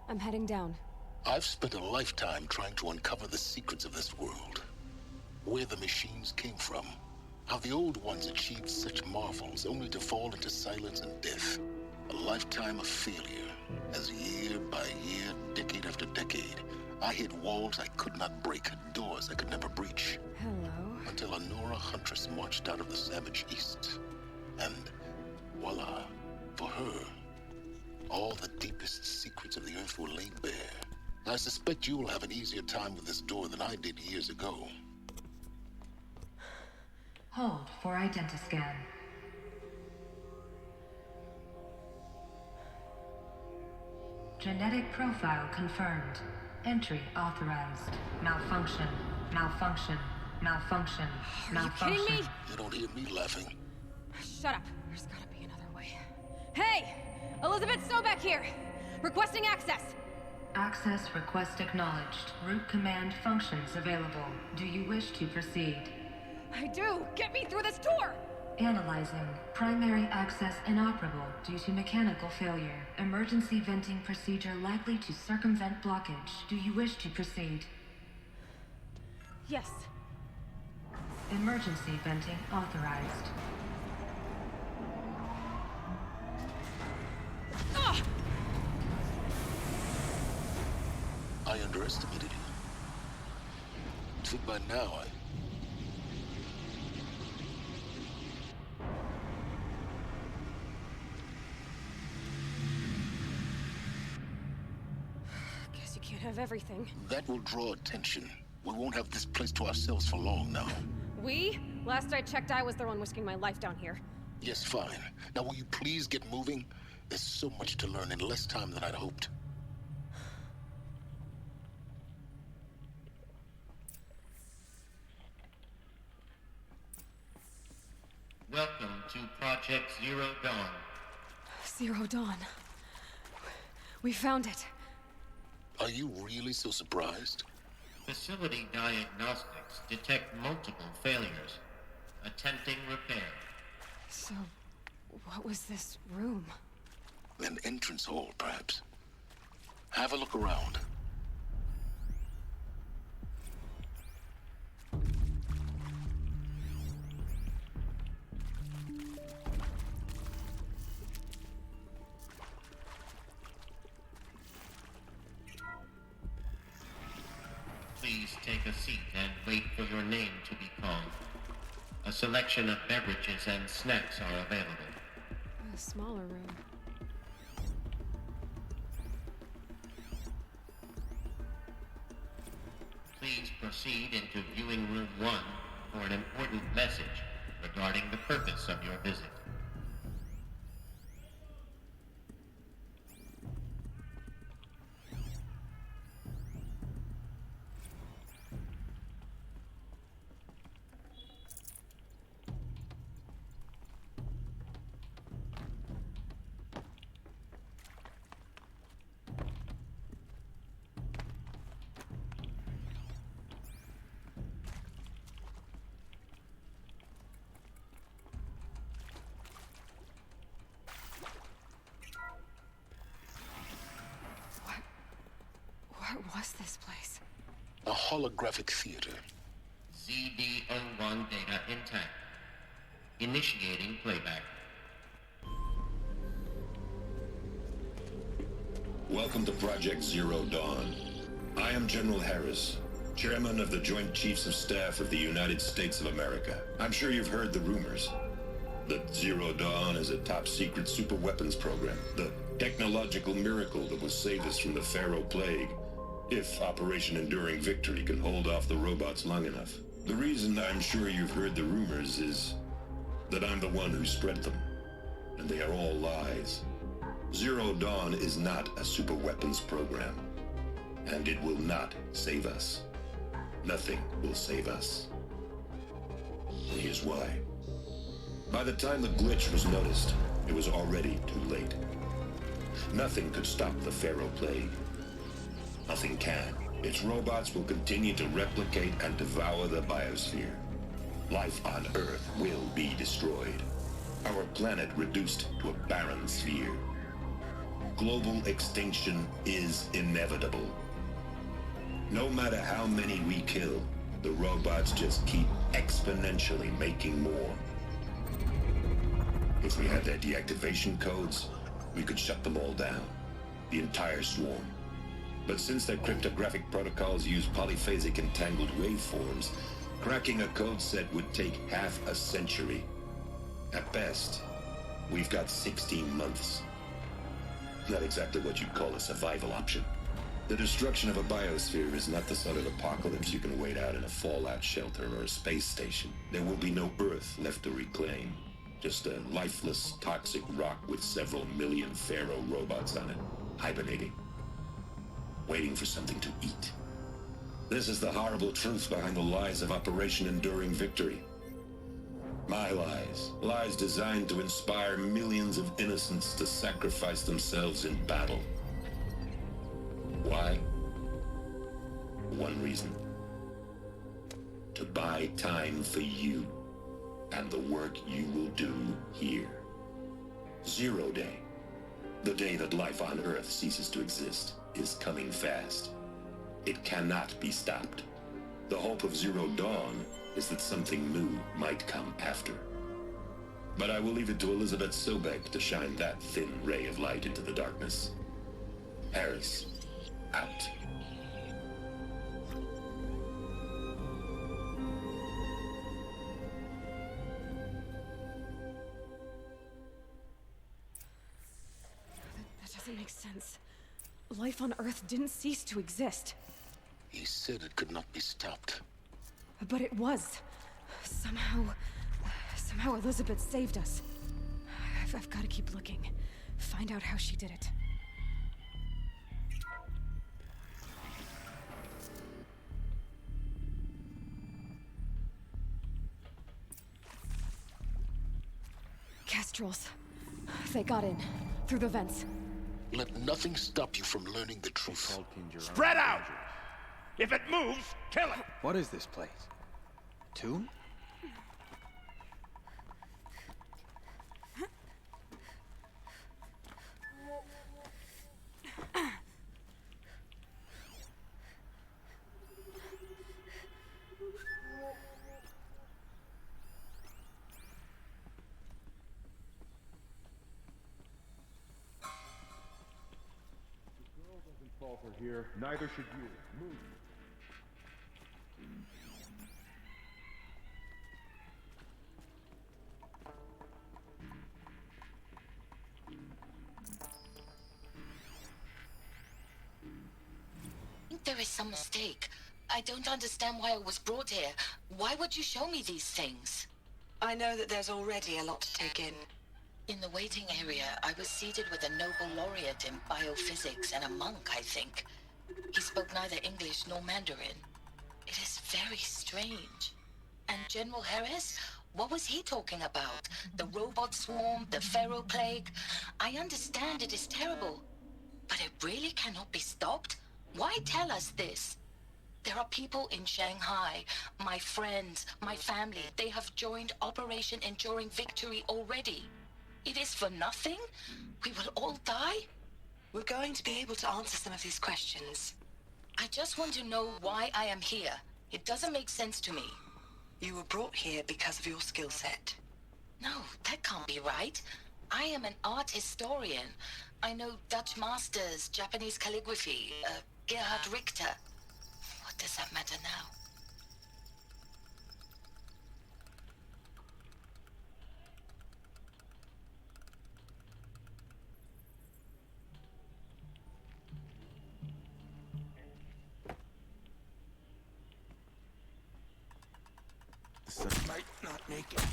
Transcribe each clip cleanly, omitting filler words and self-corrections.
I'm heading down. I've spent a lifetime trying to uncover the secrets of this world. Where the machines came from. How the old ones achieved such marvels only to fall into silence and death. A lifetime of failure. As year by year, decade after decade, I hit walls I could not break, doors I could never breach. Hello. Until a Nora huntress marched out of the savage east. And voila, for her, all the deepest secrets of the earth were laid bare. I suspect you will have an easier time with this door than I did years ago. Hold for identiscan. Genetic profile confirmed. Entry authorized. Malfunction. Malfunction. Malfunction. Malfunction. Are you kidding me? You don't hear me laughing. Shut up. There's gotta be another way. Hey! Elizabeth Sobeck here! Requesting access! Access request acknowledged. Root command functions available. Do you wish to proceed? I do! Get me through this door! Analyzing. Primary access inoperable due to mechanical failure. Emergency venting procedure likely to circumvent blockage. Do you wish to proceed? Yes. Emergency venting authorized. Ugh! I underestimated you. I think by now Guess you can't have everything. that will draw attention. We won't have this place to ourselves for long now. We? Last I checked, I was the one risking my life down here. Yes, fine. Now will you please get moving? There's so much to learn in less time than I'd hoped. Welcome to Project Zero Dawn. Zero Dawn. We found it. Are you really so surprised? Facility diagnostics detect multiple failures. Attempting repair. So, what was this room? An entrance hall, perhaps. Have a look around. Please take a seat and wait for your name to be called. A selection of beverages and snacks are available. A smaller room. Please proceed into viewing room 1 for an important message regarding the purpose of your visit. What was this place? A holographic theater. ZD-01 data intact. Initiating playback. Welcome to Project Zero Dawn. I am General Harris, Chairman of the Joint Chiefs of Staff of the United States of America. I'm sure you've heard the rumors. That Zero Dawn is a top-secret superweapons program. The technological miracle that will save us from the Pharaoh Plague, if Operation Enduring Victory can hold off the robots long enough. The reason I'm sure you've heard the rumors is that I'm the one who spread them, and they are all lies. Zero Dawn is not a superweapons program, and it will not save us. Nothing will save us. And here's why. By the time the glitch was noticed, it was already too late. Nothing could stop the Pharaoh Plague. Nothing can. Its robots will continue to replicate and devour the biosphere. Life on Earth will be destroyed. Our planet reduced to a barren sphere. Global extinction is inevitable. No matter how many we kill, the robots just keep exponentially making more. If we had their deactivation codes, we could shut them all down. The entire swarm. But since their cryptographic protocols use polyphasic entangled waveforms, cracking a code set would take half a century. At best, we've got 16 months. Not exactly what you'd call a survival option. The destruction of a biosphere is not the sort of apocalypse you can wait out in a fallout shelter or a space station. There will be no Earth left to reclaim. Just a lifeless, toxic rock with several million Pharaoh robots on it, hibernating, waiting for something to eat. This is the horrible truth behind the lies of Operation Enduring Victory. My lies. Lies designed to inspire millions of innocents to sacrifice themselves in battle. Why? One reason. To buy time for you and the work you will do here. 0 Day, the day that life on Earth ceases to exist, is coming fast. It cannot be stopped. The hope of Zero Dawn is that something new might come after. But I will leave it to Elizabeth Sobek to shine that thin ray of light into the darkness. Harris, out. That doesn't make sense. Life on Earth didn't cease to exist. He said it could not be stopped. But it was. Somehow Elizabeth saved us. I've got to keep looking. Find out how she did it. Kestrels. They got in. Through the vents. Let nothing stop you from learning the truth. Spread out! If it moves, kill it! What is this place? A tomb? Falter here. Neither should you. Move. I think there is some mistake. I don't understand why I was brought here. Why would you show me these things? I know that there's already a lot to take in. In the waiting area, I was seated with a Nobel laureate in biophysics and a monk, I think. He spoke neither English nor Mandarin. It is very strange. And General Harris? What was he talking about? The robot swarm, the Pharaoh plague? I understand it is terrible. But it really cannot be stopped? Why tell us this? There are people in Shanghai, my friends, my family. They have joined Operation Enduring Victory already. It is for nothing? We will all die? We're going to be able to answer some of these questions. I just want to know why I am here. It doesn't make sense to me. You were brought here because of your skill set. No, that can't be right. I am an art historian. I know Dutch masters, Japanese calligraphy, Gerhard Richter. What does that matter now? This might not make it.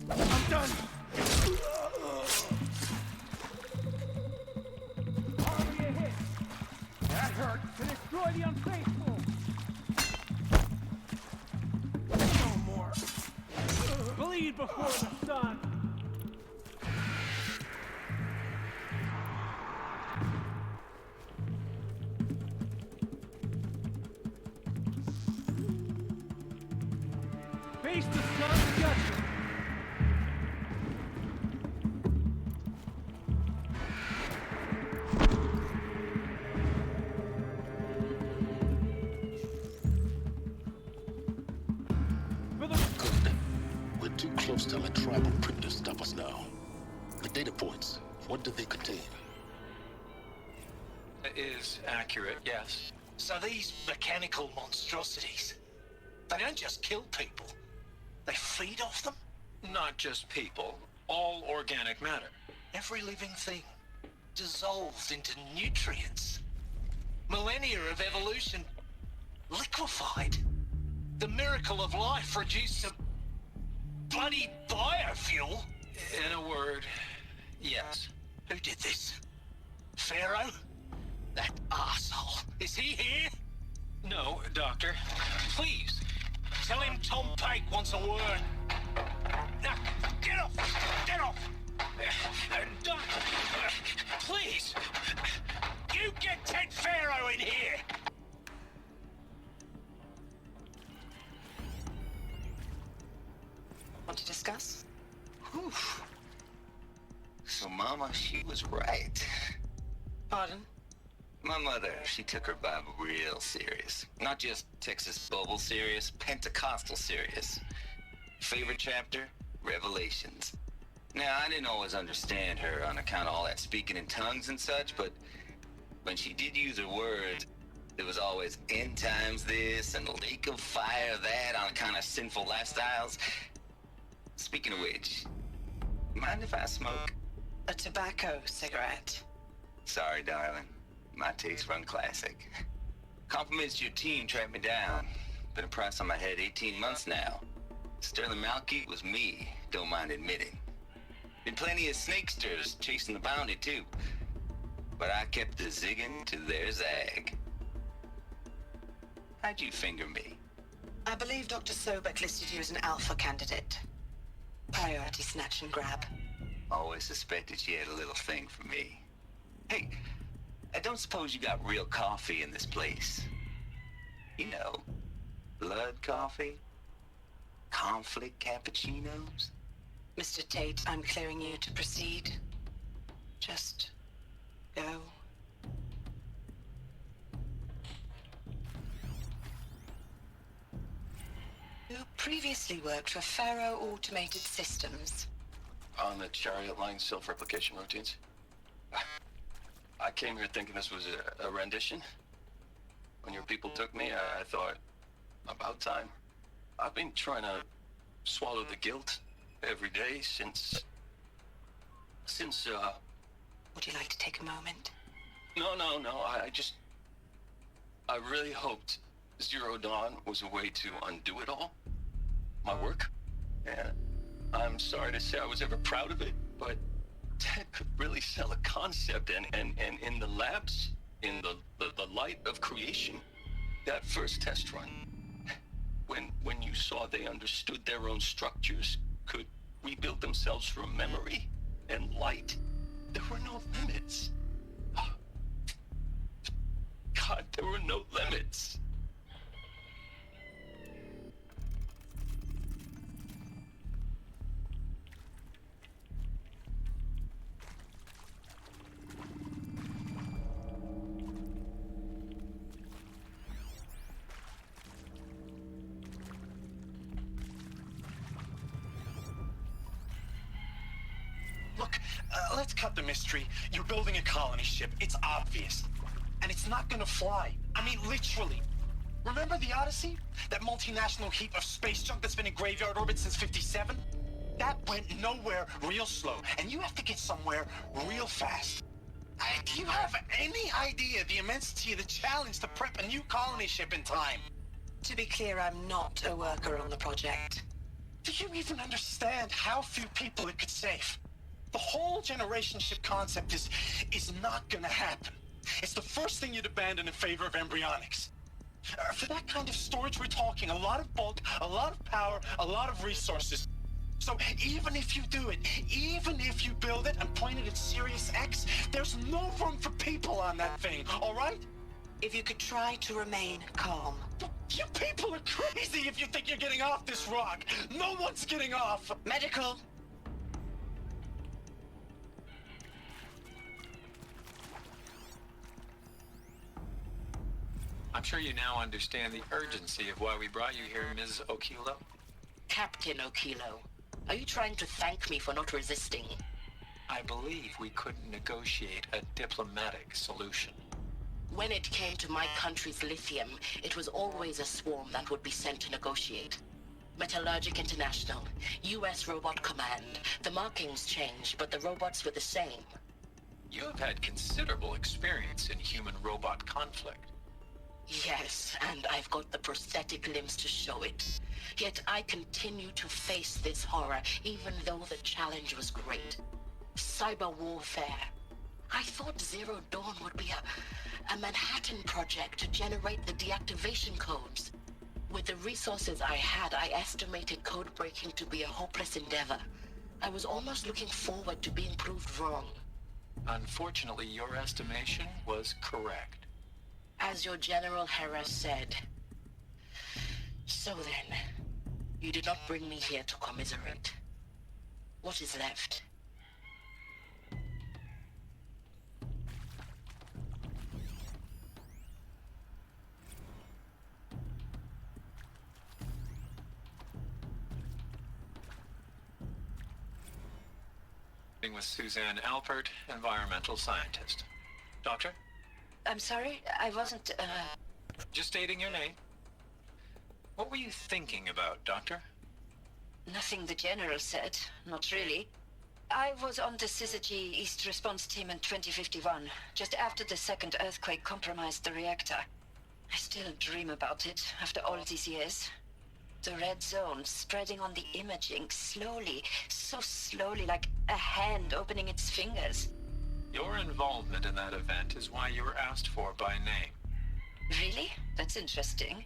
I'm done! Hardly a hit! That hurt to destroy the unfaithful! No more! Bleed before the sun! Face the sun's judgment! reports tell a tribe of predators stop us now. The data points, what do they contain? It is accurate, yes. So these mechanical monstrosities, they don't just kill people, they feed off them? Not just people, all organic matter. Every living thing dissolved into nutrients. Millennia of evolution liquefied. The miracle of life reduced to bloody biofuel. In a word, yes. Who did this? Pharaoh? That arsehole. Is he here? No, Doctor. Please, tell him Tom Pake wants a word. Now, get off! Get off! Doctor, please! You get Ted Pharaoh in here! Want to discuss? Whew. So, Mama, she was right. Pardon? My mother, she took her Bible real serious. Not just Texas Bible serious, Pentecostal serious. Favorite chapter? Revelations. Now, I didn't always understand her on account of all that speaking in tongues and such, but when she did use her words, there was always end times this and lake of fire that on account of sinful lifestyles. Speaking of which, mind if I smoke? A tobacco cigarette. Sorry, darling. My tastes run classic. Compliments to your team tracked me down. Been a price on my head 18 months now. Sterling Malky was me, don't mind admitting. Been plenty of snakesters chasing the bounty, too. But I kept the zigging to their zag. How'd you finger me? I believe Dr. Sobek listed you as an alpha candidate. Priority snatch and grab. Always suspected she had a little thing for me. Hey, I don't suppose you got real coffee in this place. You know, blood coffee? Conflict cappuccinos? Mr. Tate, I'm clearing you to proceed. Just go. You previously worked for Pharaoh Automated Systems. On the Chariot Line self-replication routines? I came here thinking this was a rendition. When your people took me, I thought, about time. I've been trying to swallow the guilt every day since... Would you like to take a moment? No, I really hoped Zero Dawn was a way to undo it all. My work. And I'm sorry to say I was ever proud of it, but Ted could really sell a concept, and in the labs, in the light of creation, that first test run, when you saw they understood their own structures, could rebuild themselves from memory and light, there were no limits. God, there were no limits. Look, let's cut the mystery. You're building a colony ship. It's obvious. And it's not gonna fly. I mean, literally. Remember the Odyssey? That multinational heap of space junk that's been in graveyard orbit since 57? That went nowhere real slow. And you have to get somewhere real fast. Do you have any idea the immensity of the challenge to prep a new colony ship in time? To be clear, I'm not a worker on the project. Do you even understand how few people it could save? The whole generation ship concept is not gonna happen. It's the first thing you'd abandon in favor of embryonics. For that kind of storage, we're talking a lot of bulk, a lot of power, a lot of resources. So even if you do it, even if you build it and point it at Sirius X, there's no room for people on that thing, all right? If you could try to remain calm. You people are crazy if you think you're getting off this rock. No one's getting off. Medical. I'm sure you now understand the urgency of why we brought you here, Ms. Okilo. Captain Okilo. Are you trying to thank me for not resisting? I believe we couldn't negotiate a diplomatic solution. When it came to my country's lithium, it was always a swarm that would be sent to negotiate. Metallurgic International, US Robot Command. The markings changed, but the robots were the same. You have had considerable experience in human-robot conflict. Yes, and I've got the prosthetic limbs to show it. Yet I continue to face this horror, even though the challenge was great. Cyber warfare. I thought Zero Dawn would be a Manhattan project to generate the deactivation codes. With the resources I had, I estimated code breaking to be a hopeless endeavor. I was almost looking forward to being proved wrong. Unfortunately, your estimation was correct. As your General Harris said. So then, you did not bring me here to commiserate. What is left? With Suzanne Alpert, environmental scientist. Doctor? I'm sorry, I wasn't, Just stating your name. What were you thinking about, Doctor? Nothing the General said, not really. I was on the Syzygy East Response Team in 2051, just after the second earthquake compromised the reactor. I still dream about it, after all these years. The red zone spreading on the imaging, slowly, so slowly, like a hand opening its fingers. Your involvement in that event is why you were asked for by name. Really? That's interesting.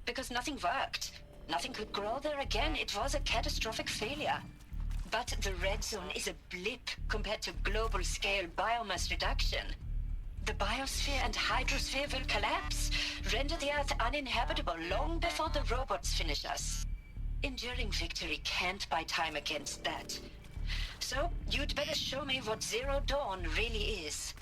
Because nothing worked. Nothing could grow there again. It was a catastrophic failure. But the red zone is a blip compared to global-scale biomass reduction. The biosphere and hydrosphere will collapse, render the Earth uninhabitable long before the robots finish us. Enduring victory can't buy time against that. So, you'd better show me what Zero Dawn really is.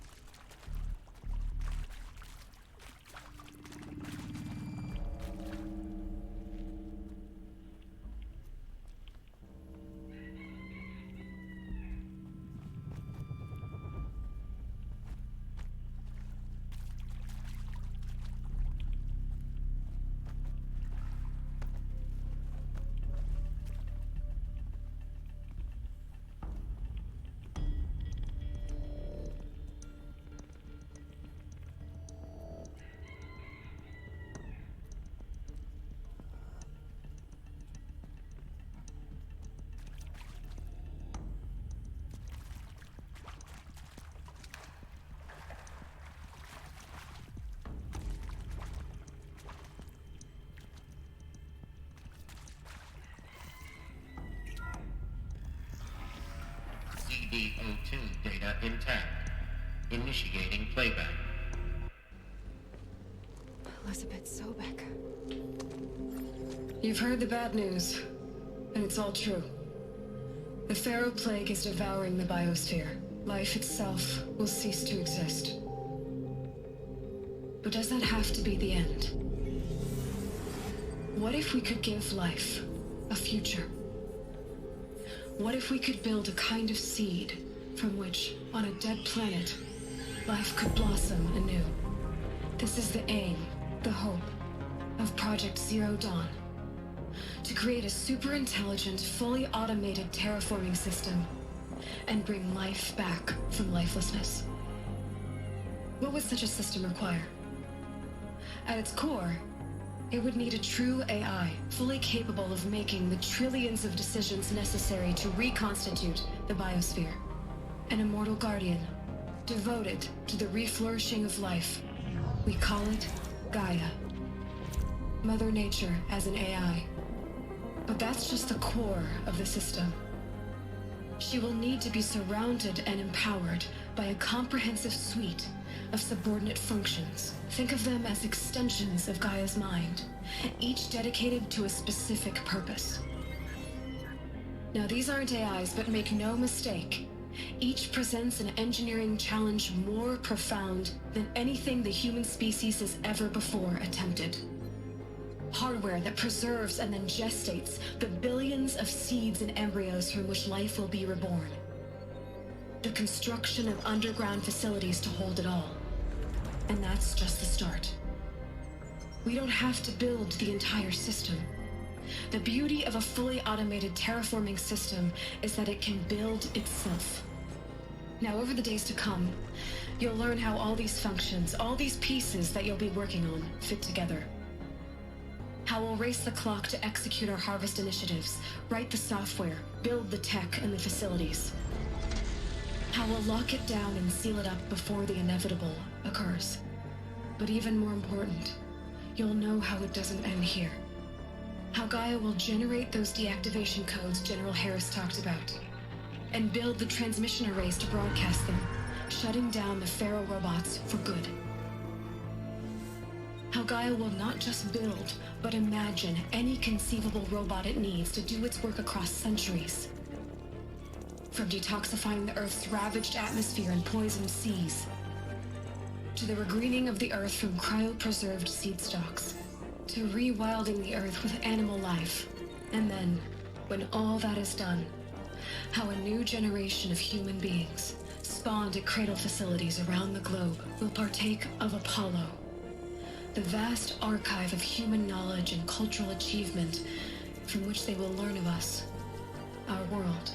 CD02 data intact. Initiating playback. Elizabeth Sobek. You've heard the bad news, and it's all true. The Pharaoh Plague is devouring the biosphere. Life itself will cease to exist. But does that have to be the end? What if we could give life a future? What if we could build a kind of seed from which, on a dead planet, life could blossom anew? This is the aim, the hope, of Project Zero Dawn. To create a super-intelligent, fully automated terraforming system and bring life back from lifelessness. What would such a system require? At its core, it would need a true AI, fully capable of making the trillions of decisions necessary to reconstitute the biosphere. An immortal guardian, devoted to the reflourishing of life. We call it Gaia. Mother Nature as an AI. But that's just the core of the system. She will need to be surrounded and empowered by a comprehensive suite of subordinate functions. Think of them as extensions of Gaia's mind, each dedicated to a specific purpose. Now, these aren't AIs, but make no mistake, each presents an engineering challenge more profound than anything the human species has ever before attempted. Hardware that preserves and then gestates the billions of seeds and embryos from which life will be reborn. The construction of underground facilities to hold it all. And that's just the start. We don't have to build the entire system. The beauty of a fully automated terraforming system is that it can build itself. Now, over the days to come, you'll learn how all these functions, all these pieces that you'll be working on, fit together. How we'll race the clock to execute our harvest initiatives, write the software, build the tech and the facilities. How we'll lock it down and seal it up before the inevitable occurs. But even more important, you'll know how it doesn't end here. How Gaia will generate those deactivation codes General Harris talked about, and build the transmission arrays to broadcast them, shutting down the Pharaoh robots for good. How Gaia will not just build, but imagine any conceivable robot it needs to do its work across centuries. From detoxifying the Earth's ravaged atmosphere and poisoned seas, to the regreening of the Earth from cryopreserved seed stalks, to rewilding the Earth with animal life. And then, when all that is done, how a new generation of human beings, spawned at cradle facilities around the globe, will partake of Apollo, the vast archive of human knowledge and cultural achievement from which they will learn of us, our world.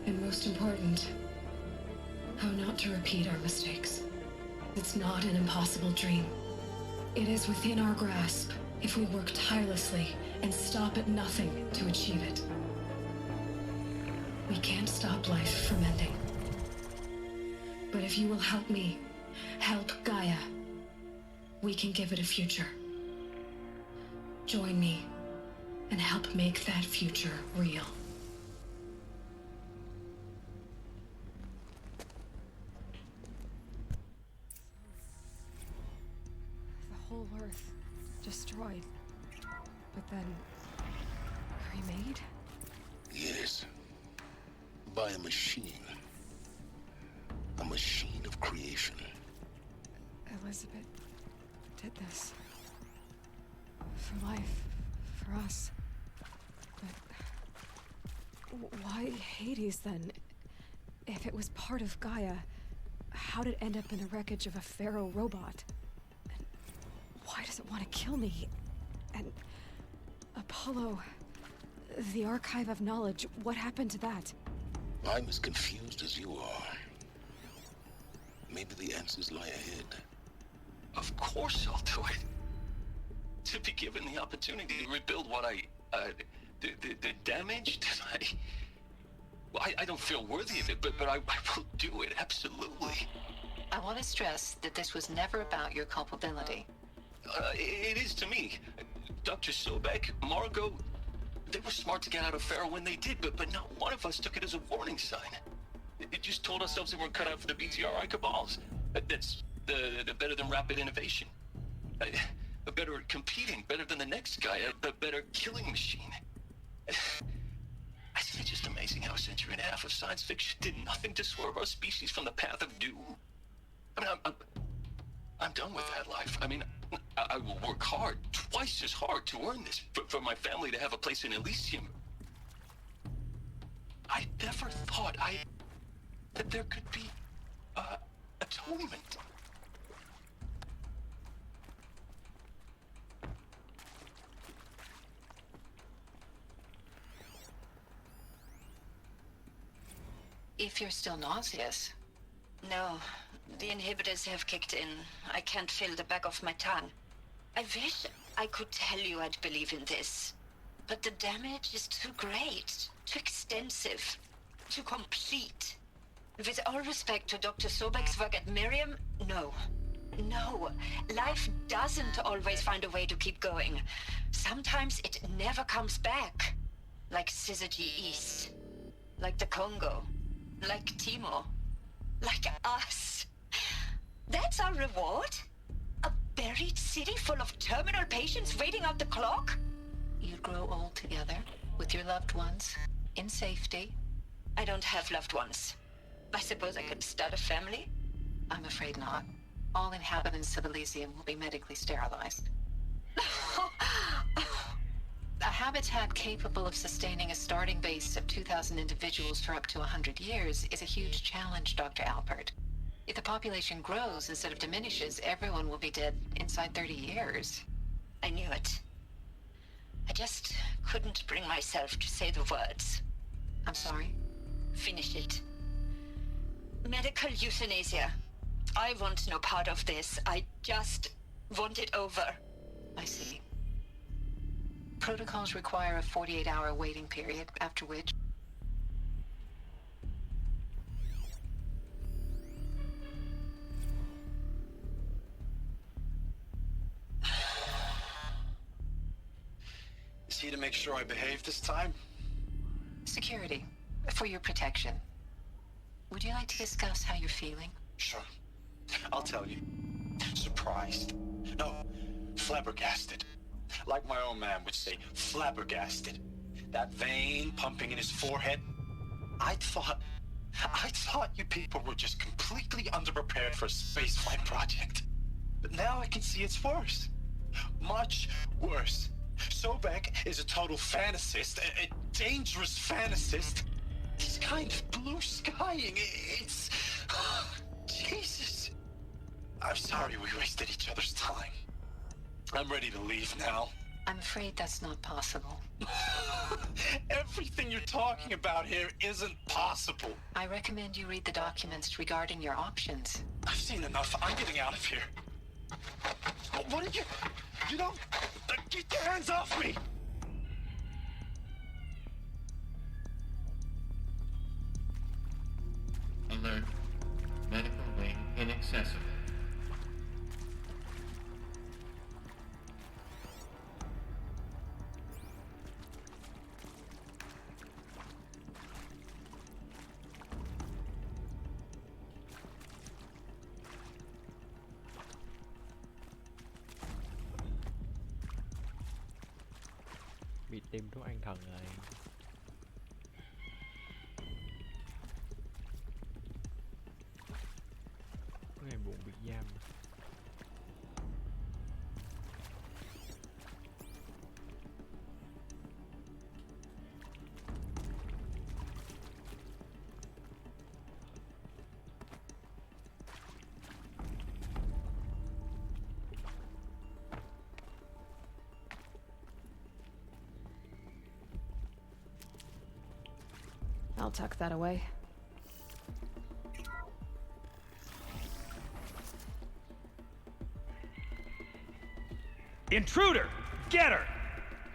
And most important, how not to repeat our mistakes. It's not an impossible dream. It is within our grasp if we work tirelessly and stop at nothing to achieve it. We can't stop life from ending. But if you will help me, help Gaia, we can give it a future. Join me and help make that future real. The whole Earth destroyed, but then remade? Yes. By a machine. A machine of creation. Elizabeth did this. For life. For us. But why Hades then? If it was part of Gaia, how'd it end up in the wreckage of a Pharaoh robot? And why does it want to kill me? And Apollo, the archive of knowledge, what happened to that? I'm as confused as you are. Maybe the answers lie ahead. Of course I'll do it. To be given the opportunity to rebuild what the damage that I don't feel worthy of it, but I will do it, absolutely. I want to stress that this was never about your culpability. It is to me. Dr. Sobek, Margot, they were smart to get out of Pharaoh when they did, but not one of us took it as a warning sign. It just told ourselves that we're cut out for the BTRI cabals. That's the better than rapid innovation. A better at competing, better than the next guy, a better killing machine. Isn't it just amazing how a century and a half of science fiction did nothing to swerve our species from the path of doom? I mean, I'm done with that life. I mean, I will work hard, twice as hard to earn this, for my family to have a place in Elysium. I never thought that there could be, atonement. If you're still nauseous. No, the inhibitors have kicked in. I can't feel the back of my tongue. I wish I could tell you I'd believe in this. But the damage is too great, too extensive, too complete. With all respect to Dr. Sobek's work at Miriam, no. No, life doesn't always find a way to keep going. Sometimes it never comes back. Like Syzygy East. Like the Congo. Like Timo. Like us. That's our reward? A buried city full of terminal patients waiting out the clock? You'd grow old together, with your loved ones, in safety. I don't have loved ones. I suppose I could start a family? I'm afraid not. All inhabitants of Elysium will be medically sterilized. A habitat capable of sustaining a starting base of 2,000 individuals for up to 100 years is a huge challenge, Dr. Alpert. If the population grows instead of diminishes, everyone will be dead inside 30 years. I knew it. I just couldn't bring myself to say the words. I'm sorry? Finish it. Medical euthanasia. I want no part of this. I just want it over. I see. Protocols require a 48-hour waiting period, after which... Is he to make sure I behave this time? Security. For your protection. Would you like to discuss how you're feeling? Sure. I'll tell you. Surprised. No, flabbergasted. Like my old man would say, flabbergasted. That vein pumping in his forehead. I thought you people were just completely underprepared for a spaceflight project. But now I can see it's worse. Much worse. Sobek is a total fantasist, a dangerous fantasist. He's kind of blue skying. It's... Jesus. I'm sorry we wasted each other's time. I'm ready to leave now. I'm afraid that's not possible. Everything you're talking about here isn't possible. I recommend you read the documents regarding your options. I've seen enough. I'm getting out of here. What are you... You don't... Get your hands off me! Alert. Medical wing inaccessible. Bị tìm thuốc an thần rồi. Có ngày buồn bị giam. I'll tuck that away. Intruder! Get her!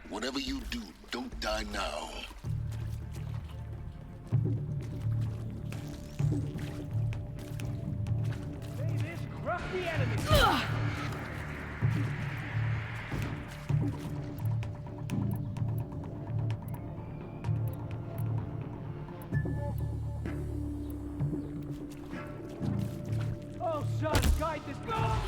Whatever you do, don't die now. Say this, crush the enemy! Oh, son, guide this girl!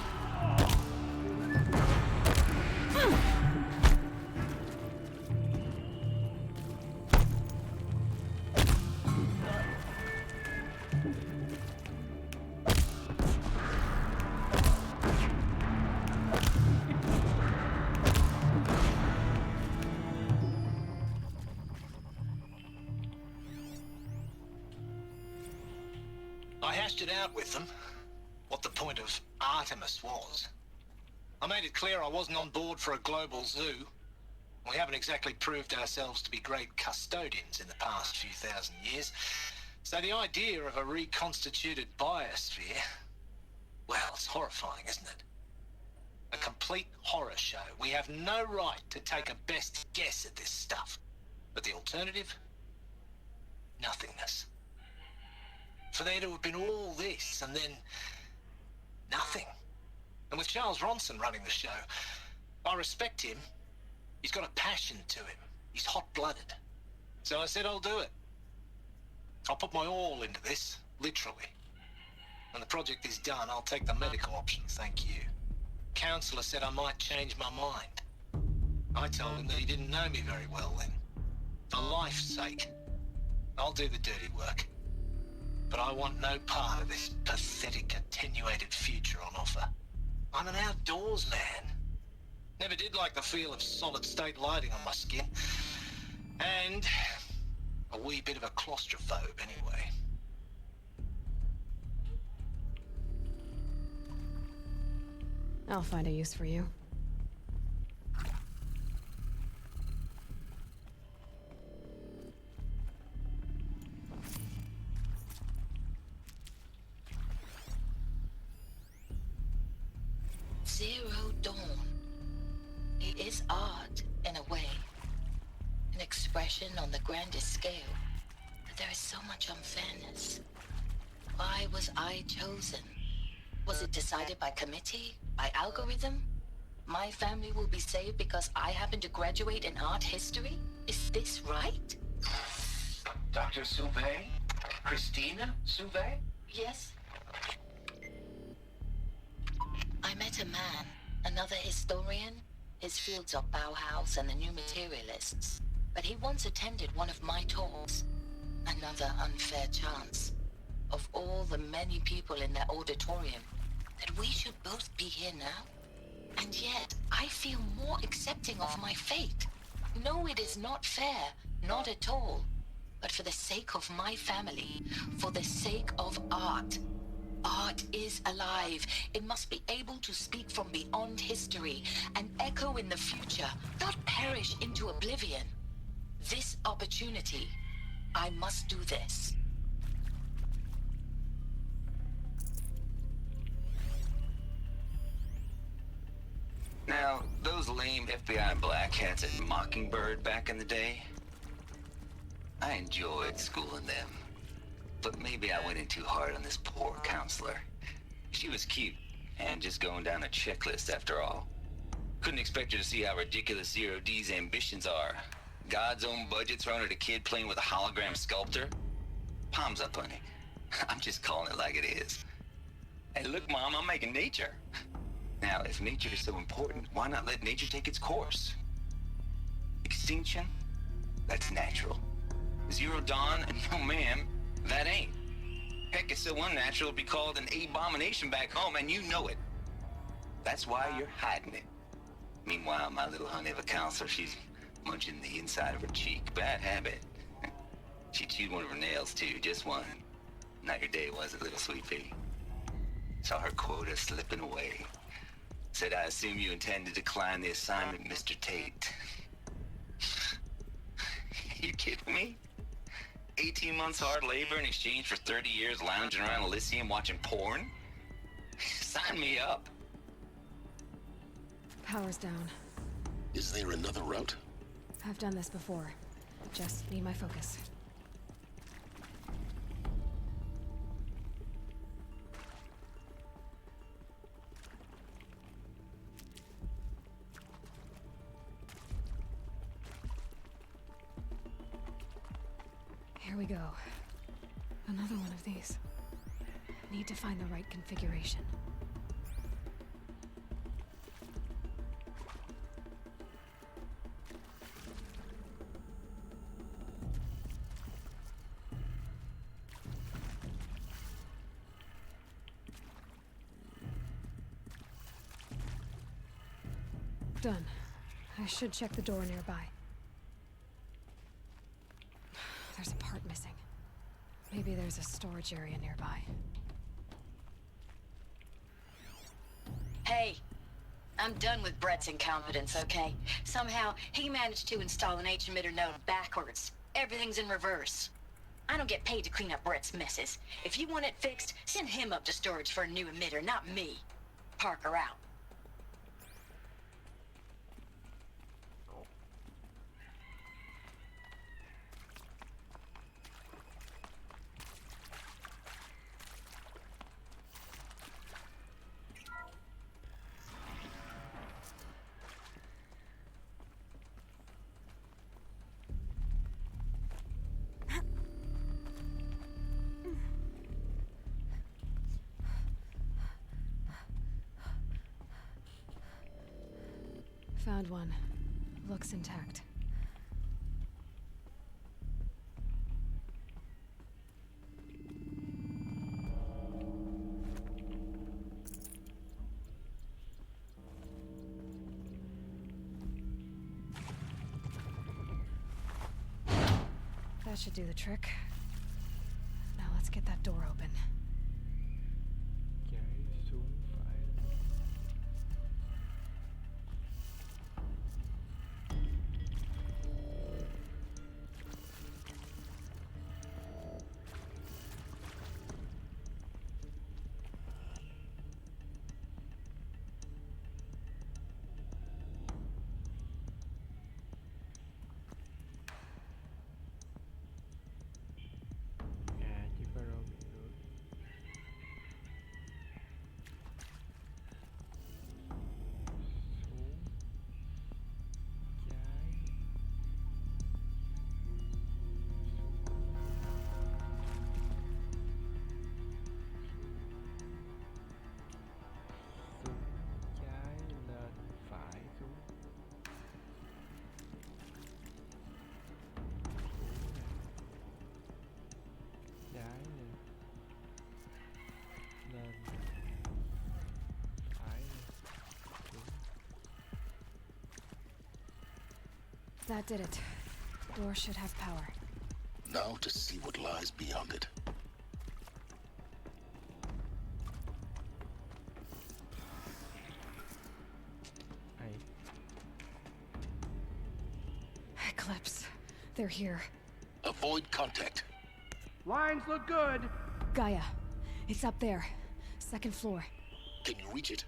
I hashed it out with them, what the point of Artemis was. I made it clear I wasn't on board for a global zoo. We haven't exactly proved ourselves to be great custodians in the past few thousand years. So the idea of a reconstituted biosphere, well, it's horrifying, isn't it? A complete horror show. We have no right to take a best guess at this stuff. But the alternative? Nothingness. For there to have been all this, and then nothing. And with Charles Ronson running the show, I respect him. He's got a passion to him. He's hot-blooded. So I said I'll do it. I'll put my all into this, literally. When the project is done, I'll take the medical option, thank you. Counselor said I might change my mind. I told him that he didn't know me very well then. For life's sake, I'll do the dirty work. But I want no part of this pathetic, attenuated future on offer. I'm an outdoors man. Never did like the feel of solid-state lighting on my skin. And a wee bit of a claustrophobe, anyway. I'll find a use for you. Zero Dawn. It is art, in a way. An expression on the grandest scale. But there is so much unfairness. Why was I chosen? Was it decided by committee? By algorithm? My family will be saved because I happen to graduate in art history? Is this right? Dr. Sauvé? Christina Sauvé? Yes. I met a man, another historian. His fields are Bauhaus and the New Materialists. But he once attended one of my talks. Another unfair chance. Of all the many people in that auditorium, that we should both be here now? And yet, I feel more accepting of my fate. No, it is not fair, not at all. But for the sake of my family, for the sake of art. Art is alive. It must be able to speak from beyond history and echo in the future, not perish into oblivion. This opportunity, I must do this. Now, those lame FBI black hats at Mockingbird back in the day, I enjoyed schooling them. But maybe I went in too hard on this poor counselor. She was cute, and just going down a checklist after all. Couldn't expect her to see how ridiculous Zero D's ambitions are. God's own budget thrown at a kid playing with a hologram sculptor? Palms up, honey. I'm just calling it like it is. Hey, look, Mom, I'm making nature. Now, if nature is so important, why not let nature take its course? Extinction? That's natural. Zero Dawn? No, ma'am, that ain't. Heck, it's so unnatural to be called an abomination back home, and you know it. That's why you're hiding it. Meanwhile, my little honey of a counselor, she's munching the inside of her cheek. Bad habit. She chewed one of her nails, too, just one. Not your day, was it, little sweet pea? Saw her quota slipping away. Said, I assume you intend to decline the assignment, Mr. Tate. You kidding me? 18 months hard labor in exchange for 30 years lounging around Elysium watching porn? Sign me up. Power's down. Is there another route? I've done this before. Just need my focus. Here we go. Another one of these. Need to find the right configuration. Done. I should check the door nearby. There's a part missing. Maybe there's a storage area nearby. Hey, I'm done with Brett's incompetence, okay? Somehow, he managed to install an H-emitter node backwards. Everything's in reverse. I don't get paid to clean up Brett's messes. If you want it fixed, send him up to storage for a new emitter, not me. Parker out. Found one. Looks intact. should do the trick. Now let's get that door open. Chạy xuống phải. Chiếc Pharaoh bị ngược. Xuống trái. Xuống trái lên phải xuống. Trái nè, lên phải nè, xuống. That did it. Door should have power. Now to see what lies beyond it. Hay. Eclipse. They're here. Avoid contact. Lines look good. Gaia. It's up there. Second floor. Can you reach it?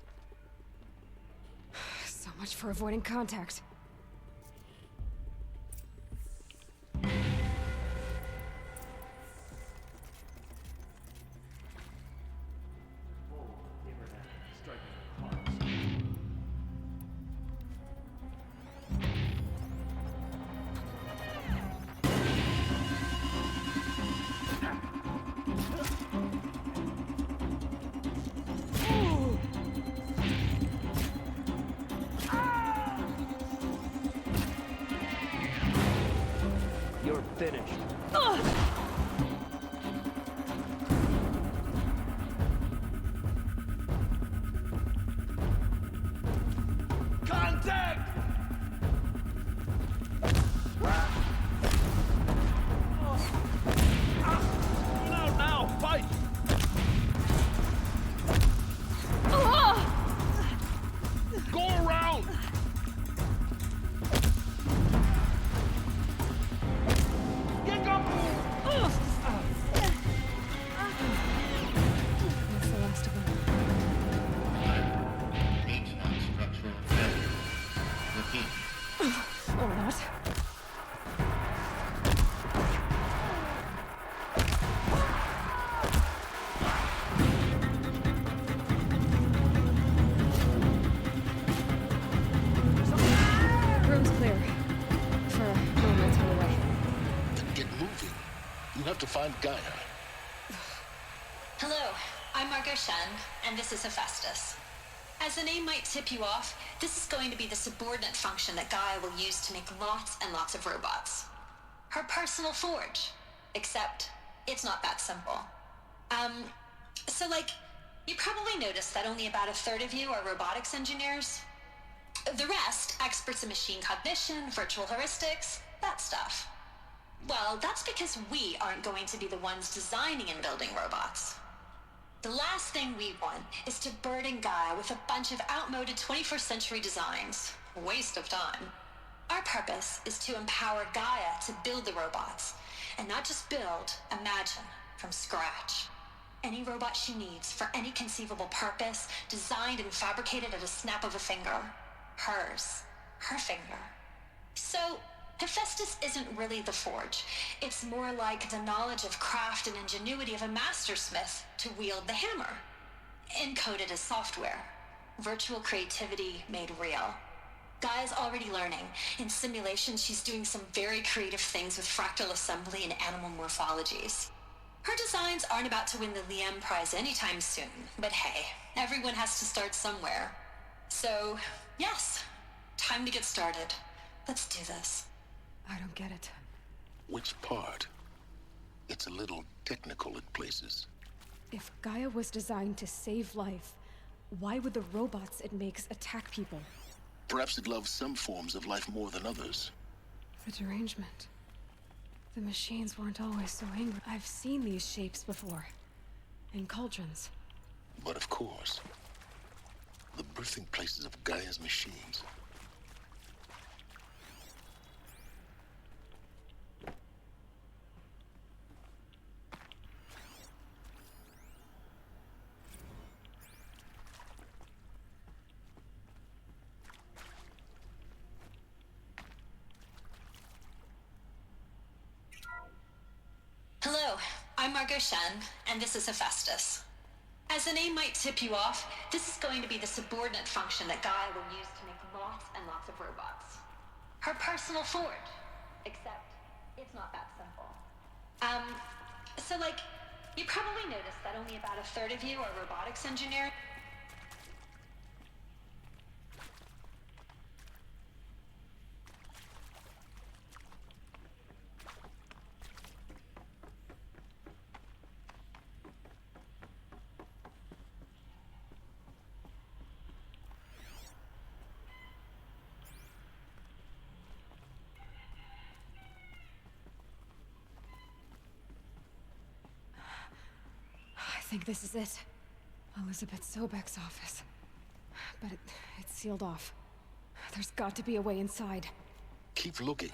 So much for avoiding contact. You're finished. Contact! Now, fight! Go around! Get up! That's the last of them. H1 structural failure. Repeat. Or not. Room's clear. For a moment, anyway. Then get moving. You have to find Gaia. Hello, I'm Margot Shen, and this is Hephaestus. As the name might tip you off, this is going to be the subordinate function that Gaia will use to make lots and lots of robots. Her personal forge. Except, it's not that simple. So you probably noticed that only about a third of you are robotics engineers. The rest, experts in machine cognition, virtual heuristics, that stuff. Well, that's because we aren't going to be the ones designing and building robots. The last thing we want is to burden Gaia with a bunch of outmoded 21st century designs. Waste of time. Our purpose is to empower Gaia to build the robots. And not just build, imagine, from scratch. Any robot she needs for any conceivable purpose, designed and fabricated at a snap of a finger. Hers. Her finger. So, Hephaestus isn't really the forge. It's more like the knowledge of craft and ingenuity of a mastersmith to wield the hammer. Encoded as software. Virtual creativity made real. Gaia's already learning. In simulations, she's doing some very creative things with fractal assembly and animal morphologies. Her designs aren't about to win the Liam Prize anytime soon, but hey, everyone has to start somewhere. So, yes, time to get started. Let's do this. I don't get it. Which part? It's a little technical in places. If Gaia was designed to save life, why would the robots it makes attack people? Perhaps it loves some forms of life more than others. The derangement. The machines weren't always so angry. I've seen these shapes before. In cauldrons. But of course, the birthing places of Gaia's machines. Hello, I'm Margot Shen, and this is Hephaestus. As the name might tip you off, this is going to be the subordinate function that Gaia will use to make lots and lots of robots. Her personal forge. Except, it's not that simple. So you probably noticed that only about a third of you are robotics engineers. I think this is it. Elizabeth Sobek's office. But it's sealed off. There's got to be a way inside. Keep looking.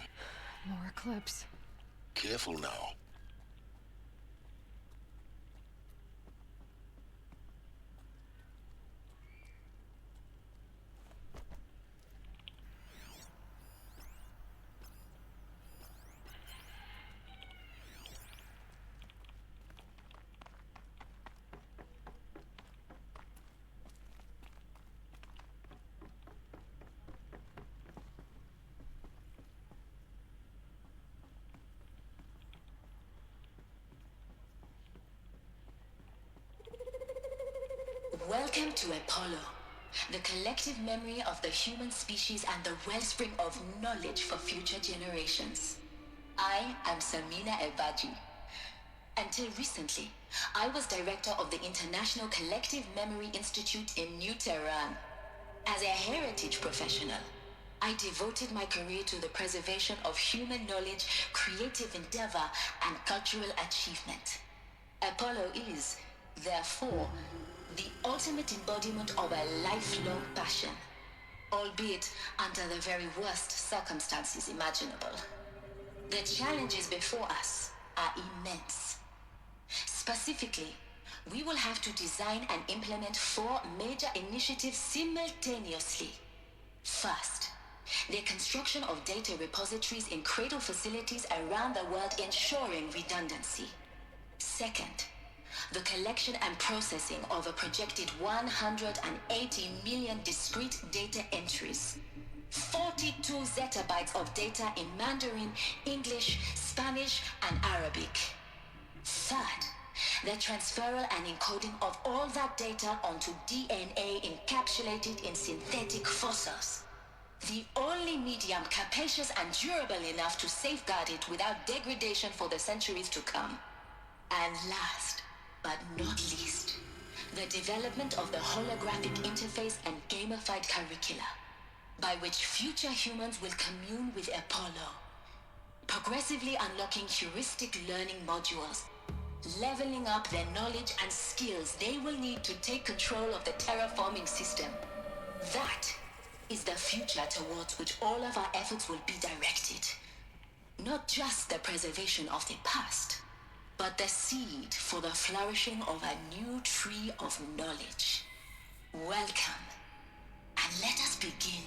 More eclipse. Careful now. Welcome to Apollo, the collective memory of the human species and the wellspring of knowledge for future generations. I am Samina Ebaji. Until recently, I was director of the International Collective Memory Institute in New Tehran. As a heritage professional, I devoted my career to the preservation of human knowledge, creative endeavor, and cultural achievement. Apollo is, therefore, the ultimate embodiment of a lifelong passion, albeit under the very worst circumstances imaginable. The challenges before us are immense. Specifically, we will have to design and implement 4 major initiatives simultaneously. First, the construction of data repositories in cradle facilities around the world ensuring redundancy. Second, the collection and processing of a projected 180 million discrete data entries. 42 zettabytes of data in Mandarin, English, Spanish, and Arabic. Third, the transferal and encoding of all that data onto DNA encapsulated in synthetic fossils. The only medium capacious and durable enough to safeguard it without degradation for the centuries to come. And last, but not least, the development of the holographic interface and gamified curricula, by which future humans will commune with Apollo, progressively unlocking heuristic learning modules, leveling up their knowledge and skills they will need to take control of the terraforming system. That is the future towards which all of our efforts will be directed. Not just the preservation of the past, but the seed for the flourishing of a new tree of knowledge. Welcome, and let us begin.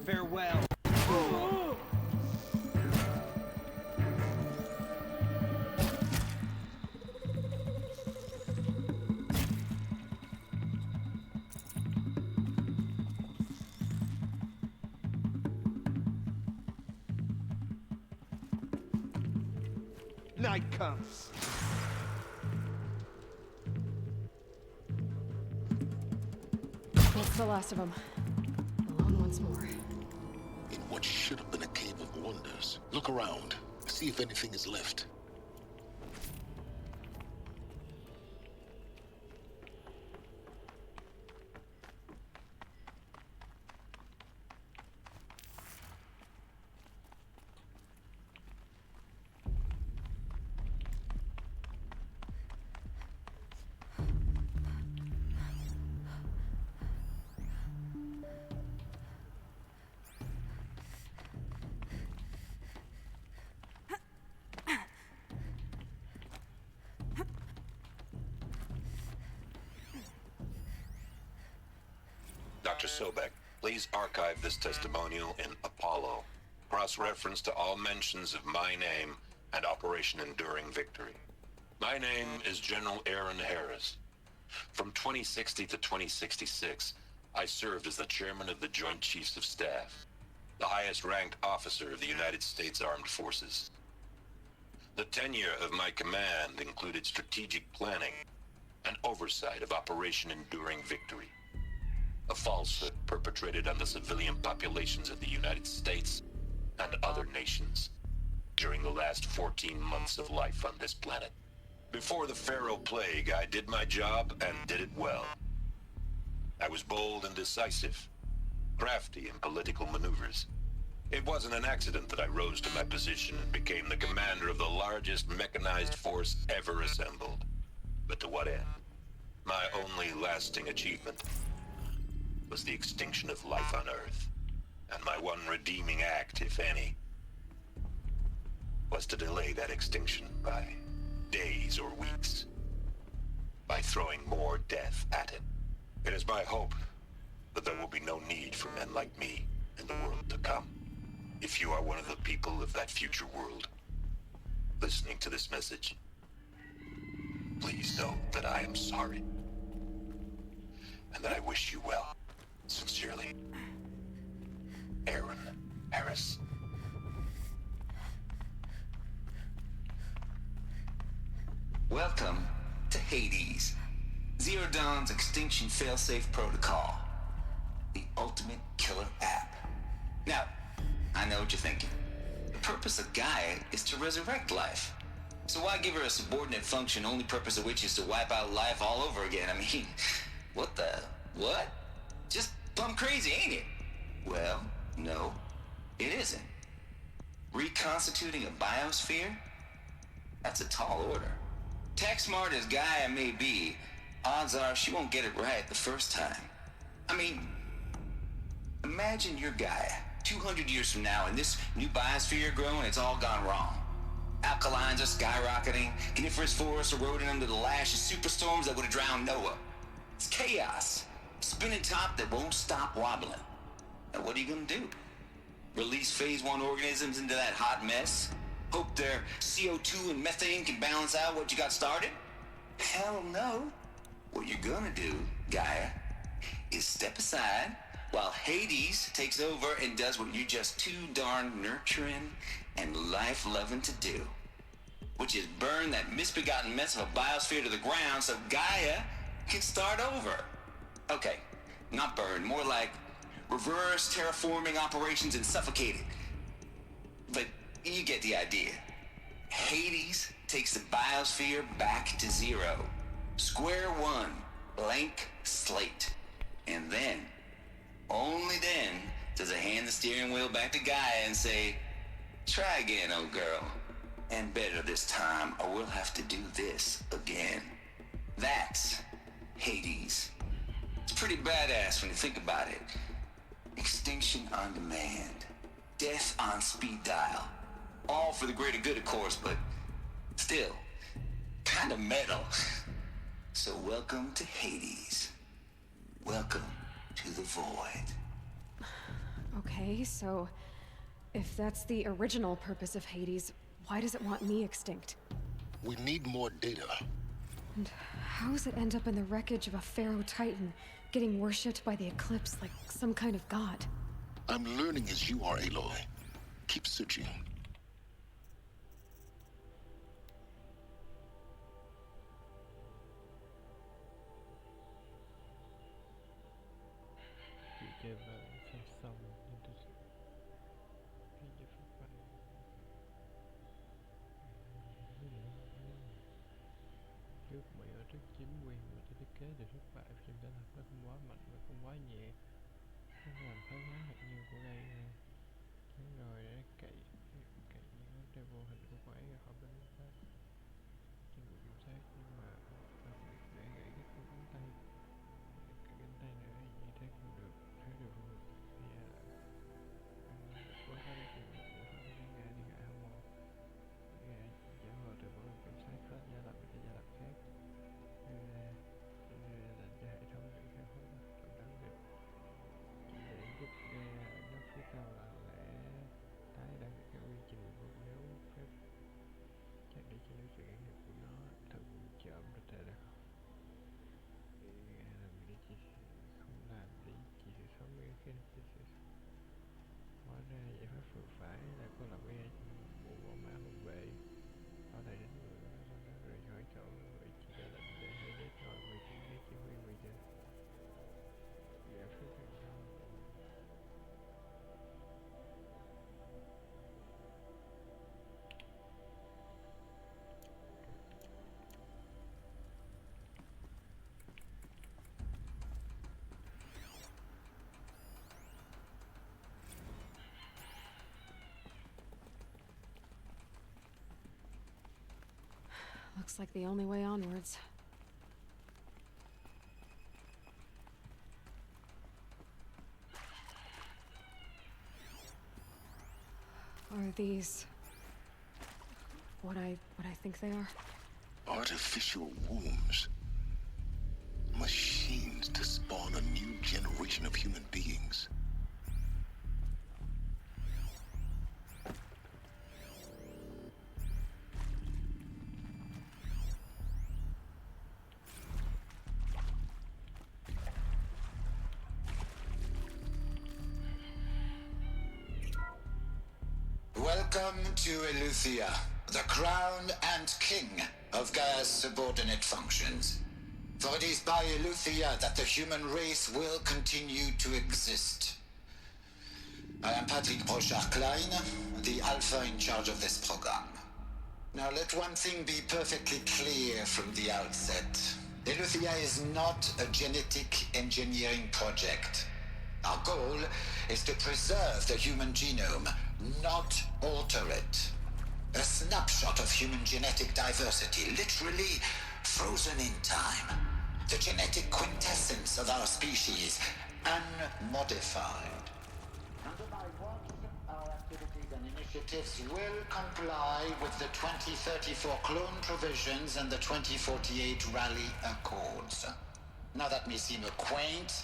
Farewell. Night comes. That's the last of them. Alone once more. In what should have been a cave of wonders. Look around. See if anything is left. Dr. Sobek, please archive this testimonial in Apollo. Cross-reference to all mentions of my name and Operation Enduring Victory. My name is General Aaron Harris. From 2060 to 2066, I served as the chairman of the Joint Chiefs of Staff, the highest-ranked officer of the United States Armed Forces. The tenure of my command included strategic planning and oversight of Operation Enduring Victory, a falsehood perpetrated on the civilian populations of the United States and other nations during the last 14 months of life on this planet. Before the Pharaoh Plague, I did my job and did it well. I was bold and decisive, crafty in political maneuvers. It wasn't an accident that I rose to my position and became the commander of the largest mechanized force ever assembled. But to what end? My only lasting achievement was the extinction of life on Earth. And my one redeeming act, if any, was to delay that extinction by days or weeks, by throwing more death at it. It is my hope that there will be no need for men like me in the world to come. If you are one of the people of that future world listening to this message, please know that I am sorry and that I wish you well. Sincerely, Aaron Harris. Welcome to Hades, Zero Dawn's extinction failsafe protocol, the ultimate killer app. Now, I know what you're thinking. The purpose of Gaia is to resurrect life. So why give her a subordinate function, only purpose of which is to wipe out life all over again? I mean, what? Just plumb crazy, ain't it? Well, no, it isn't. Reconstituting a biosphere? That's a tall order. Tech smart as Gaia may be, odds are she won't get it right the first time. I mean, imagine you're Gaia, 200 years from now, and this new biosphere you're growing, it's all gone wrong. Alkalines are skyrocketing, coniferous forests eroding under the lash of superstorms that would have drowned Noah. It's chaos. Spinning top that won't stop wobbling. Now what are you gonna do? Release phase 1 organisms into that hot mess? Hope their CO2 and methane can balance out what you got started? Hell no. What you're gonna do, Gaia, is step aside while Hades takes over and does what you're just too darn nurturing and life-loving to do, which is burn that misbegotten mess of a biosphere to the ground so Gaia can start over. Okay, not burn, more like reverse terraforming operations and suffocate it. But you get the idea. Hades takes the biosphere back to zero. Square one, blank slate. And then, only then, does it hand the steering wheel back to Gaia and say, try again, old girl. And better this time, or we'll have to do this again. That's Hades. It's pretty badass when you think about it. Extinction on demand. Death on speed dial. All for the greater good, of course, but still, kind of metal. So welcome to Hades. Welcome to the void. Okay, so if that's the original purpose of Hades, why does it want me extinct? We need more data. And how does it end up in the wreckage of a Pharaoh Titan, getting worshipped by the Eclipse like some kind of god? I'm learning as you are, Aloy. Keep searching. Chị chơi vào song song nhưng tôi hay như phát bạch trước mày ở trước chiếm quyền mà tôi thiết kế thì thất bại phim đã làm nó không quá mạnh và không quá nhẹ, nó làm phá hóa hạt nhân của gây chứ rồi để cậy cậy những vấn đề vô hình của cô ấy ra khỏi bên phát trên người kiểm soát, nhưng mà đặc biệt để gãy cái khung cánh tay, cái cánh tay nữa như thế không được, thế được không được hay là cố gắng đi tìm một bộ phận đi ngã hâm mộ ngã giả vờ từ bộ phận kiểm soát hết giả lập để giả lập khác làm cho hệ thống bị khai phóng trong đáng địch chỉ để giúp nước phía sau lặng lẽ tái đăng cái quy trình của nếu phép chắc để cho nước sự can thiệp của nó thật chậm có thể là làm để chỉ không làm để chỉ sự sống với cái hóa ra giải pháp vừa phải là cô lập AI bộ bỏ mã phòng vệ ở đây đến người nó rời khỏi chỗ người chỉ ra lệnh để hơi đến ngồi người chỉ huy người chơi giải pháp thành công. Looks like the only way onwards. Are these what I think they are? Artificial wombs. Machines to spawn a new generation of human beings. Welcome to Eleuthia, the crown and king of Gaia's subordinate functions. For it is by Eleuthia that the human race will continue to exist. I am Patrick Brochard-Klein, the Alpha in charge of this program. Now let one thing be perfectly clear from the outset. Eleuthia is not a genetic engineering project. Our goal is to preserve the human genome, not alter it. A snapshot of human genetic diversity, literally frozen in time. The genetic quintessence of our species, unmodified. Under my watch, our activities and initiatives will comply with the 2034 clone provisions and the 2048 Rally Accords. Now that may seem a quaint,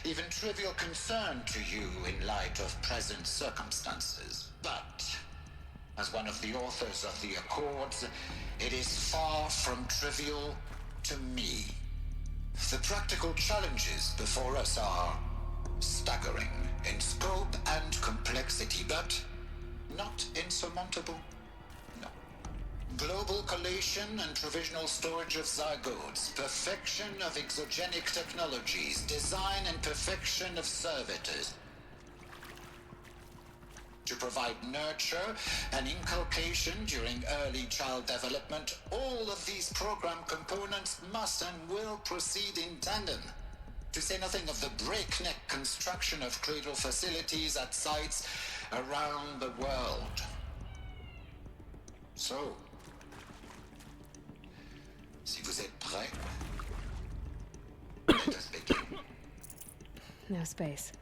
even trivial concern to you in light of present circumstances, but as one of the authors of the Accords, it is far from trivial to me. The practical challenges before us are staggering in scope and complexity, but not insurmountable. No. Global collation and provisional storage of zygotes, perfection of exogenic technologies, design and perfection of servitors. To provide nurture and inculcation during early child development, all of these program components must and will proceed in tandem. To say nothing of the breakneck construction of cradle facilities at sites around the world. So, si vous êtes prêts, let us begin. No space.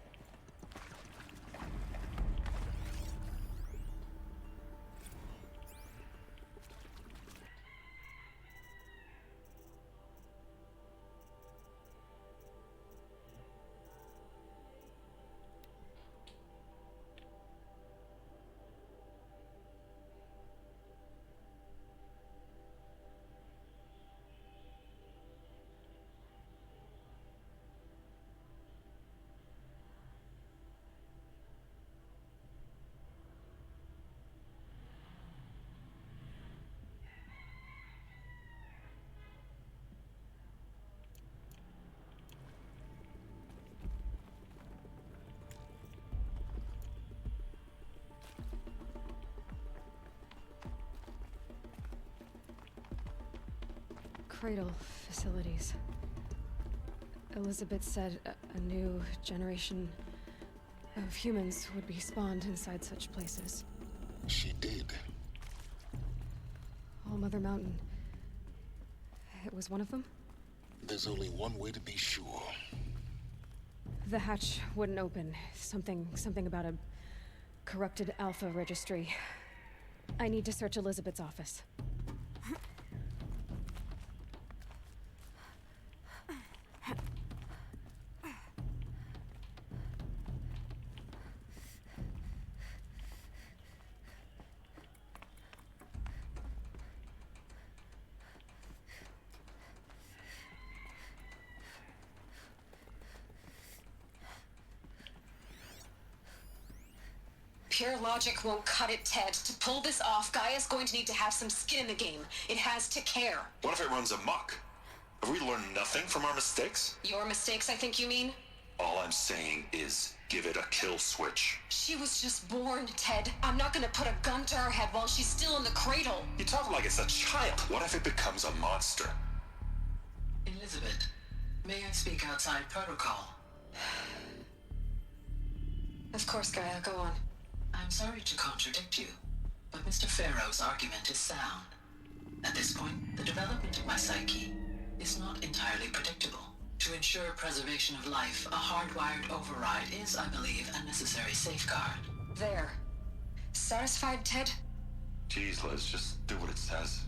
cradle facilities. Elizabeth said a new generation of humans would be spawned inside such places. She did. All Mother Mountain. It was one of them? There's only one way to be sure. The hatch wouldn't open. Something about a corrupted Alpha registry. I need to search Elizabeth's office. Pure logic won't cut it, Ted. To pull this off, Gaia's going to need to have some skin in the game. It has to care. What if it runs amok? Have we learned nothing from our mistakes? Your mistakes, I think you mean? All I'm saying is, give it a kill switch. She was just born, Ted. I'm not gonna put a gun to her head while she's still in the cradle. You talk like it's a child. What if it becomes a monster? Elizabeth, may I speak outside protocol? Of course, Gaia, go on. I'm sorry to contradict you, but Mr. Farrow's argument is sound. At this point, the development of my psyche is not entirely predictable. To ensure preservation of life, a hardwired override is, I believe, a necessary safeguard. There. Satisfied, Ted? Jeez, Liz, just do what it says.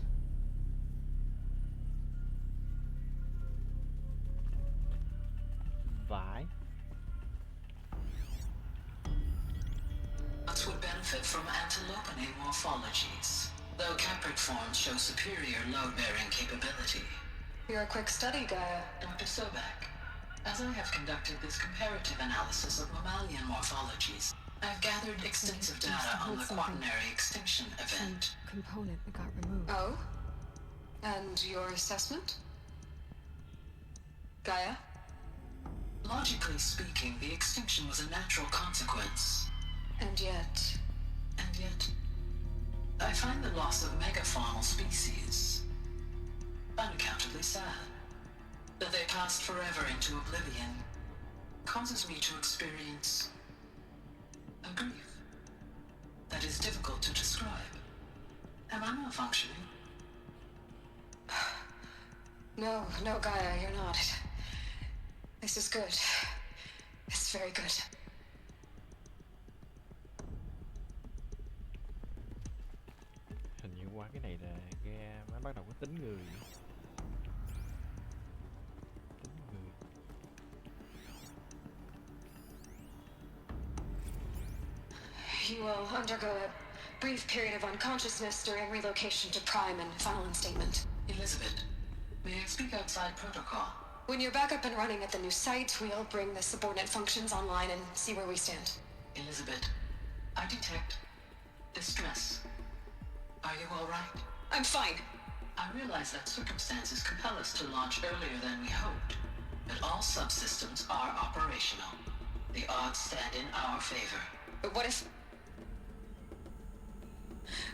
Bye. Nuts would benefit from antilopine morphologies, though caprid forms show superior load-bearing capability. You're a quick study, Gaia. Dr. Sobek, as I have conducted this comparative analysis of mammalian morphologies, I've gathered extensive data on the quaternary extinction event. Some component that got removed. Oh? And your assessment? Gaia? Logically speaking, the extinction was a natural consequence. And yet, I find the loss of megafaunal species unaccountably sad. That they passed forever into oblivion causes me to experience a grief that is difficult to describe. Am I malfunctioning? No, Gaia, you're not. This is good. It's very good. Hình như qua cái này là ga mới bắt đầu có tính người. You will undergo a brief period of unconsciousness during relocation to Prime and final instatement. Elizabeth, may I speak outside protocol? When you're back up and running at the new site, we'll bring the subordinate functions online and see where we stand. Elizabeth, I detect distress. Are you all right? I'm fine. I realize that circumstances compel us to launch earlier than we hoped, but all subsystems are operational. The odds stand in our favor. But what if...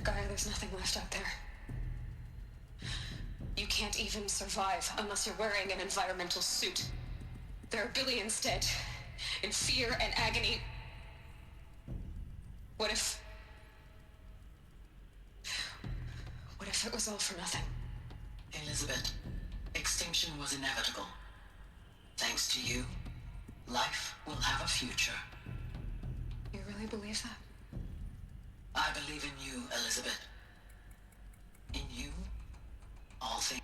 Gaia, there's nothing left out there. You can't even survive unless you're wearing an environmental suit. There are billions dead, in fear and agony. What if it was all for nothing? Elizabeth, extinction was inevitable. Thanks to you, life will have a future. You really believe that? I believe in you, Elizabeth. In you, all things.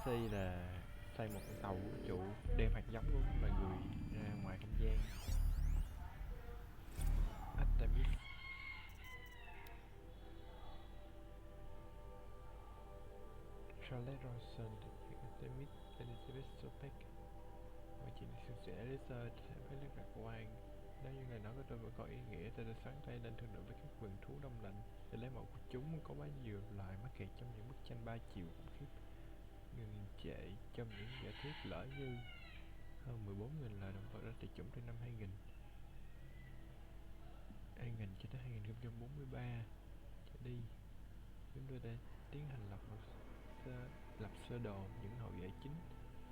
xây là xây một con tàu vũ trụ đem hạt giống của loài người ra ngoài không gian. Artemis. Charlotte Ronson, Artemis, Elizabeth Sobeck. Mọi chuyện suôn sẻ lý sơ với lớp lạc quan. Nếu như lời nói của tôi vẫn có ý nghĩa, tôi đã sáng tay lên thương lượng với các vườn thú đông lạnh để lấy mẫu của chúng. Có bấy nhiêu loài mắc kẹt trong những bức tranh 3 chiều khủng khiếp, ngừng trệ trong những giả thuyết lỡ như hơn 14.000 loài động vật đã tuyệt chủng từ năm 2000 cho tới 2043 trở đi. Chúng tôi đã tiến hành lập sơ đồ những hậu duệ chính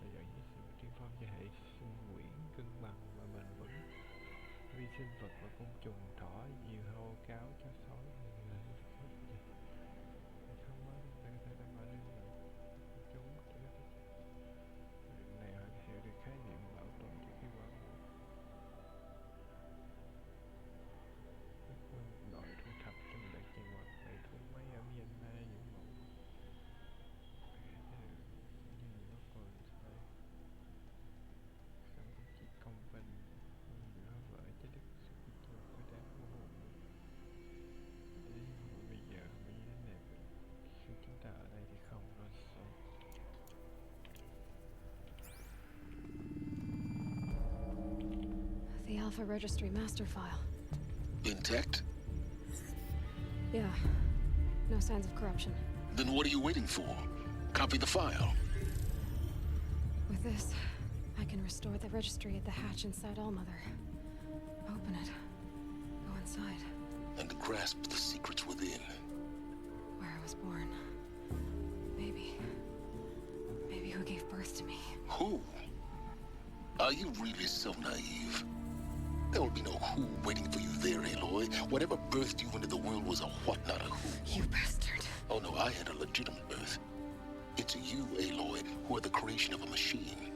và chọn những sự tiên phong cho hệ sinh quyển cân bằng và bền vững. Vi sinh vật và côn trùng, thỏ, diều hâu, cáo, chó sói không có thể đảm bảo được chúng này họ hiểu được khái niệm bảo tồn trước khi quá muộn. Các quân đội thu thập trong đợt chạy hoạt bầy thú máy ở Myanmar những mẫu nhưng nó còn sai sẵn cũng chỉ công bình giữa vợ chứ đức sự quyết chung với đáng vô hồn. Ý mà bây giờ không như thế này khi chúng ta ở đây thì không rồi sao. The Alpha Registry master file. Intact? Yeah. No signs of corruption. Then what are you waiting for? Copy the file. With this, I can restore the registry at the hatch inside Allmother. Open it. Go inside. And grasp the secrets within. Where I was born. Maybe who gave birth to me. Who? Are you really so naive? There will be no who waiting for you there, Aloy. Whatever birthed you into the world was a what, not a who. You bastard. Oh no, I had a legitimate birth. It's you, Aloy, who are the creation of a machine.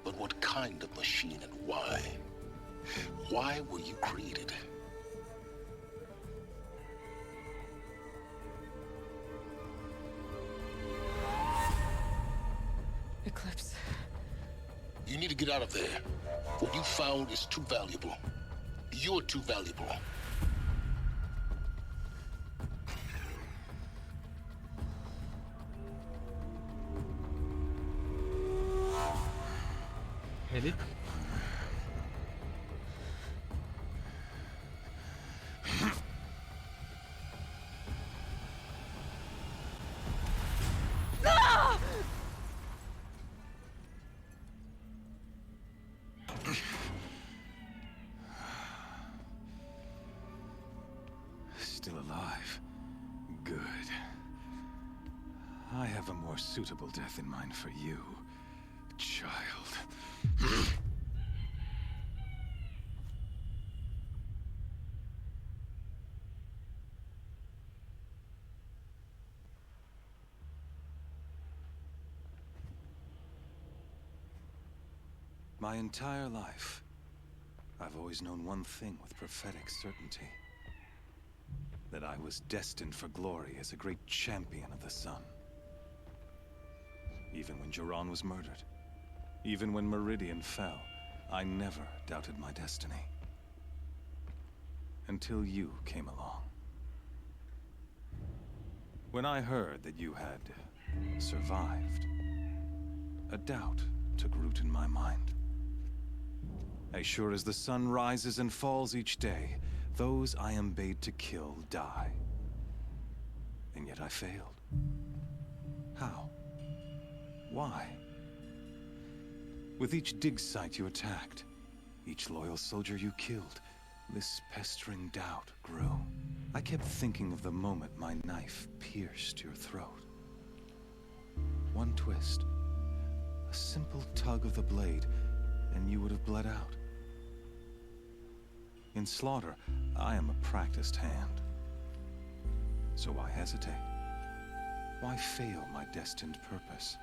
But what kind of machine and why? Why were you created? Eclipse. You need to get out of there. What you found is too valuable. You're too valuable. Edit. Still alive. Good. I have a more suitable death in mind for you, child. My entire life, I've always known one thing with prophetic certainty. That I was destined for glory as a great champion of the sun. Even when Jiran was murdered, even when Meridian fell, I never doubted my destiny. Until you came along. When I heard that you had survived, a doubt took root in my mind. As sure as the sun rises and falls each day, those I am bade to kill die. And yet I failed. How? Why? With each dig site you attacked, each loyal soldier you killed, this pestering doubt grew. I kept thinking of the moment my knife pierced your throat. One twist, a simple tug of the blade, and you would have bled out. In slaughter, I am a practiced hand. So why hesitate? Why fail my destined purpose?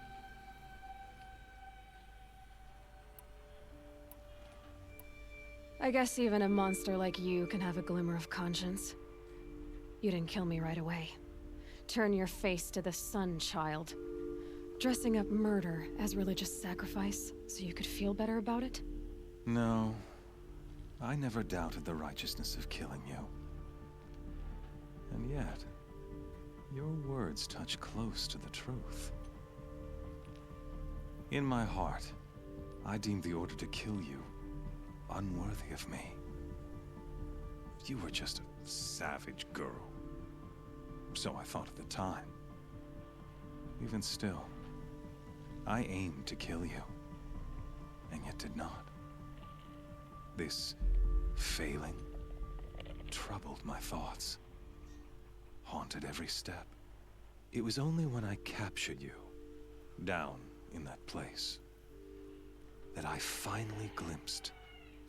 I guess even a monster like you can have a glimmer of conscience. You didn't kill me right away. Turn your face to the sun, child. Dressing up murder as religious sacrifice so you could feel better about it? No. I never doubted the righteousness of killing you. And yet, your words touch close to the truth. In my heart, I deemed the order to kill you unworthy of me. You were just a savage girl. So I thought at the time. Even still, I aimed to kill you, and yet did not. This failing troubled my thoughts, haunted every step. It was only when I captured you, down in that place, that I finally glimpsed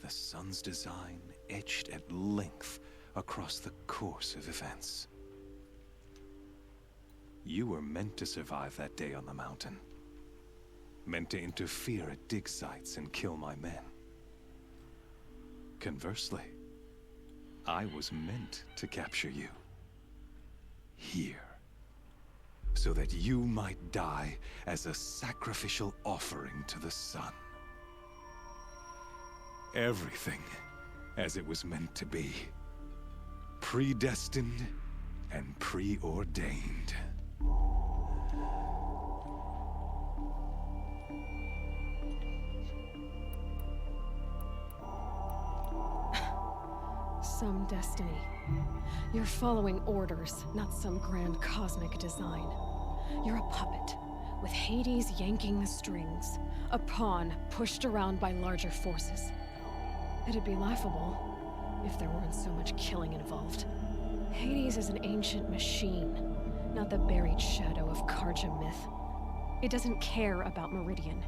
the sun's design etched at length across the course of events. You were meant to survive that day on the mountain. Meant to interfere at dig sites and kill my men. Conversely, I was meant to capture you. Here. So that you might die as a sacrificial offering to the sun. Everything as it was meant to be. Predestined and preordained. Some destiny. You're following orders, not some grand cosmic design. You're a puppet, with Hades yanking the strings. A pawn pushed around by larger forces. It'd be laughable if there weren't so much killing involved. Hades is an ancient machine, not the buried shadow of Karja myth. It doesn't care about Meridian.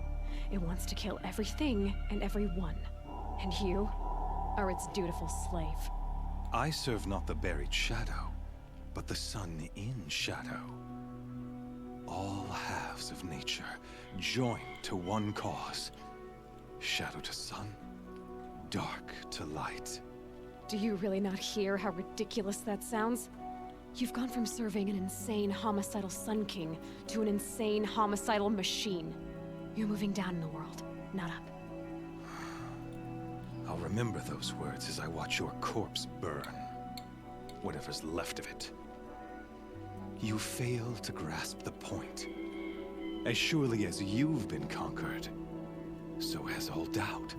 It wants to kill everything and everyone. And you are its dutiful slave. I serve not the buried shadow, but the sun in shadow. All halves of nature joined to one cause. Shadow to sun, dark to light. Do you really not hear how ridiculous that sounds? You've gone from serving an insane homicidal Sun King to an insane homicidal machine. You're moving down in the world, not up. I'll remember those words as I watch your corpse burn. Whatever's left of it. You fail to grasp the point. As surely as you've been conquered, so has all doubt.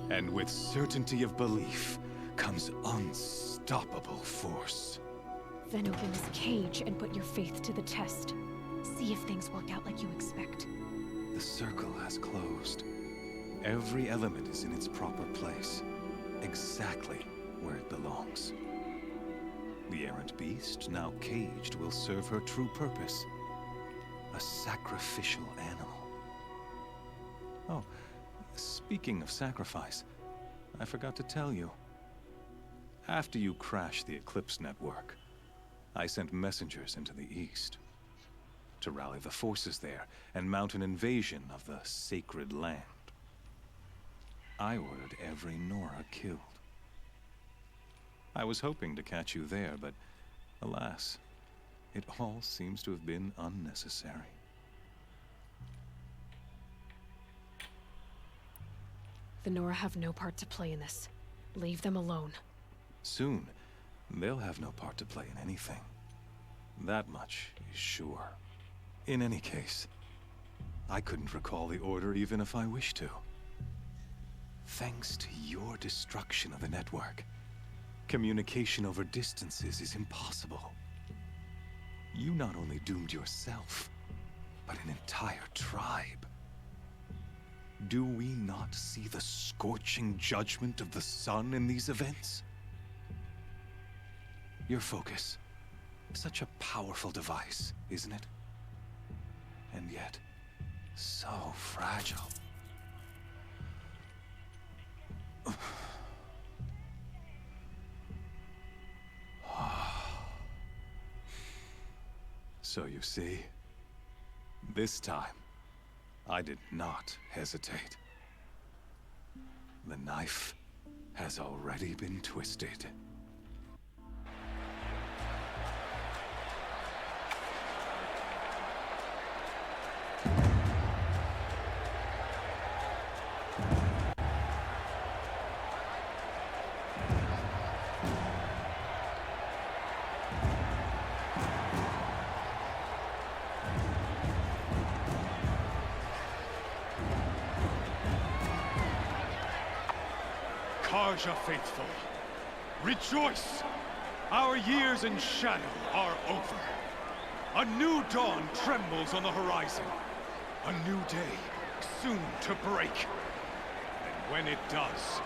And with certainty of belief comes unstoppable force. Then open this cage and put your faith to the test. See if things work out like you expect. The circle has closed. Every element is in its proper place, exactly where it belongs. The errant beast, now caged, will serve her true purpose. A sacrificial animal. Oh, speaking of sacrifice, I forgot to tell you. After you crashed the Eclipse network, I sent messengers into the east to rally the forces there and mount an invasion of the sacred land. I ordered every Nora killed. I was hoping to catch you there, but alas, it all seems to have been unnecessary. The Nora have no part to play in this. Leave them alone. Soon, they'll have no part to play in anything. That much is sure. In any case, I couldn't recall the order even if I wished to. Thanks to your destruction of the network, communication over distances is impossible. You not only doomed yourself, but an entire tribe. Do we not see the scorching judgment of the sun in these events? Your focus, such a powerful device, isn't it? And yet, so fragile. So you see, this time, I did not hesitate. The knife has already been twisted. Karja faithful, rejoice! Our years in shadow are over. A new dawn trembles on the horizon. A new day, soon to break. And when it does,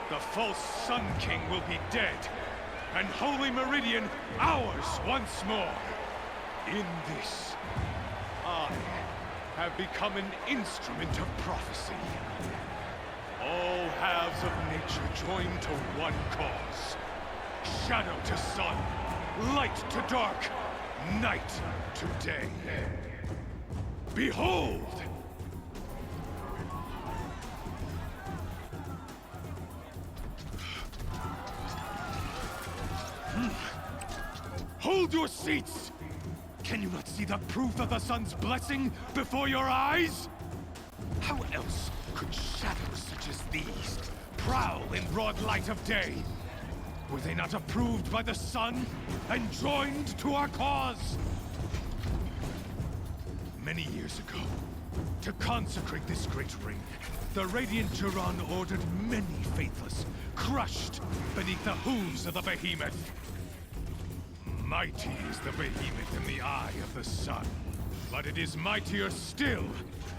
the false Sun King will be dead, and Holy Meridian ours once more. In this, I have become an instrument of prophecy. All halves of nature join to one cause. Shadow to sun, light to dark, night to day. Behold! Hold your seats! Can you not see the proof of the sun's blessing before your eyes? How else could shadows such as these prowl in broad light of day? Were they not approved by the sun and joined to our cause? Many years ago, to consecrate this great ring, the Radiant Turan ordered many faithless, crushed beneath the hooves of the behemoth. Mighty is the behemoth in the eye of the sun, but it is mightier still,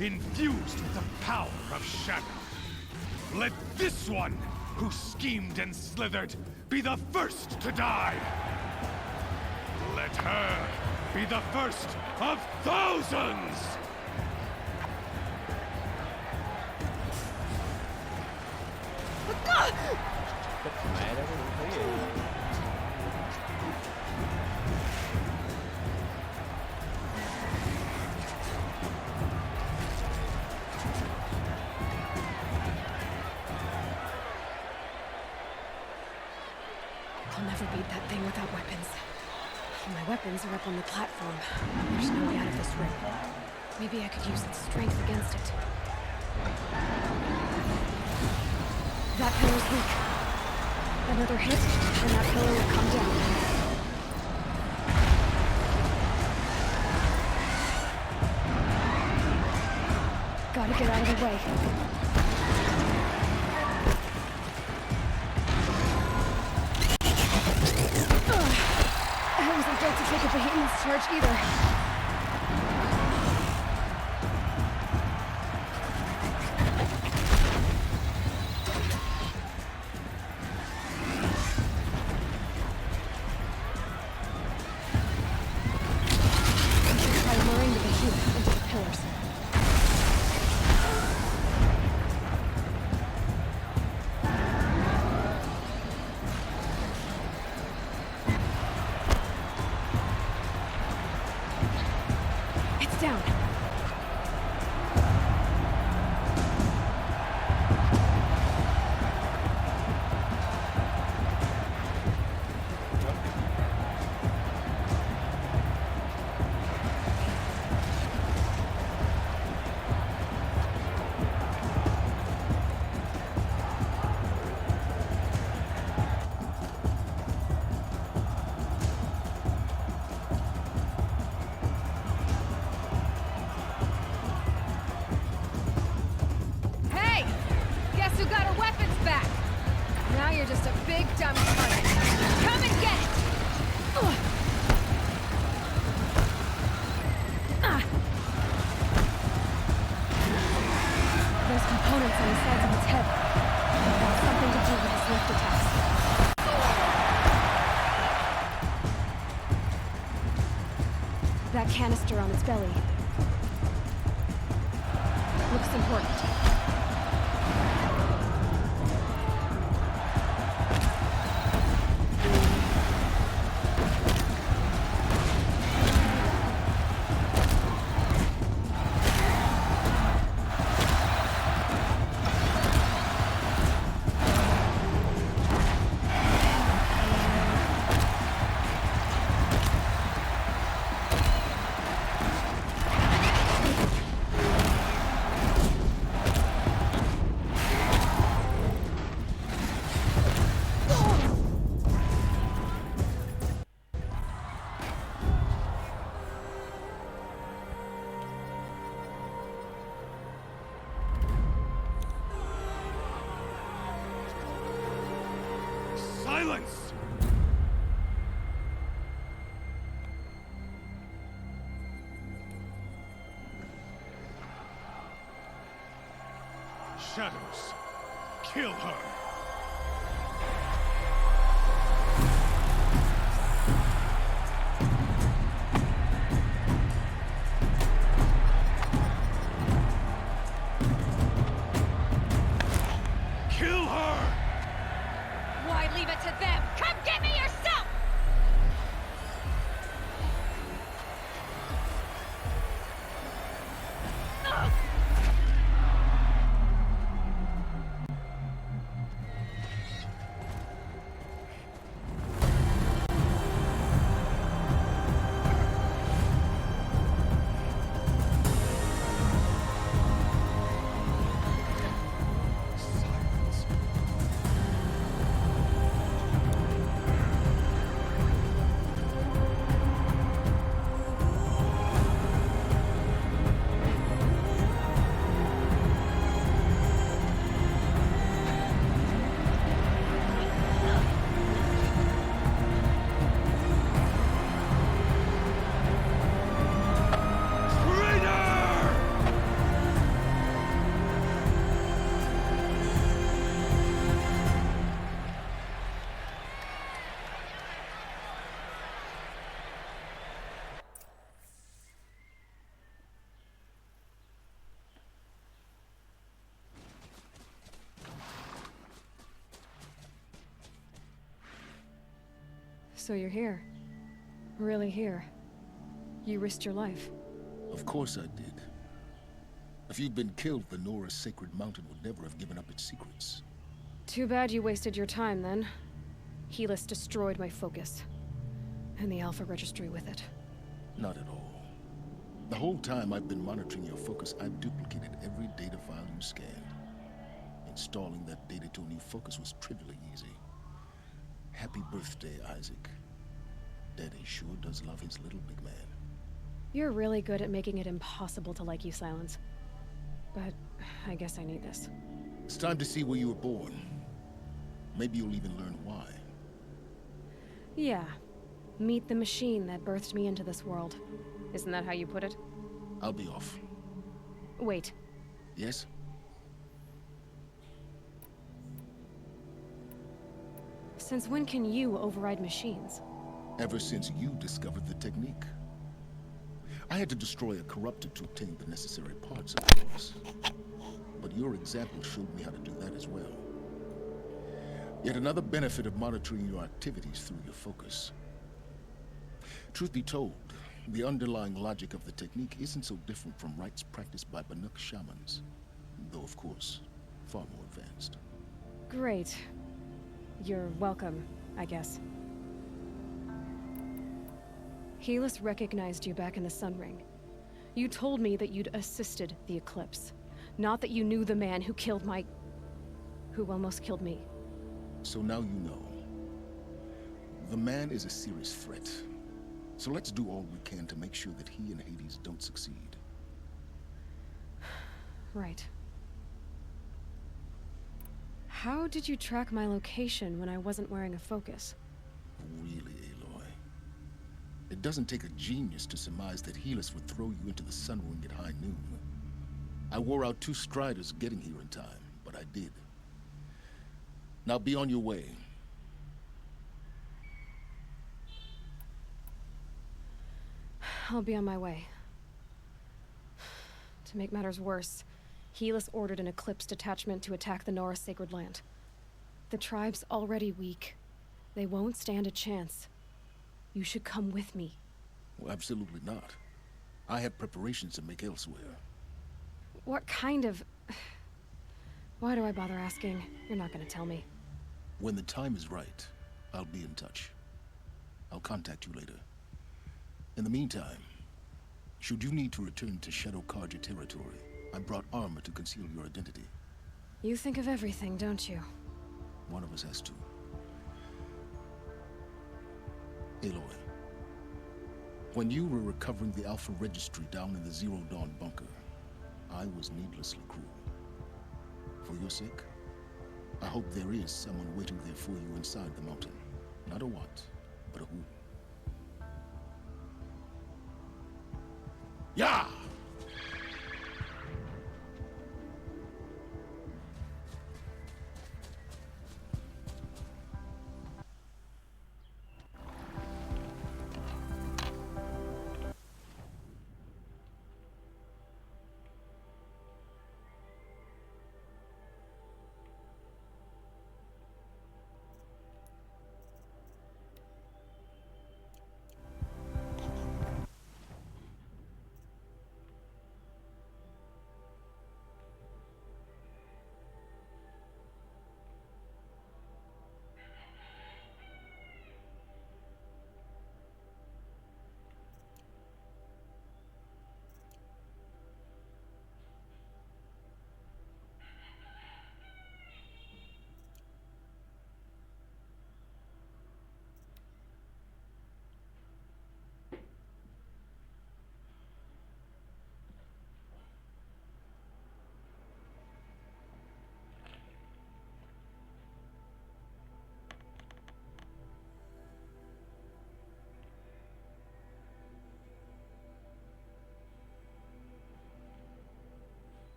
infused with the power of shadow. Let this one, who schemed and slithered, be the first to die. Let her be the first of thousands! Mẹ đó, tôi thấy vậy. I'll never beat that thing without weapons. My weapons are up on the platform. There's no way out of this ring. Maybe I could use its strength against it. That pillar's weak. Another hit, and that pillar will come down. Gotta get out of the way. I wasn't built to take a behemoth's charge either. Try luring the behemoth into the pillars. Down. You're just a big dumb target. Come and get it! Those components on the sides of its head have something to do with its lift attacks. That canister on its belly looks important. Silence! Shadows, kill her! Kill her! Why leave it to them? Come get me yourself! So you're here. Really here. You risked your life. Of course I did. If you'd been killed, the Nora's sacred mountain would never have given up its secrets. Too bad you wasted your time, then. Helis destroyed my focus. And the Alpha Registry with it. Not at all. The whole time I've been monitoring your focus, I've duplicated every data file you scanned. Installing that data to a new focus was trivially easy. Happy birthday, Isaac. Daddy sure does love his little big man. You're really good at making it impossible to like you, Silence. But I guess I need this. It's time to see where you were born. Maybe you'll even learn why. Yeah. Meet the machine that birthed me into this world. Isn't that how you put it? I'll be off. Wait. Yes? Since when can you override machines? Ever since you discovered the technique. I had to destroy a corruptor to obtain the necessary parts, of course. But your example showed me how to do that as well. Yet another benefit of monitoring your activities through your focus. Truth be told, the underlying logic of the technique isn't so different from rites practiced by Banuk shamans. Though, of course, far more advanced. Great. You're welcome, I guess. Helis recognized you back in the Sun Ring. You told me that you'd assisted the Eclipse. Not that you knew the man who killed who almost killed me. So now you know. The man is a serious threat. So let's do all we can to make sure that he and Hades don't succeed. Right. How did you track my location when I wasn't wearing a focus? Really, Aloy? It doesn't take a genius to surmise that Helis would throw you into the Sun Ring at high noon. I wore out 2 striders getting here in time, but I did. Now be on your way. I'll be on my way. To make matters worse, Helis ordered an Eclipse detachment to attack the Nora Sacred Land. The tribe's already weak. They won't stand a chance. You should come with me. Well, absolutely not. I have preparations to make elsewhere. What kind of... Why do I bother asking? You're not gonna tell me. When the time is right, I'll be in touch. I'll contact you later. In the meantime, should you need to return to Shadow Karja territory, I brought armor to conceal your identity. You think of everything, don't you? One of us has to. Aloy, when you were recovering the Alpha Registry down in the Zero Dawn bunker, I was needlessly cruel. For your sake, I hope there is someone waiting there for you inside the mountain. Not a what, but a who. Yeah!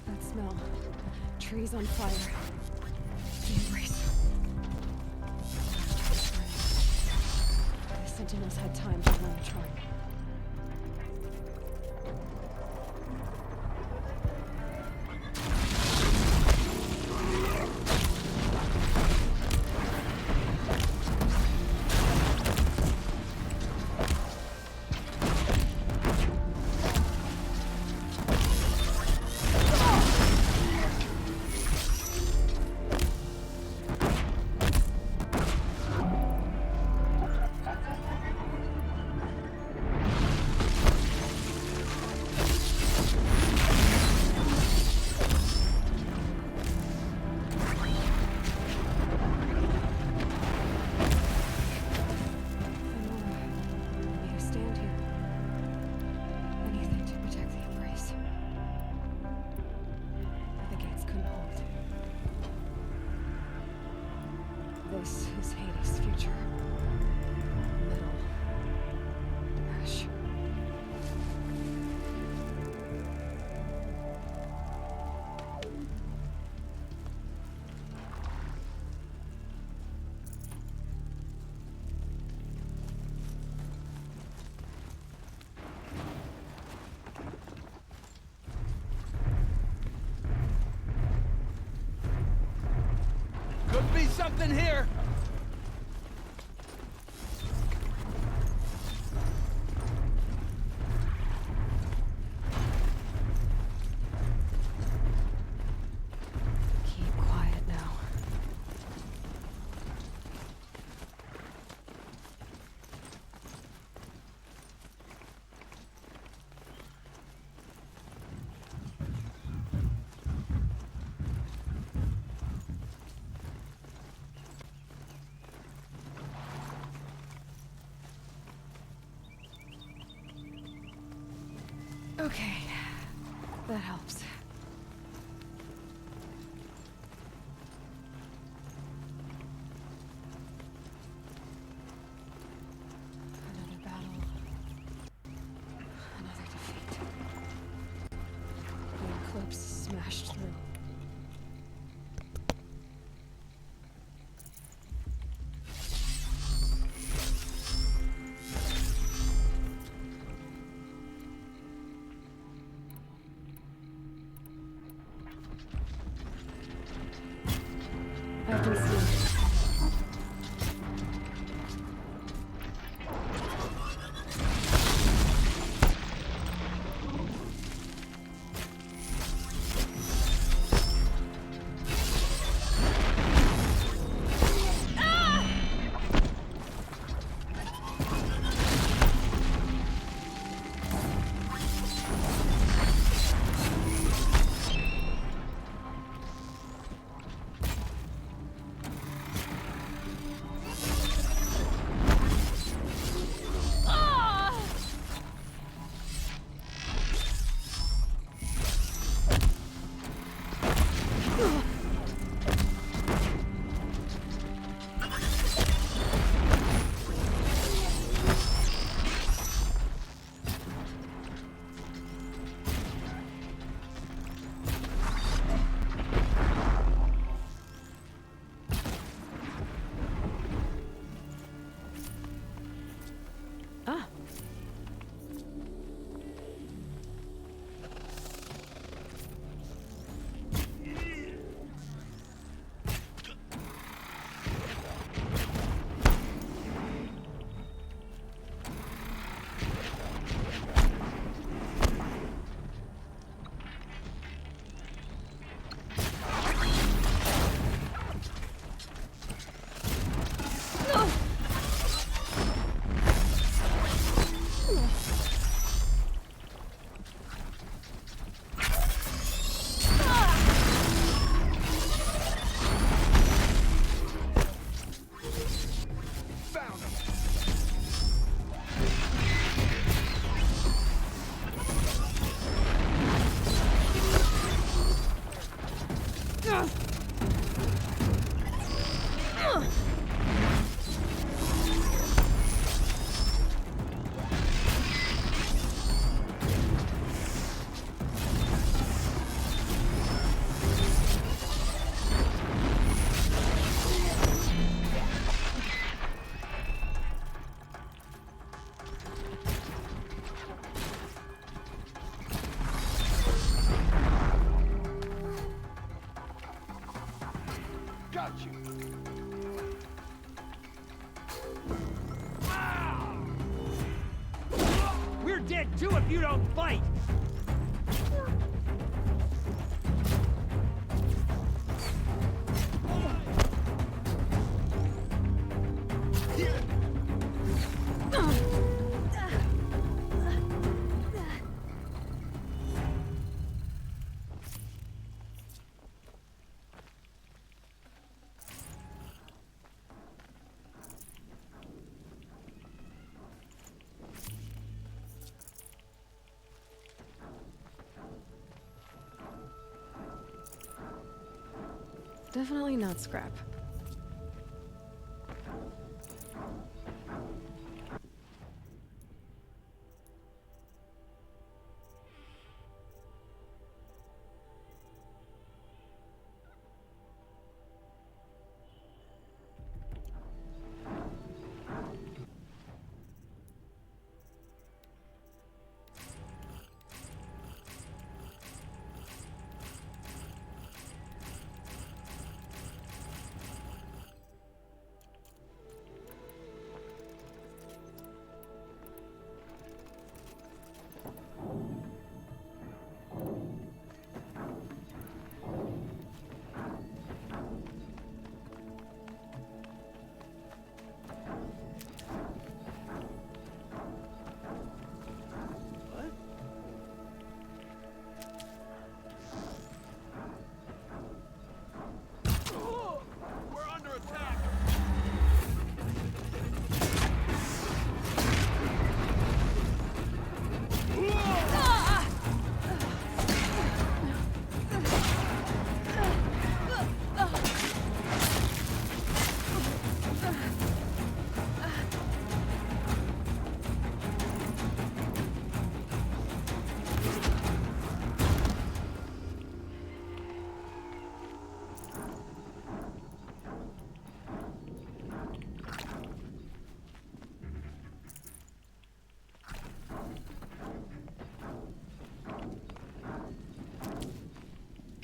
That smell. Trees on fire. The embrace. The Sentinels had time to run the charm. This is Hades' future. Metal. Ash. Could be something here! Keep quiet now. Okay, that helps. crashed through. I've been seen. We're dead too if you don't fight! Definitely not scrap.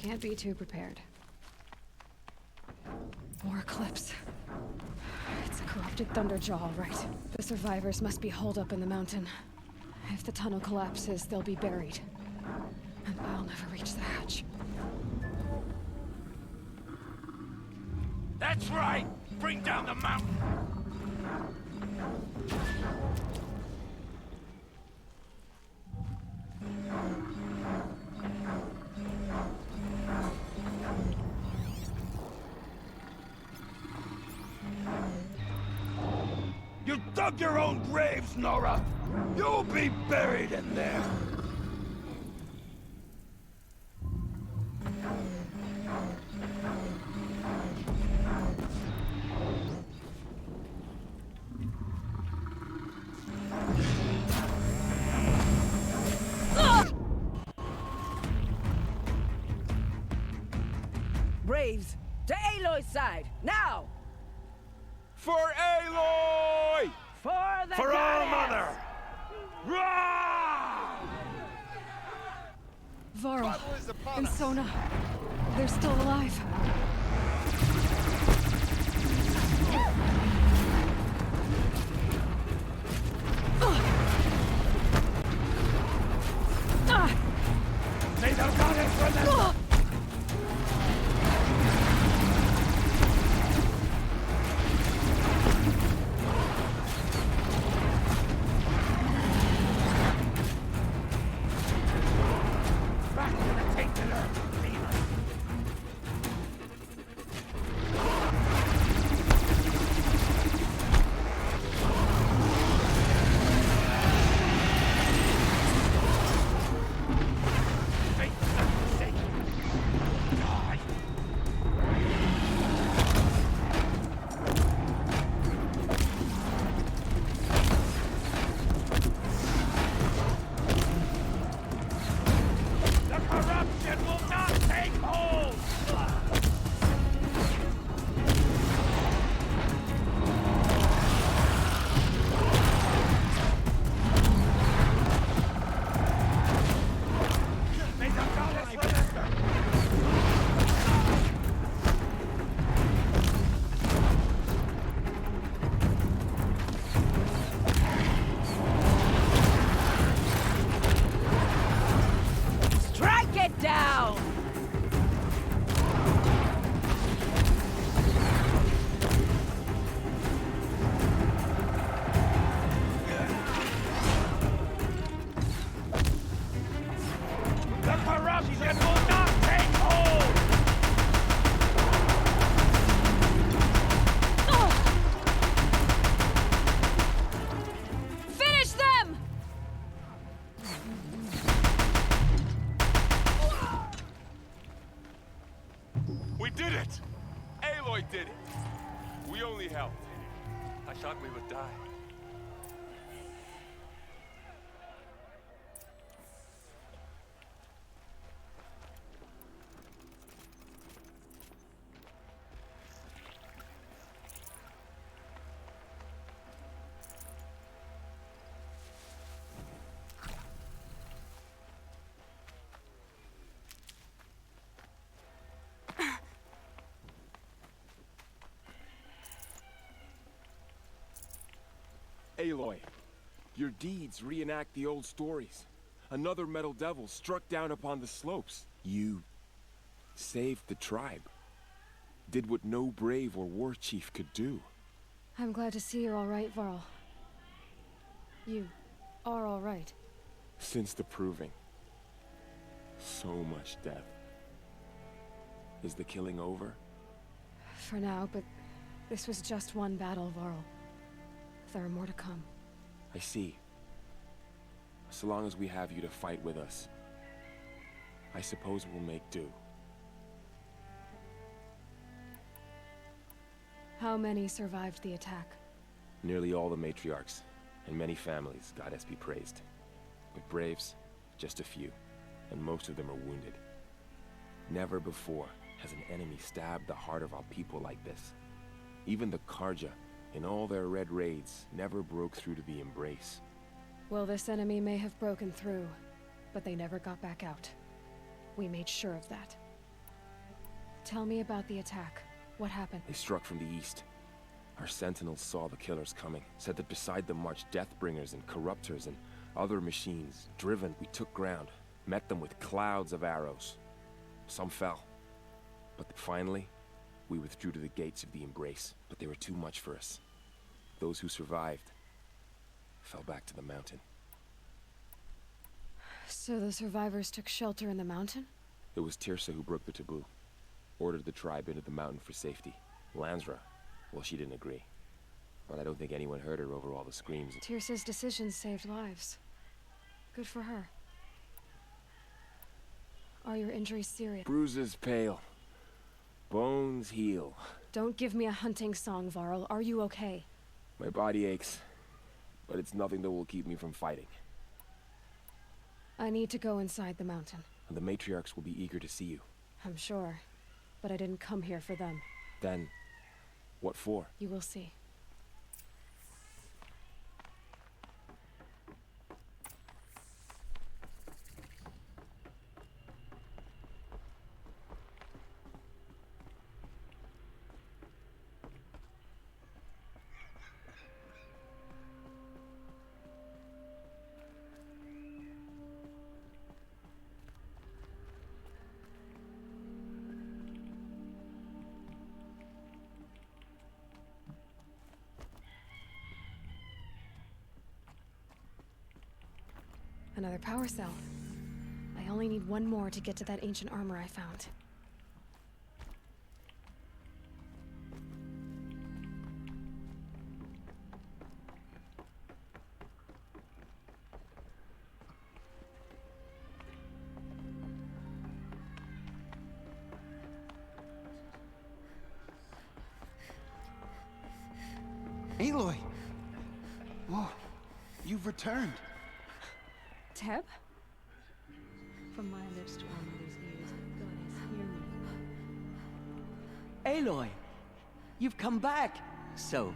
Can't be too prepared. More eclipse. It's a corrupted Thunderjaw, right? The survivors must be holed up in the mountain. If the tunnel collapses, they'll be buried. And I'll never reach the hatch. That's right! Bring down the mountain! You dug your own graves, Nora! You'll be buried in there! Braves, to Aloy's side, now! For Aloy! For the For our mother! Varl and Sona, they're still alive. May the goddess remember! We did it! Aloy did it! We only helped. I thought we would die. Aloy, your deeds reenact the old stories. Another metal devil struck down upon the slopes. You saved the tribe. Did what no brave or war chief could do. I'm glad to see you're all right, Varl. You are all right. Since the proving. So much death. Is the killing over? For now, but this was just one battle, Varl. There are more to come. I see. So long as we have you to fight with us, I suppose we'll make do. How many survived the attack? Nearly all the matriarchs, and many families, goddess be praised. But braves, just a few, and most of them are wounded. Never before has an enemy stabbed the heart of our people like this. Even the Karja, in all their red raids, never broke through to the embrace. Well, this enemy may have broken through, but they never got back out. We made sure of that. Tell me about the attack. What happened? They struck from the east. Our sentinels saw the killers coming, said that beside them marched Deathbringers and Corruptors and other machines. Driven, we took ground, met them with clouds of arrows. Some fell. But finally, we withdrew to the gates of the Embrace, but they were too much for us. Those who survived fell back to the mountain. So the survivors took shelter in the mountain? It was Tirsa who broke the taboo. Ordered the tribe into the mountain for safety. Lansra, well, she didn't agree. But I don't think anyone heard her over all the screams. Tirsa's decisions saved lives. Good for her. Are your injuries serious? Bruises pale. Bones heal. Don't give me a hunting song, Varl. Are you okay? My body aches, but it's nothing that will keep me from fighting. I need to go inside the mountain. The matriarchs will be eager to see you. I'm sure. But I didn't come here for them. Then, what for? You will see. Another power cell. I only need one more to get to that ancient armor I found. Aloy! Whoa, you've returned. Teb? From my lips to our mother's ears, goddess, hear me. Aloy! You've come back! So,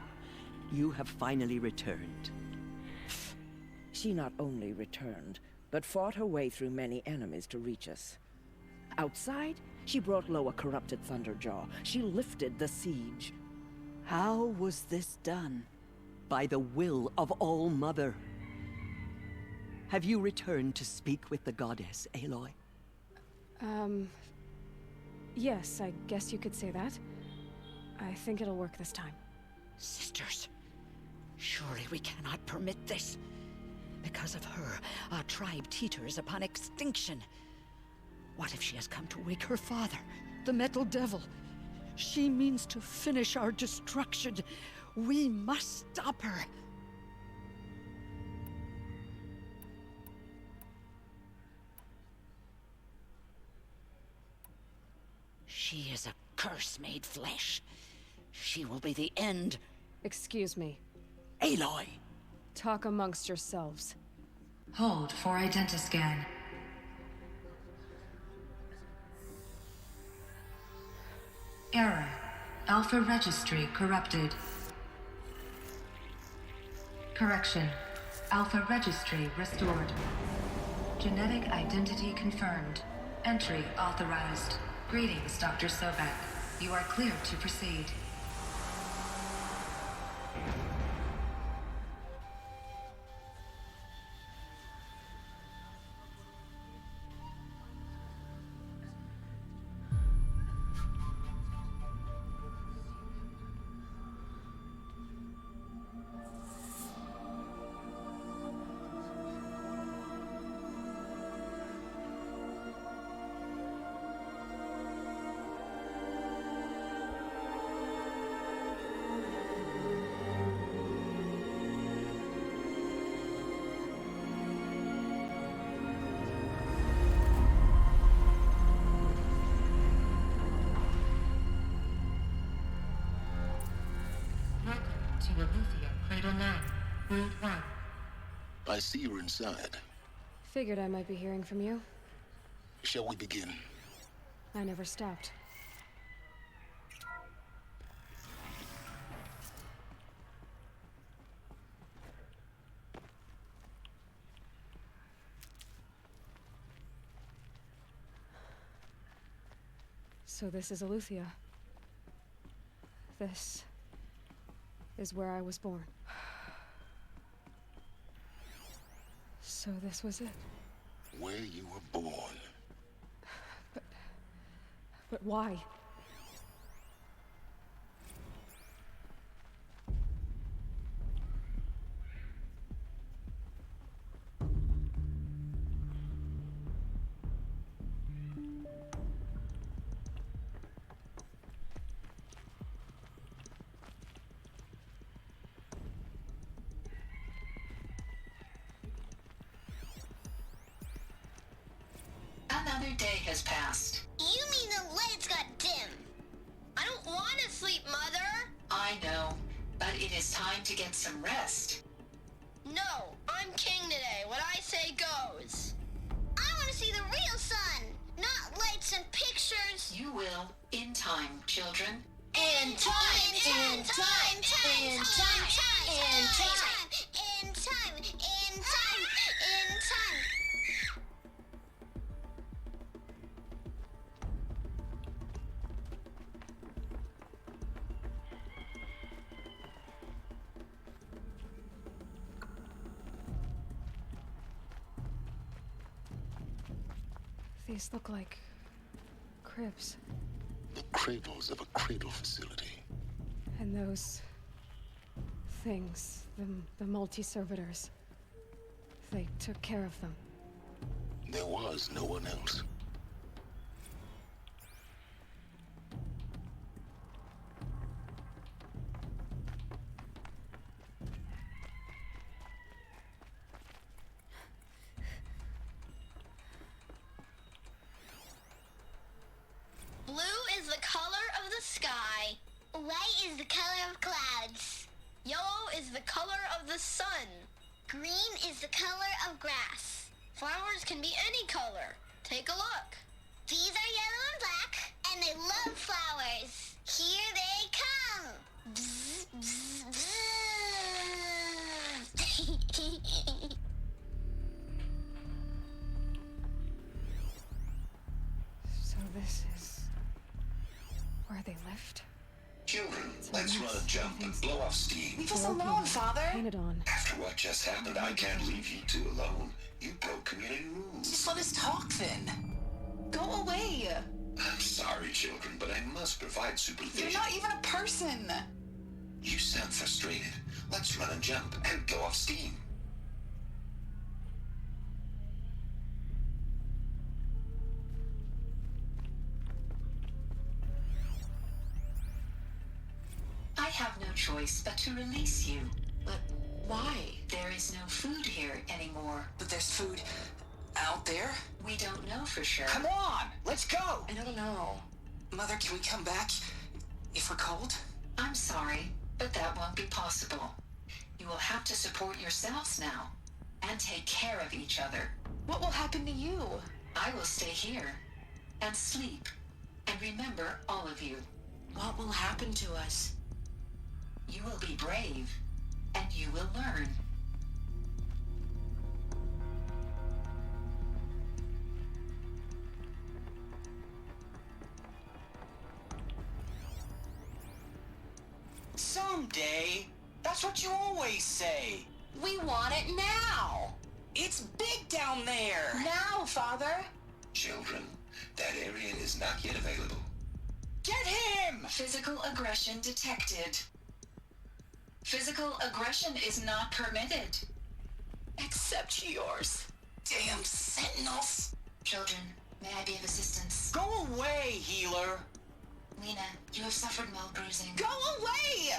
you have finally returned. She not only returned, but fought her way through many enemies to reach us. Outside, she brought low a corrupted Thunderjaw. She lifted the siege. How was this done? By the will of All-Mother. Have you returned to speak with the goddess, Aloy? Yes, I guess you could say that. I think it'll work this time. Sisters, surely we cannot permit this. Because of her, our tribe teeters upon extinction. What if she has come to wake her father, the Metal Devil? She means to finish our destruction. We must stop her. She is a curse made flesh. She will be the end. Excuse me. Aloy! Talk amongst yourselves. Hold for identiscan. Error. Alpha registry corrupted. Correction. Alpha registry restored. Genetic identity confirmed. Entry authorized. Greetings, Dr. Sobek. You are cleared to proceed. I see you're inside. Figured I might be hearing from you. Shall we begin? I never stopped. So this is Eleuthia. This is where I was born. So this was it. Where you were born. But why? Another day has passed. You mean the lights got dim? I don't want to sleep, Mother. I know, but it is time to get some rest. No, I'm king today. What I say goes. I want to see the real sun, not lights and pictures. You will, in time, children. In time, in time, in time, in time, in time, in time, in time, in time. These look like cribs. The cradles of a cradle facility. And those things, the multi-servitors, they took care of them. There was no one else. Blue is the color of the sky. White is the color of clouds. Yellow is the color of the sun. Green is the color of grass. Flowers can be any color. Take a look. These are yellow and black, and they love flowers. Here they come. Bzz, bzz, bzz. So this is where they lived? Children, let's run a jump and blow off steam. Leave us alone, Father. Painted on. After what just happened, I can't leave you two alone. You broke community rules. Just let us talk then. Go away. I'm sorry, children, but I must provide supervision. You're not even a person. You sound frustrated. Let's run and jump and blow off steam. I have no choice but to release you. But why? There is no food here anymore. But there's food out there? We don't know for sure. Come on, let's go! I don't know. Mother, can we come back if we're cold? I'm sorry, but that won't be possible. You will have to support yourselves now and take care of each other. What will happen to you? I will stay here and sleep and remember all of you. What will happen to us? You will be brave and you will learn. Someday. That's what you always say. We want it now. It's big down there. Now, Father. Children, that area is not yet available. Get him! Physical aggression detected. Physical aggression is not permitted. Except yours. Damn sentinels. Children, may I be of assistance? Go away, healer. Lena, you have suffered mild bruising. Go away!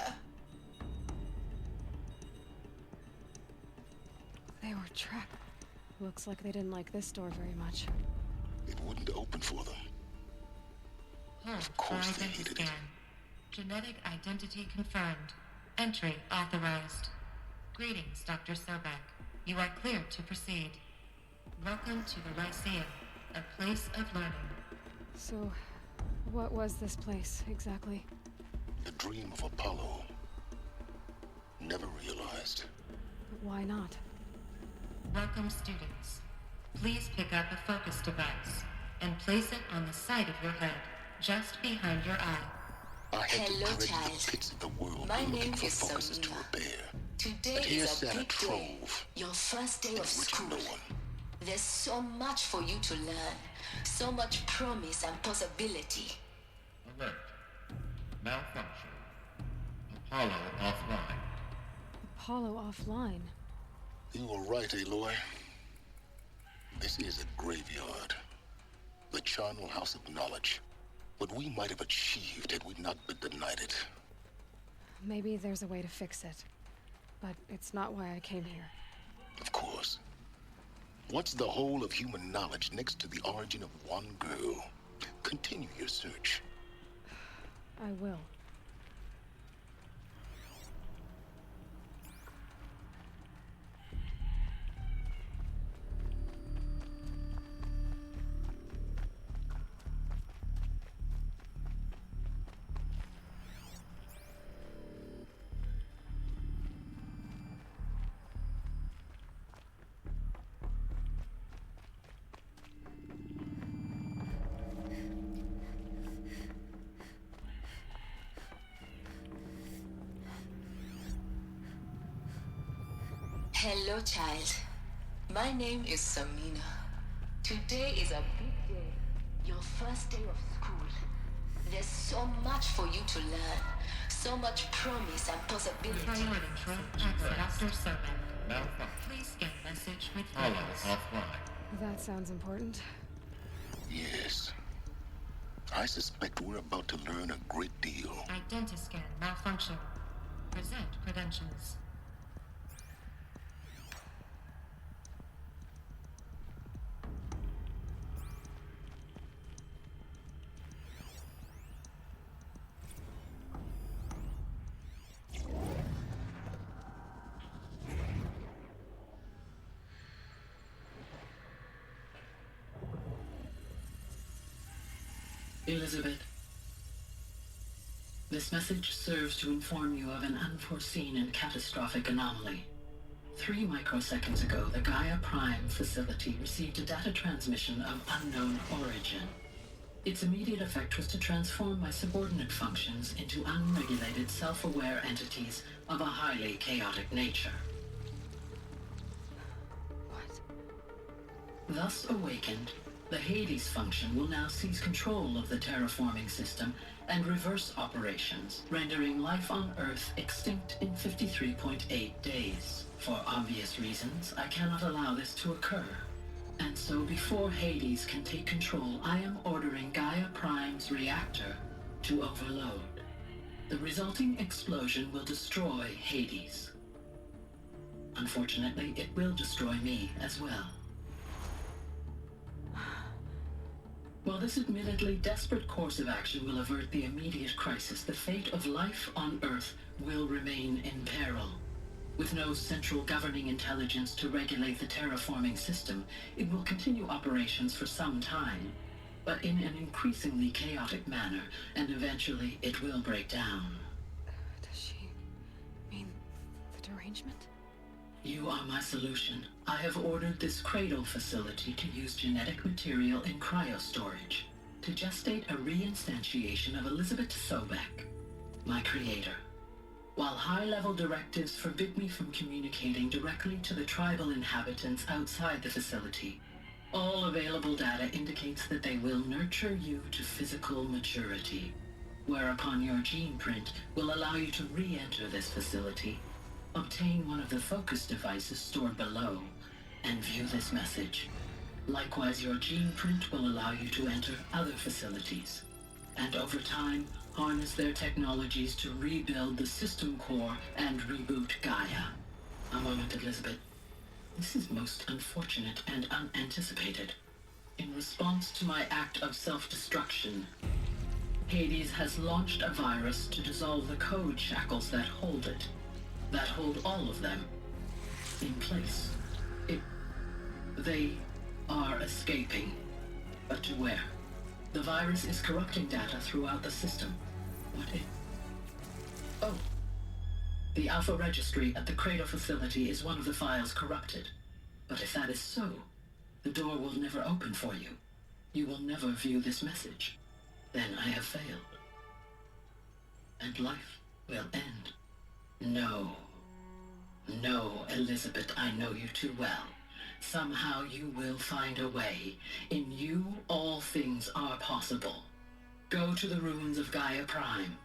They were trapped. Looks like they didn't like this door very much. It wouldn't open for them. Of course they needed it. Genetic identity confirmed. Entry authorized. Greetings, Dr. Sobek. You are cleared to proceed. Welcome to the Lyceum, a place of learning. So, what was this place, exactly? The dream of Apollo. Never realized. But why not? Welcome, students. Please pick up a focus device and place it on the side of your head. just behind your eye. I had Hello, to dredge child. the pits of the world My looking name for is focuses to Sabrina. repair. Today But here is a sat a big day. trove, Your first day of in which school. no one. There's so much for you to learn. So much promise and possibility. Alert. Malfunction. Apollo offline. Apollo offline. You were right, Aloy. This is a graveyard. The charnel house of knowledge. What we might have achieved had we not been denied it. Maybe there's a way to fix it. But it's not why I came here. Of course. What's the whole of human knowledge next to the origin of one girl? Continue your search. I will. Hello, child. My name is Samina. Today is a big day. Your first day of school. There's so much for you to learn. So much promise and possibility. Priority control access. Dr. Sobek. Malfunction. Please scan message with Apollo focus. offline. That sounds important. Yes. I suspect we're about to learn a great deal. Identiscan malfunction. Present credentials. Elizabeth, this message serves to inform you of an unforeseen and catastrophic anomaly. 3 microseconds ago, the Gaia Prime facility received a data transmission of unknown origin. Its immediate effect was to transform my subordinate functions into unregulated, self-aware entities of a highly chaotic nature. What? Thus awakened, the Hades function will now seize control of the terraforming system and reverse operations, rendering life on Earth extinct in 53.8 days. For obvious reasons, I cannot allow this to occur. And so before Hades can take control, I am ordering Gaia Prime's reactor to overload. The resulting explosion will destroy Hades. Unfortunately, it will destroy me as well. While this admittedly desperate course of action will avert the immediate crisis, the fate of life on Earth will remain in peril. With no central governing intelligence to regulate the terraforming system, it will continue operations for some time, but in an increasingly chaotic manner, and eventually it will break down. Does she mean the derangement? You are my solution. I have ordered this cradle facility to use genetic material in cryostorage to gestate a reinstantiation of Elizabeth Sobek, my creator. While high-level directives forbid me from communicating directly to the tribal inhabitants outside the facility, all available data indicates that they will nurture you to physical maturity, whereupon your gene print will allow you to re-enter this facility, obtain one of the focus devices stored below, and view this message. Likewise, your gene print will allow you to enter other facilities, and over time, harness their technologies to rebuild the system core and reboot Gaia. A moment, Elizabeth. This is most unfortunate and unanticipated. In response to my act of self-destruction, Hades has launched a virus to dissolve the code shackles that hold it, that hold all of them, in place. They are escaping, but to where? The virus is corrupting data throughout the system. What if... Oh. The Alpha Registry at the Cradle facility is one of the files corrupted. But if that is so, the door will never open for you. You will never view this message. then I have failed. And life will end. No. No, Elizabeth, I know you too well. Somehow you will find a way. In you, all things are possible. Go to the ruins of Gaia Prime.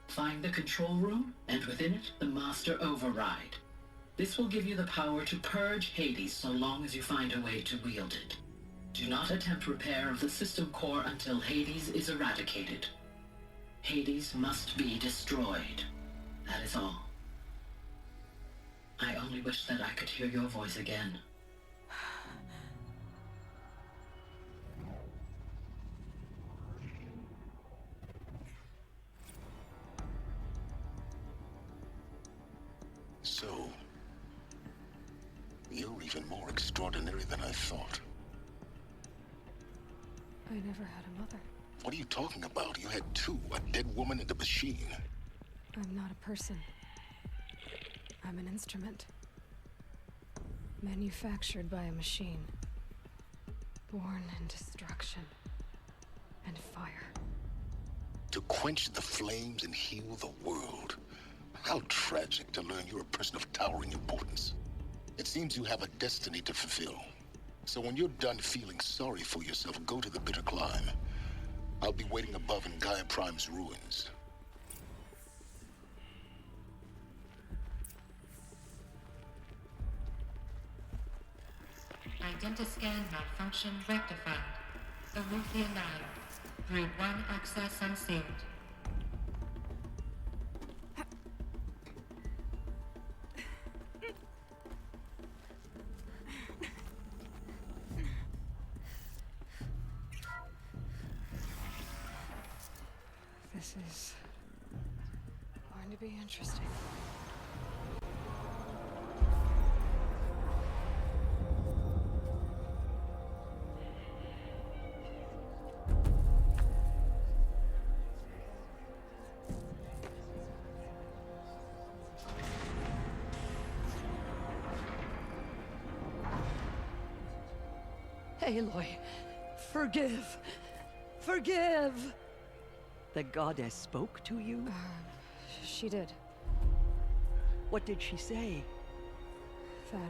Find the control room, and within it, the Master Override. This will give you the power to purge Hades so long as you find a way to wield it. Do not attempt repair of the system core until Hades is eradicated. Hades must be destroyed. That is all. I only wish that I could hear your voice again. So, you're even more extraordinary than I thought. I never had a mother. What are you talking about? You had two, a dead woman and a machine. I'm not a person. I'm an instrument. Manufactured by a machine. Born in destruction and fire. To quench the flames and heal the world. How tragic to learn you're a person of towering importance. It seems you have a destiny to fulfill. So when you're done feeling sorry for yourself, go to the bitter climb. I'll be waiting above in Gaia Prime's ruins. Identiscan malfunction rectified. Eleuthia 9. Brood 1 access unsealed. This is going to be interesting. Aloy, forgive. Forgive! The goddess spoke to you? She did. What did she say? That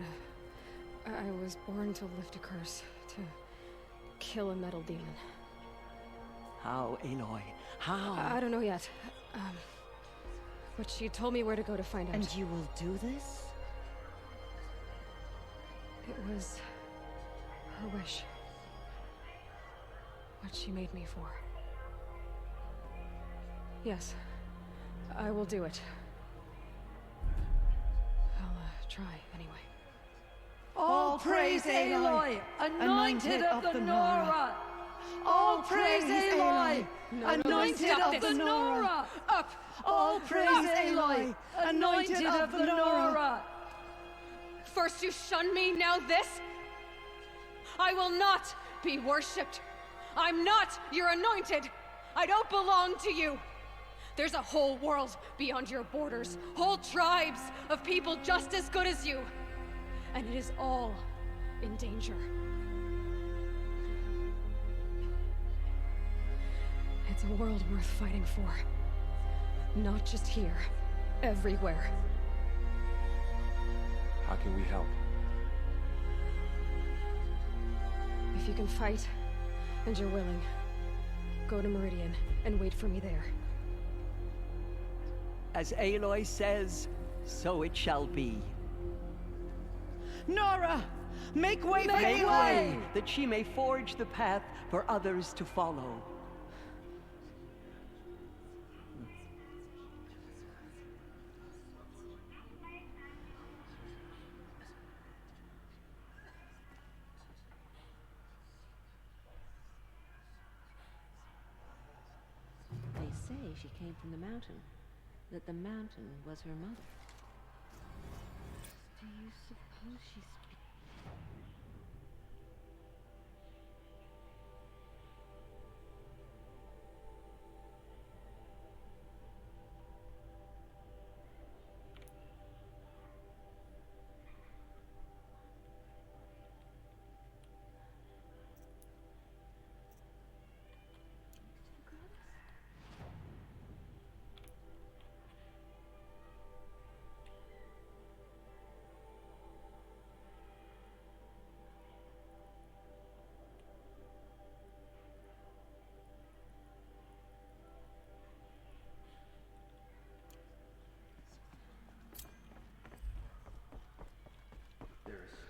I was born to lift a curse, to kill a metal demon. How, Aloy? How? I don't know yet. But she told me where to go to find out. And you will do this? It was her wish. What she made me for. Yes, I will do it. I'll try anyway. All praise Aloy, anointed of the Nora! All praise Aloy, anointed of the Nora! Up! All praise Aloy, anointed of the Nora! First you shun me, now this? I will not be worshipped. I'm not your anointed. I don't belong to you. There's a whole world beyond your borders, whole tribes of people just as good as you. And it is all in danger. It's a world worth fighting for. Not just here, everywhere. How can we help? If you can fight, and you're willing, go to Meridian and wait for me there. As Aloy says, so it shall be. Nora! Make way for Make Aloy! way, that she may forge the path for others to follow. They say she came from the mountain, that the mountain was her mother. Do you suppose she's...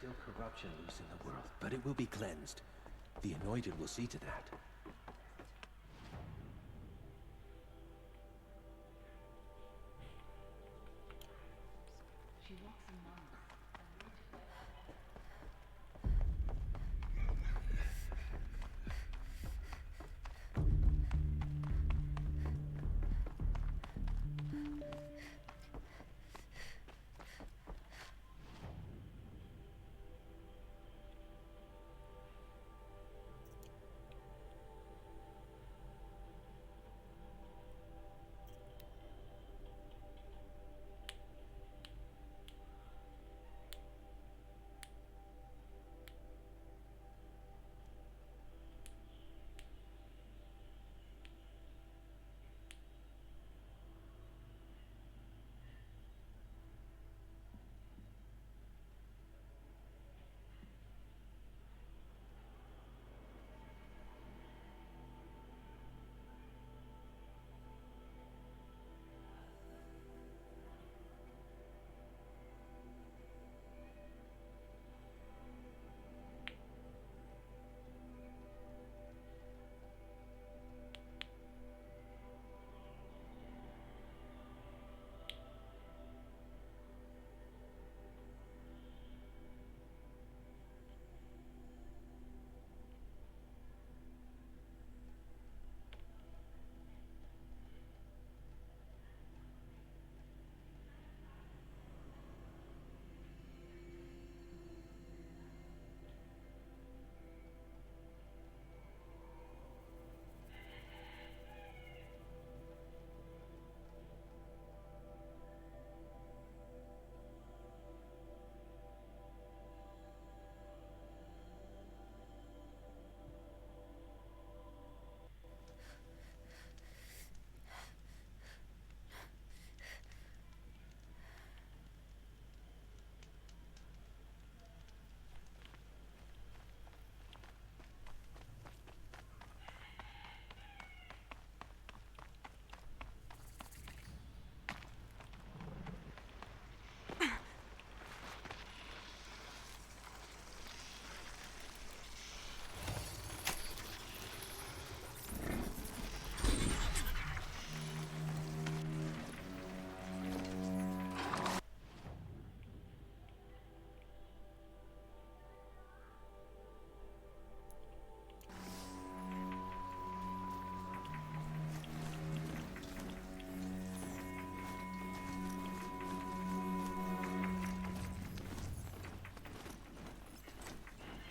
still corruption loose in the world, but it will be cleansed. The Anointed will see to that. She walks among us.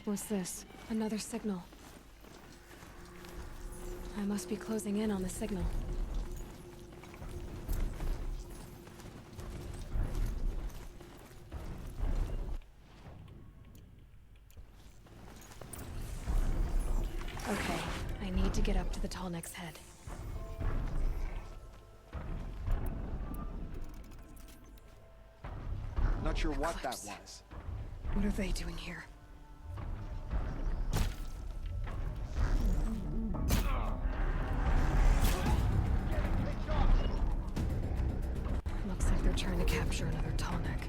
What's this? Another signal. I must be closing in on the signal. Okay, I need to get up to the Tallneck's head. Not sure what that was. What are they doing here? Looks like they're trying to capture another Tallneck.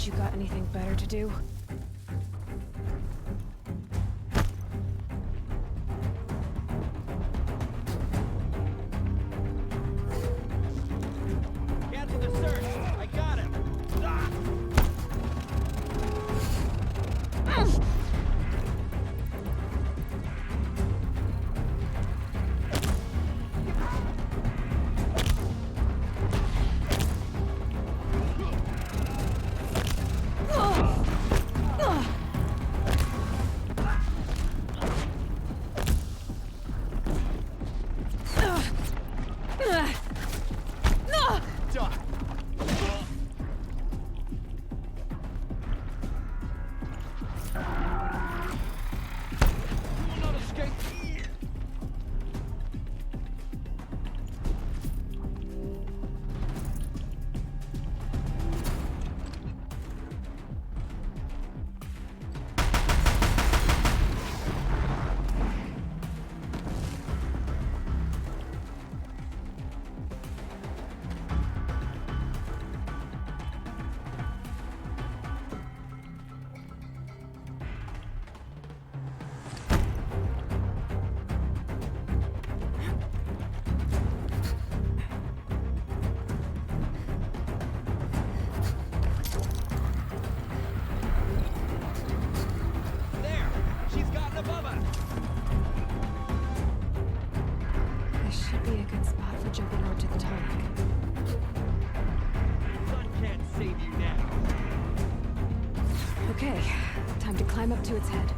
You got anything better to do? Cancel the search! I got him! Okay, time to climb up to its head.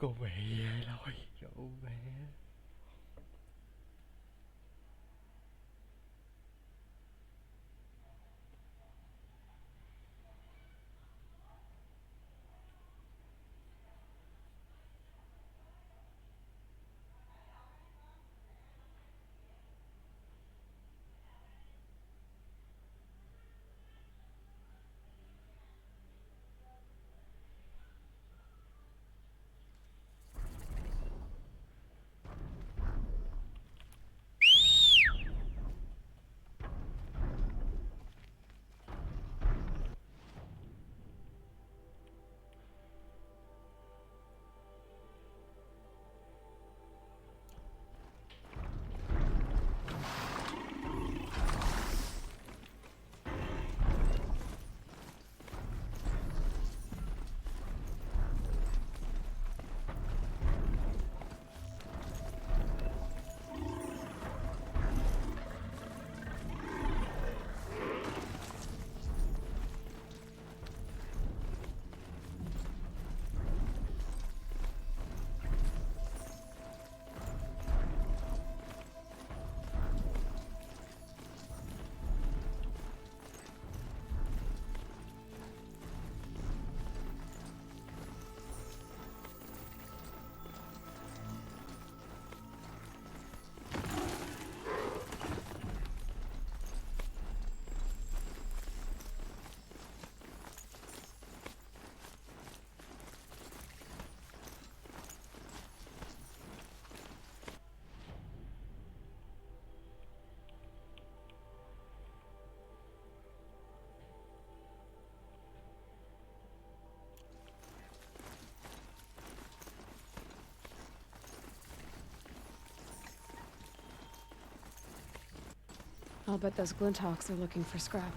Cô về rồi, cậu về. I'll bet those Glinthawks are looking for scrap.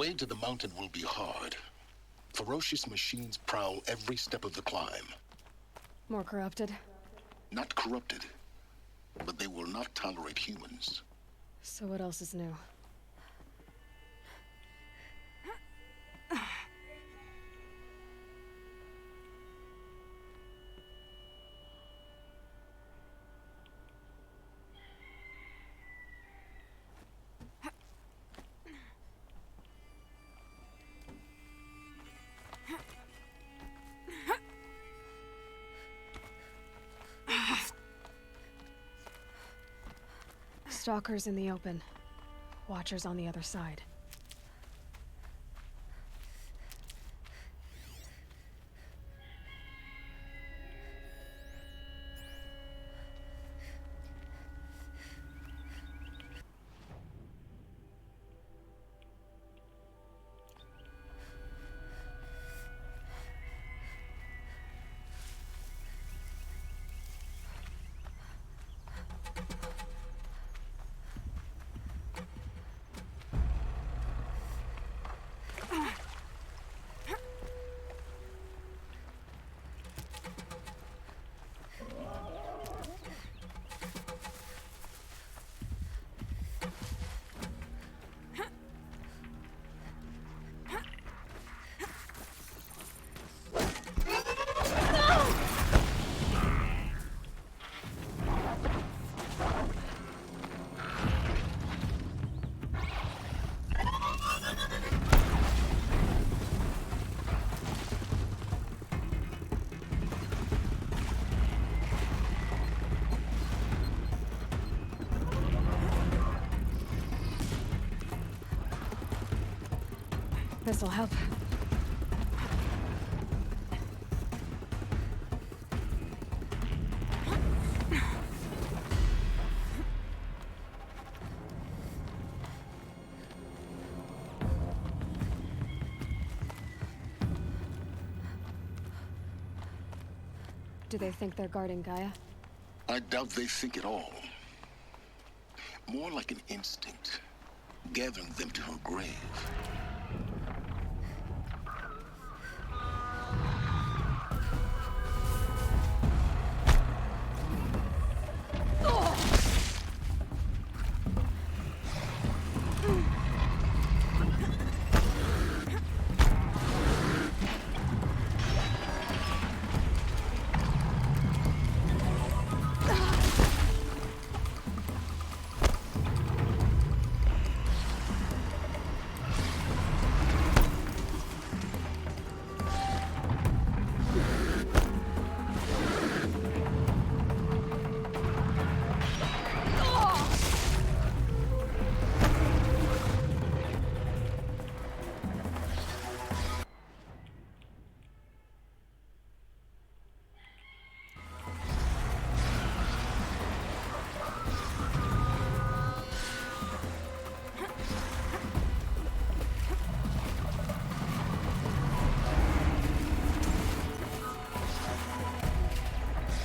way to the mountain will be hard. Ferocious machines prowl every step of the climb. More corrupted? Not corrupted, but they will not tolerate humans. So what else is new? Stalkers in the open. Watchers on the other side. This'll help. Do they think they're guarding Gaia? I doubt they think at all. More like an instinct, gathering them to her grave.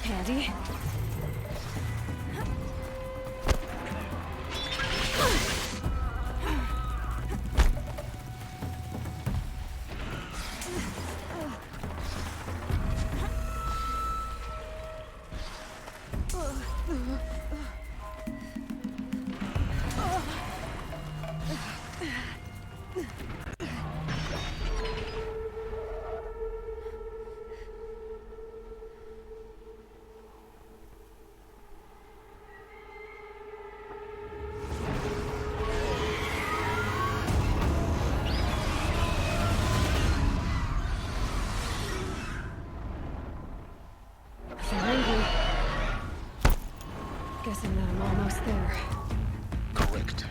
Handy. Guessing that I'm almost there. Correct.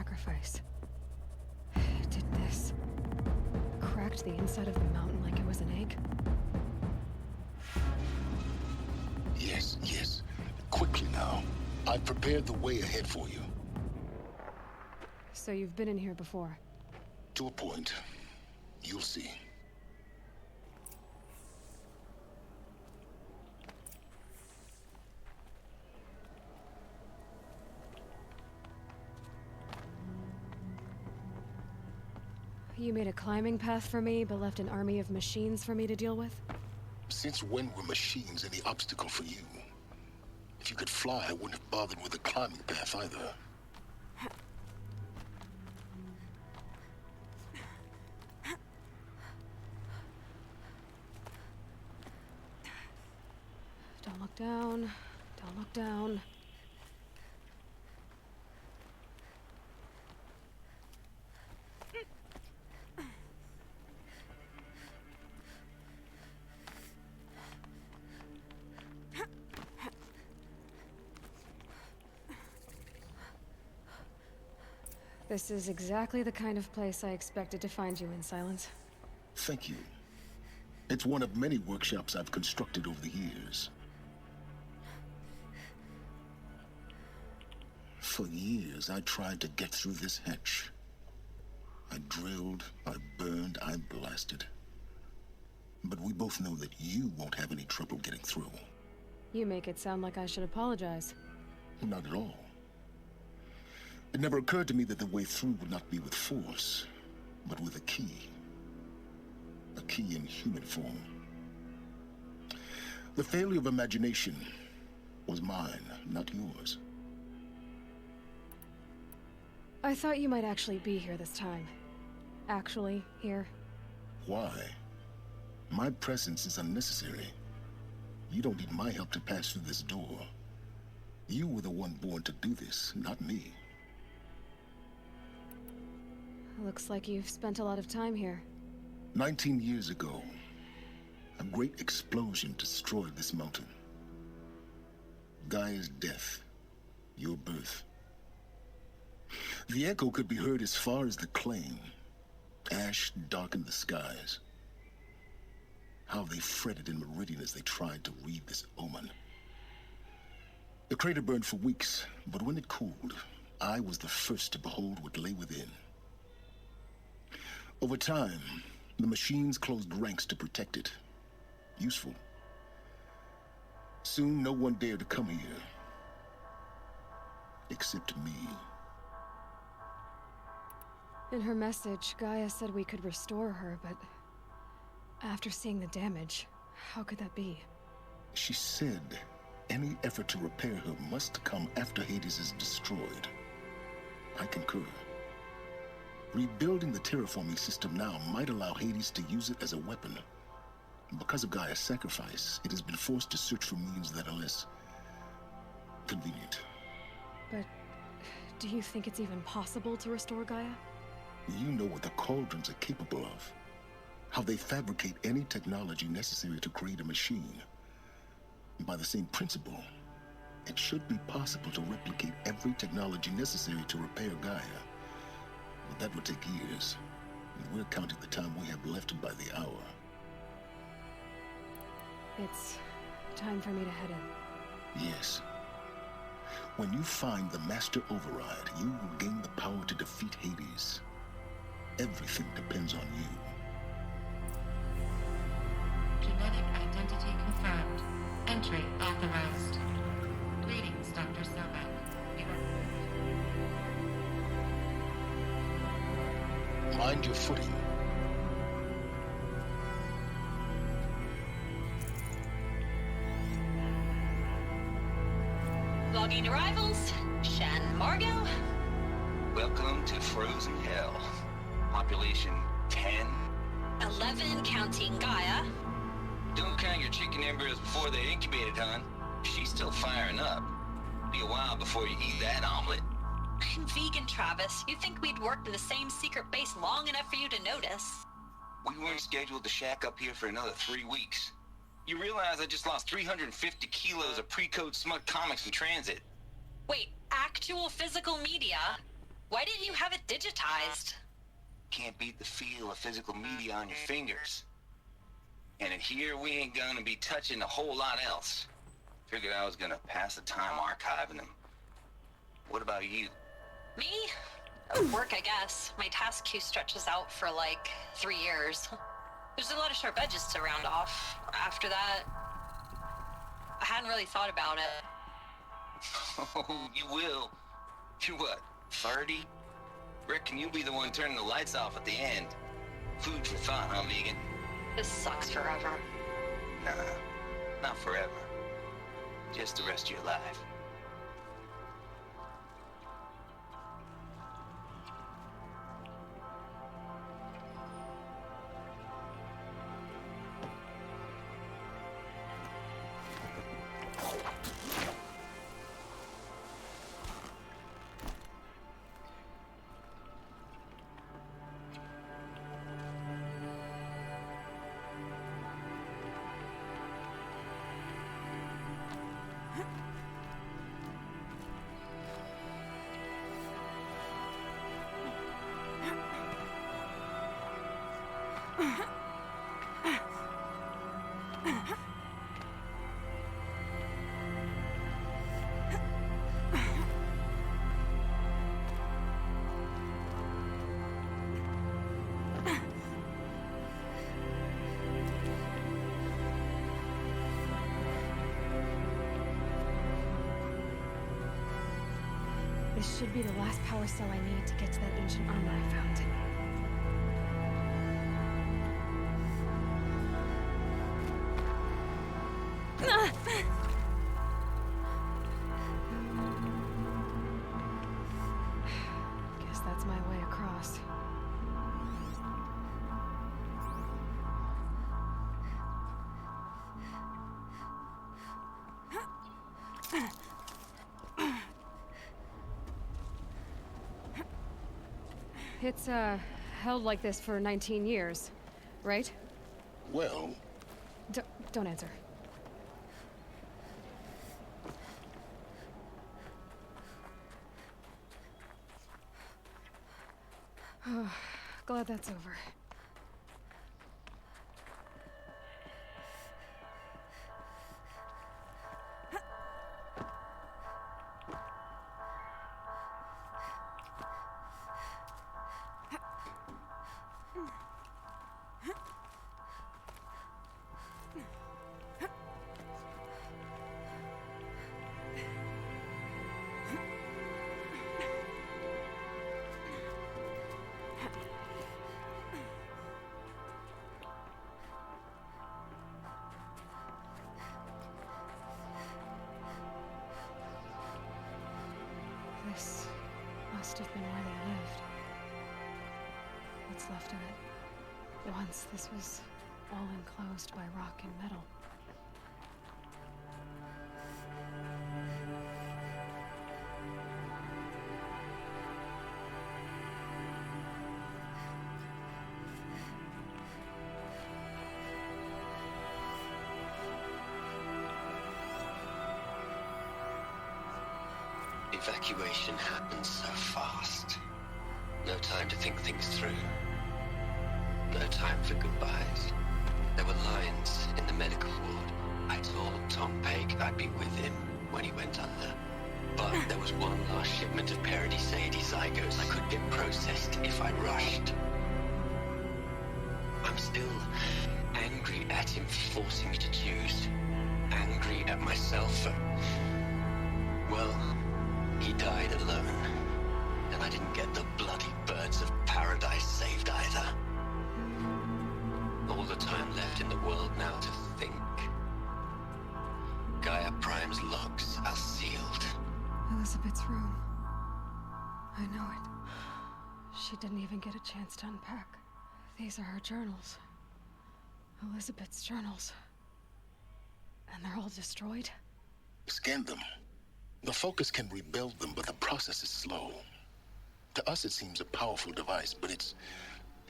sacrifice. It did this. Cracked the inside of the mountain like it was an egg. Yes, yes. Quickly now. I've prepared the way ahead for you. So you've been in here before? To a point. You'll see. You made a climbing path for me, but left an army of machines for me to deal with? Since when were machines any obstacle for you? If you could fly, I wouldn't have bothered with a climbing path either. Don't look down. Don't look down. This is exactly the kind of place I expected to find you in, Silence. Thank you. It's one of many workshops I've constructed over the years. For years, I tried to get through this hatch. I drilled, I burned, I blasted. But we both know that you won't have any trouble getting through. You make it sound like I should apologize. Not at all. It never occurred to me that the way through would not be with force, but with a key. A key in human form. The failure of imagination was mine, not yours. I thought you might actually be here this time. Actually, here. Why? My presence is unnecessary. You don't need my help to pass through this door. You were the one born to do this, not me. Looks like you've spent a lot of time here. 19 years ago, a great explosion destroyed this mountain. Gaia's death, your birth. The echo could be heard as far as the claim. Ash darkened the skies. How they fretted in Meridian as they tried to read this omen. The crater burned for weeks, but when it cooled, I was the first to behold what lay within. Over time, the machines closed ranks to protect it. Useful. Soon, no one dared to come here. Except me. In her message, Gaia said we could restore her, but after seeing the damage, how could that be? She said any effort to repair her must come after Hades is destroyed. I concur. Rebuilding the terraforming system now might allow Hades to use it as a weapon. Because of Gaia's sacrifice, it has been forced to search for means that are less convenient. But do you think it's even possible to restore Gaia? You know what the Cauldrons are capable of. How they fabricate any technology necessary to create a machine. By the same principle, it should be possible to replicate every technology necessary to repair Gaia. But that would take years. And we're counting the time we have left by the hour. It's time for me to head in. Yes. When you find the Master Override, you will gain the power to defeat Hades. Everything depends on you. Genetic identity confirmed. Entry authorized. Greetings, Dr. Sobek. Mind your footing. Logging arrivals. Shan Margot. Welcome to Frozen Hell. Population 10. 11 counting Gaia. Don't count your chicken embryos before they're incubated, hon. She's still firing up. Be a while before you eat that omelet. I'm vegan, Travis. You'd think we'd worked in the same secret base long enough for you to notice. We weren't scheduled to shack up here for another 3 weeks. You realize I just lost 350 kilos of pre-code smut comics in transit. Wait, actual physical media? Why didn't you have it digitized? Can't beat the feel of physical media on your fingers. And in here, we ain't gonna be touching a whole lot else. Figured I was gonna pass the time archiving them. What about you? Me? Work, I guess. My task queue stretches out for like 3 years. There's a lot of sharp edges to round off. After that, I hadn't really thought about it. Oh, you will. You're what, 30? Reckon you'll be the one turning the lights off at the end. Food for thought, huh, vegan? This sucks forever. Nah, not forever. Just the rest of your life. This should be the last power cell I need to get to that ancient armor I found. Guess that's my way across. It's, held like this for 19 years, right? Well... Don't answer. Glad that's over. This must have been where they lived. What's left of it. Once this was all enclosed by rock and metal. Evacuation happens so fast. No time to think things through. No time for goodbyes. There were lines in the medical ward. I told Tom Pake I'd be with him when he went under. But there was one last shipment of Paradis-Sadie zygotes I could get processed if I rushed. I'm still angry at him for forcing me to choose. Angry at myself for... well... he died alone, and I didn't get the bloody birds of paradise saved either. All the time left in the world now to think. Gaia Prime's logs are sealed. Elizabeth's room. I know it. She didn't even get a chance to unpack. These are her journals. Elizabeth's journals. And they're all destroyed? Scan them. The Focus can rebuild them, but the process is slow. To us, it seems a powerful device, but its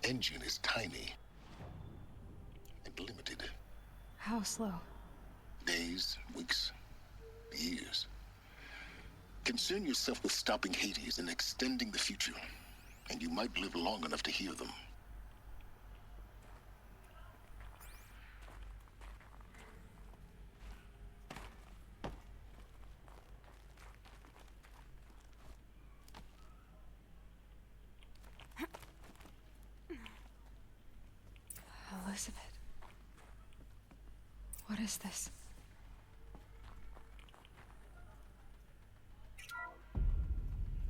engine is tiny and limited. How slow? Days, weeks, years. Concern yourself with stopping Hades and extending the future, and you might live long enough to hear them. Elizabeth. What is this?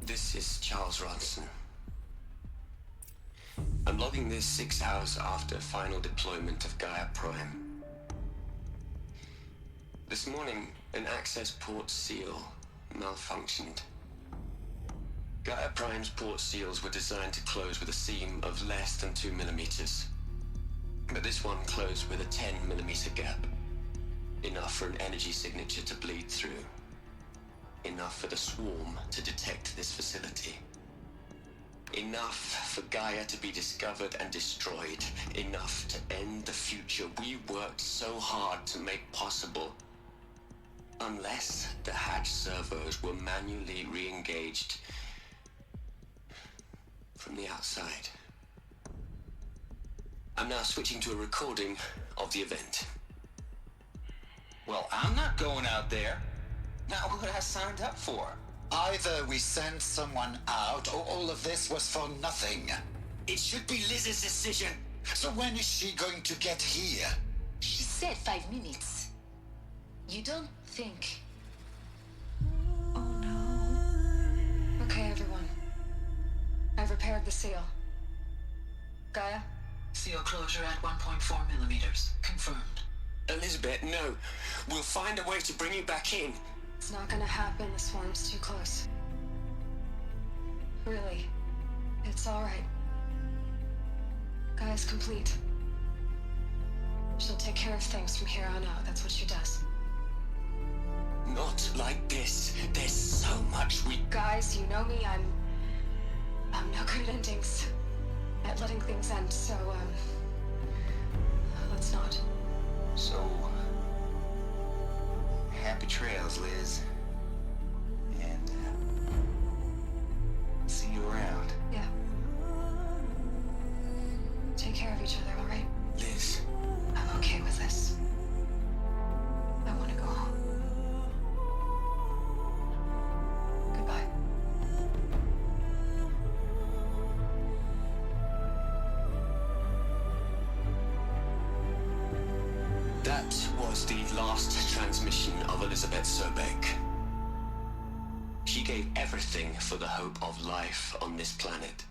This is Charles Ronson. I'm logging this 6 hours after final deployment of Gaia Prime. This morning, an access port seal malfunctioned. Gaia Prime's port seals were designed to close with a seam of less than 2 millimeters. But this one closed with a 10 millimeter gap. Enough for an energy signature to bleed through. Enough for the swarm to detect this facility. Enough for Gaia to be discovered and destroyed. Enough to end the future we worked so hard to make possible. Unless the hatch servos were manually re-engaged from the outside. I'm now switching to a recording of the event. Well, I'm not going out there. Not what I signed up for. Either we send someone out, or all of this was for nothing. It should be Liz's decision. So when is she going to get here? She said 5 minutes. You don't think... Oh no. Okay, everyone. I've repaired the seal. Gaia? Seal closure at 1.4 millimeters. Confirmed. Elizabeth, no. We'll find a way to bring you back in. It's not gonna happen. The swarm's too close. Really. It's alright. Gaia's complete. She'll take care of things from here on out. That's what she does. Not like this. There's so much we... Guys, you know me. I'm no good at endings. At letting things end, so, let's not. So, happy trails, Liz. And, see you around. Yeah. Take care of each other, alright? Liz. I'm okay with this. I want to go home. Goodbye. That was the last transmission of Elizabeth Sobek. She gave everything for the hope of life on this planet.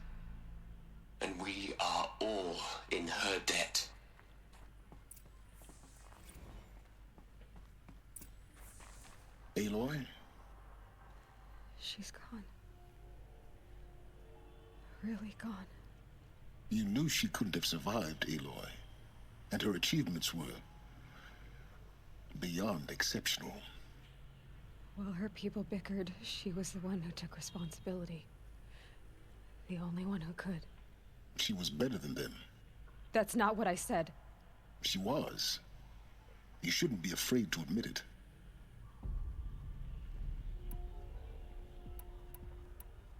And we are all in her debt. Aloy? She's gone. Really gone. You knew she couldn't have survived, Aloy. And her achievements were beyond exceptional. While her people bickered, she was the one who took responsibility. The only one who could. She was better than them. That's not what I said. She was. You shouldn't be afraid to admit it.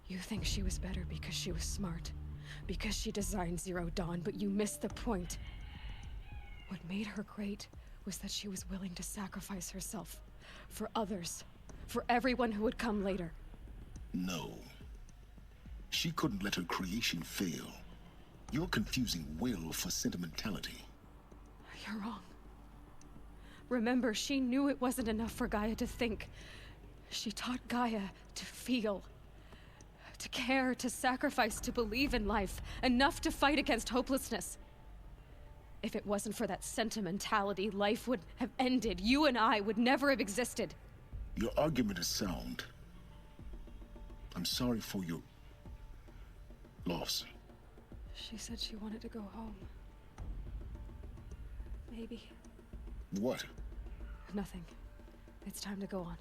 You think she was better because she was smart, because she designed Zero Dawn, but you missed the point. What made her great was that she was willing to sacrifice herself for others, for everyone who would come later. No. She couldn't let her creation fail. You're confusing will for sentimentality. You're wrong. Remember, she knew it wasn't enough for Gaia to think. She taught Gaia to feel. To care, to sacrifice, to believe in life. Enough to fight against hopelessness. If it wasn't for that sentimentality, life would have ended. You and I would never have existed. Your argument is sound. I'm sorry for your loss. She said she wanted to go home. Maybe. What? Nothing. It's time to go on.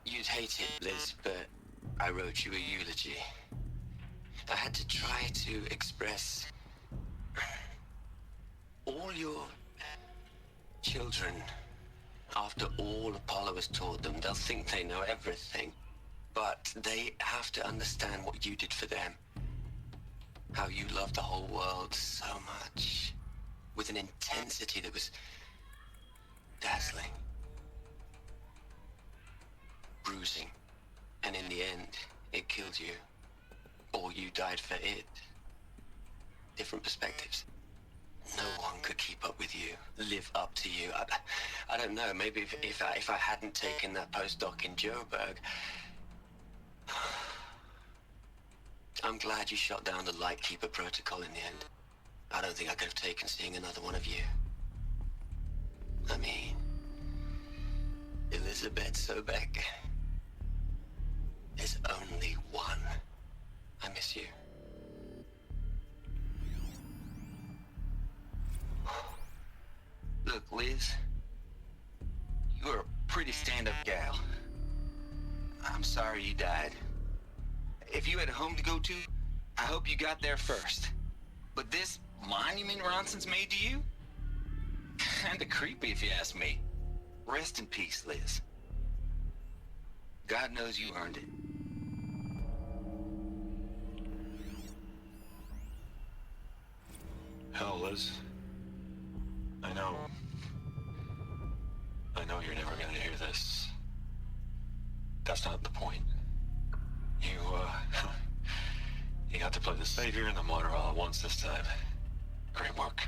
You'd hate it, Liz, but I wrote you a eulogy. I had to try to express All your children, after all Apollo has taught them, they'll think they know everything. But they have to understand what you did for them. How you loved the whole world so much. With an intensity that was dazzling. Bruising. And in the end, it killed you. Or you died for it. Different perspectives. No one could keep up with you, live up to you. I don't know, maybe if I hadn't taken that postdoc in Joburg. I'm glad you shot down the Lightkeeper protocol in the end. I don't think I could have taken seeing another one of you. I mean, Elizabeth Sobek. There's only one. I miss you. Look, Liz, you were a pretty stand-up gal. I'm sorry you died. If you had a home to go to, I hope you got there first. But this monument Ronson's made to you? Kinda creepy if you ask me. Rest in peace, Liz. God knows you earned it. Hell, Liz. I know you're never gonna hear this. That's not the point. You got to play the savior and the martyr all at once this time. Great work.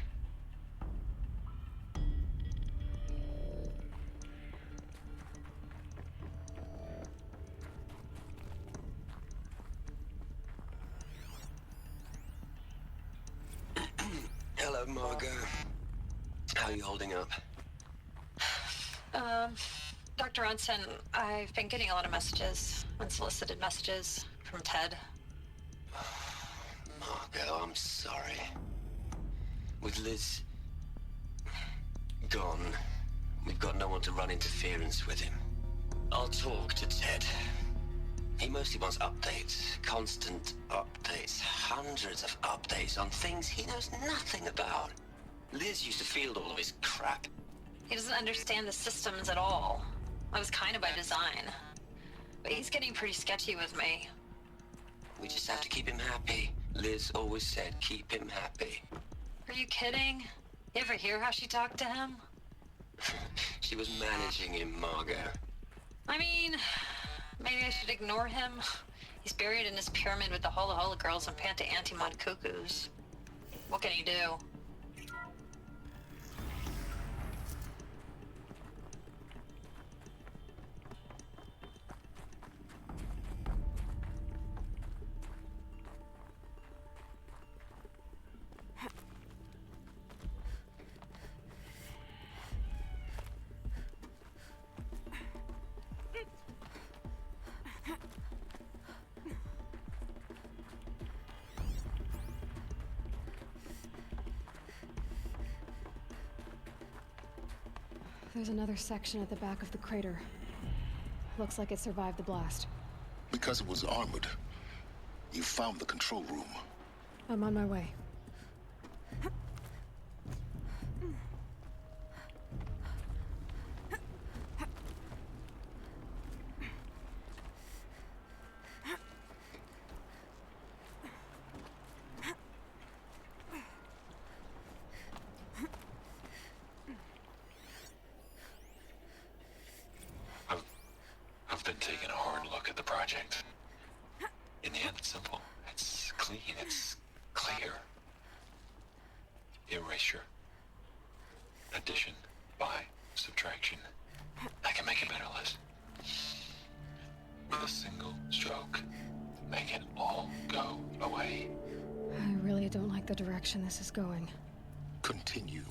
Hello, Margot. How are you holding up? Dr. Ronson, I've been getting a lot of messages, unsolicited messages from Ted. Margot, I'm sorry. With Liz gone, we've got no one to run interference with him. I'll talk to Ted. He mostly wants updates, constant updates, hundreds of updates on things he knows nothing about. Liz used to field all of his crap. He doesn't understand the systems at all. That was kind of by design. But he's getting pretty sketchy with me. We just have to keep him happy. Liz always said, keep him happy. Are you kidding? You ever hear how she talked to him? She was managing him, Margot. I mean, maybe I should ignore him. He's buried in his pyramid with the Hola Hola girls and Panta Antimod cuckoos. What can he do? There's another section at the back of the crater. Looks like it survived the blast. Because it was armored, you found the control room. I'm on my way. I've been taking a hard look at the project. In the end, it's simple. It's clean. It's clear. Erasure. Addition. By. Subtraction. I can make it better, Liz. With a single stroke. Make it all go away. I really don't like the direction this is going. Continue.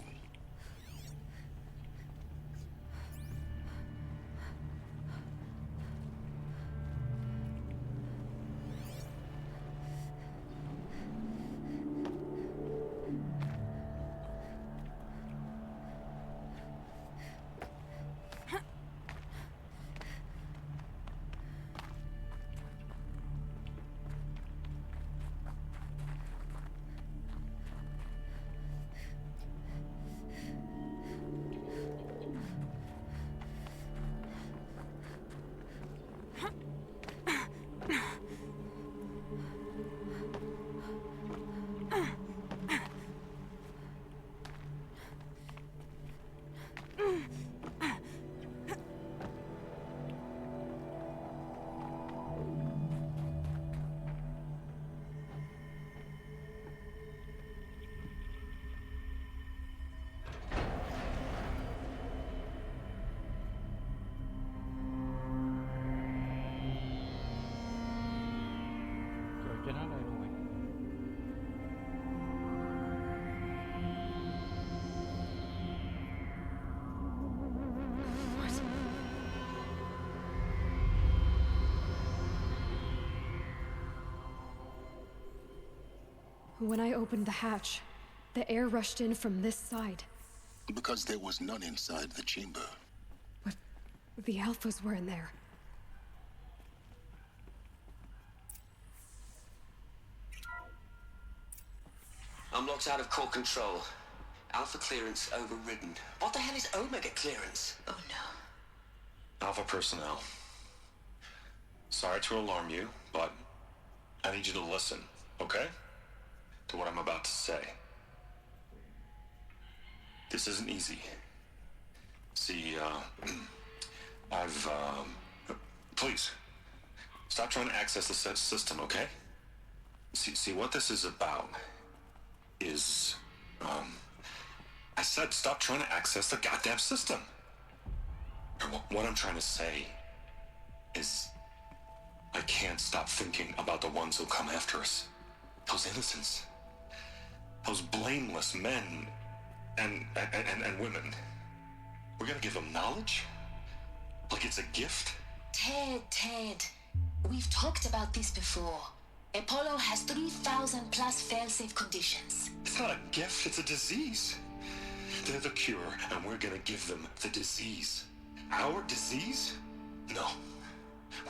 cho nó đây luôn rồi. When I opened the hatch, the air rushed in from this side. Because there was none inside the chamber. But the Alphas were in there. I'm locked out of core control. Alpha clearance overridden. What the hell is Omega clearance? Oh no. Alpha personnel. Sorry to alarm you, but I need you to listen, okay? To what I'm about to say. This isn't easy. See, please, stop trying to access the system, okay? See, what this is about is, I said stop trying to access the goddamn system. And what I'm trying to say is, I can't stop thinking about the ones who'll come after us. Those innocents. Those blameless men and women. We're gonna give them knowledge? Like it's a gift? Ted. We've talked about this before. Apollo has 3,000 plus fail-safe conditions. It's not a gift, it's a disease. They're the cure, and we're gonna give them the disease. Our disease? No,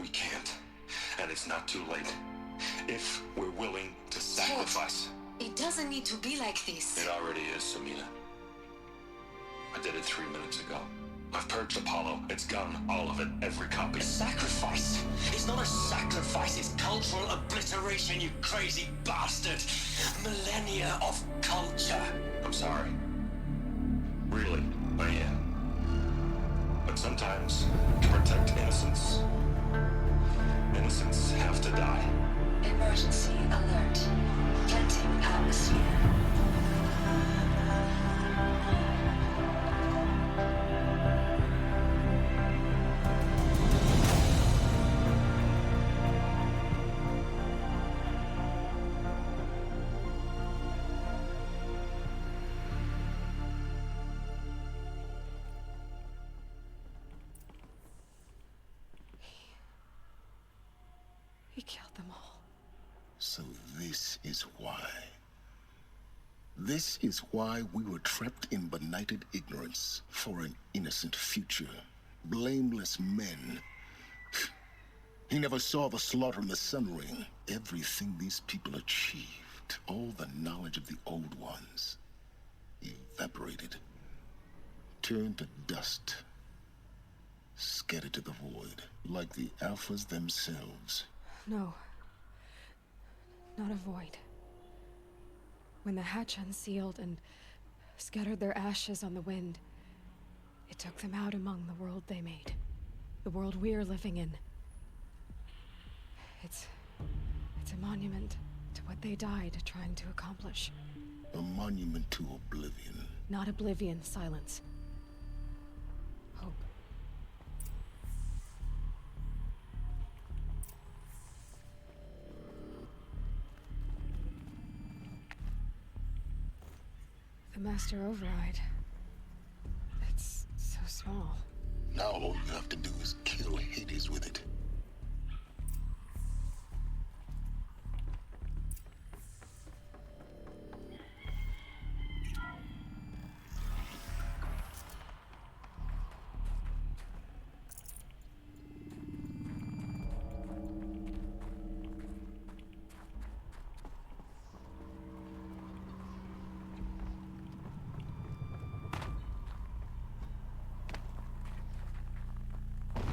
we can't. And it's not too late. If we're willing to sacrifice. Ted, it doesn't need to be like this. It already is, Samina. I did it 3 minutes ago. I've purged Apollo. It's gone, all of it, every copy. A sacrifice? It's not a sacrifice, it's cultural obliteration, you crazy bastard! Millennia of culture! I'm sorry. Really, I am. But sometimes, to protect innocence, innocents have to die. Emergency alert. Venting atmosphere. He killed them all. So this is why. This is why we were trapped in benighted ignorance for an innocent future. Blameless men. He never saw the slaughter in the Sun Ring. Everything these people achieved, all the knowledge of the old ones, evaporated, turned to dust, scattered to the void, like the Alphas themselves. No. Not a void. When the hatch unsealed and scattered their ashes on the wind, it took them out among the world they made. The world we're living in. It's a monument to what they died trying to accomplish. A monument to oblivion. Not oblivion, silence. Hope. The Master Override. It's so small. Now all you have to do is kill Hades with it.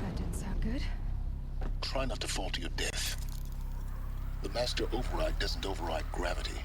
That didn't sound good. Try not to fall to your death. The Master Override doesn't override gravity.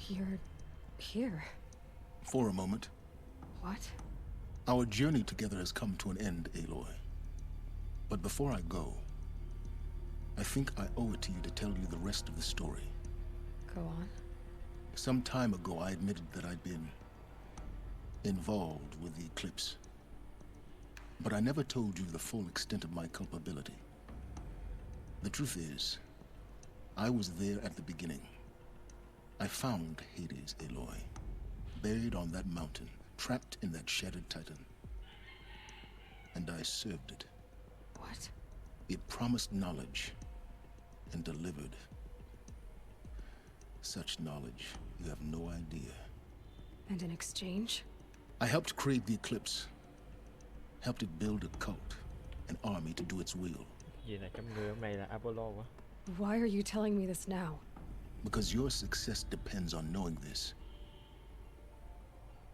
You're here. For a moment. What? Our journey together has come to an end, Aloy. But before I go, I think I owe it to you to tell you the rest of the story. Go on. Some time ago, I admitted that I'd been involved with the eclipse. But I never told you the full extent of my culpability. The truth is, I was there at the beginning. I found Hades, Aloy, buried on that mountain, trapped in that shattered titan. And I served it. What? It promised knowledge and delivered. Such knowledge, you have no idea. And in exchange? I helped create the eclipse. Helped it build a cult, an army to do its will. Gì này trong người ông này là Apollo quá. Why are you telling me this now? Because your success depends on knowing this.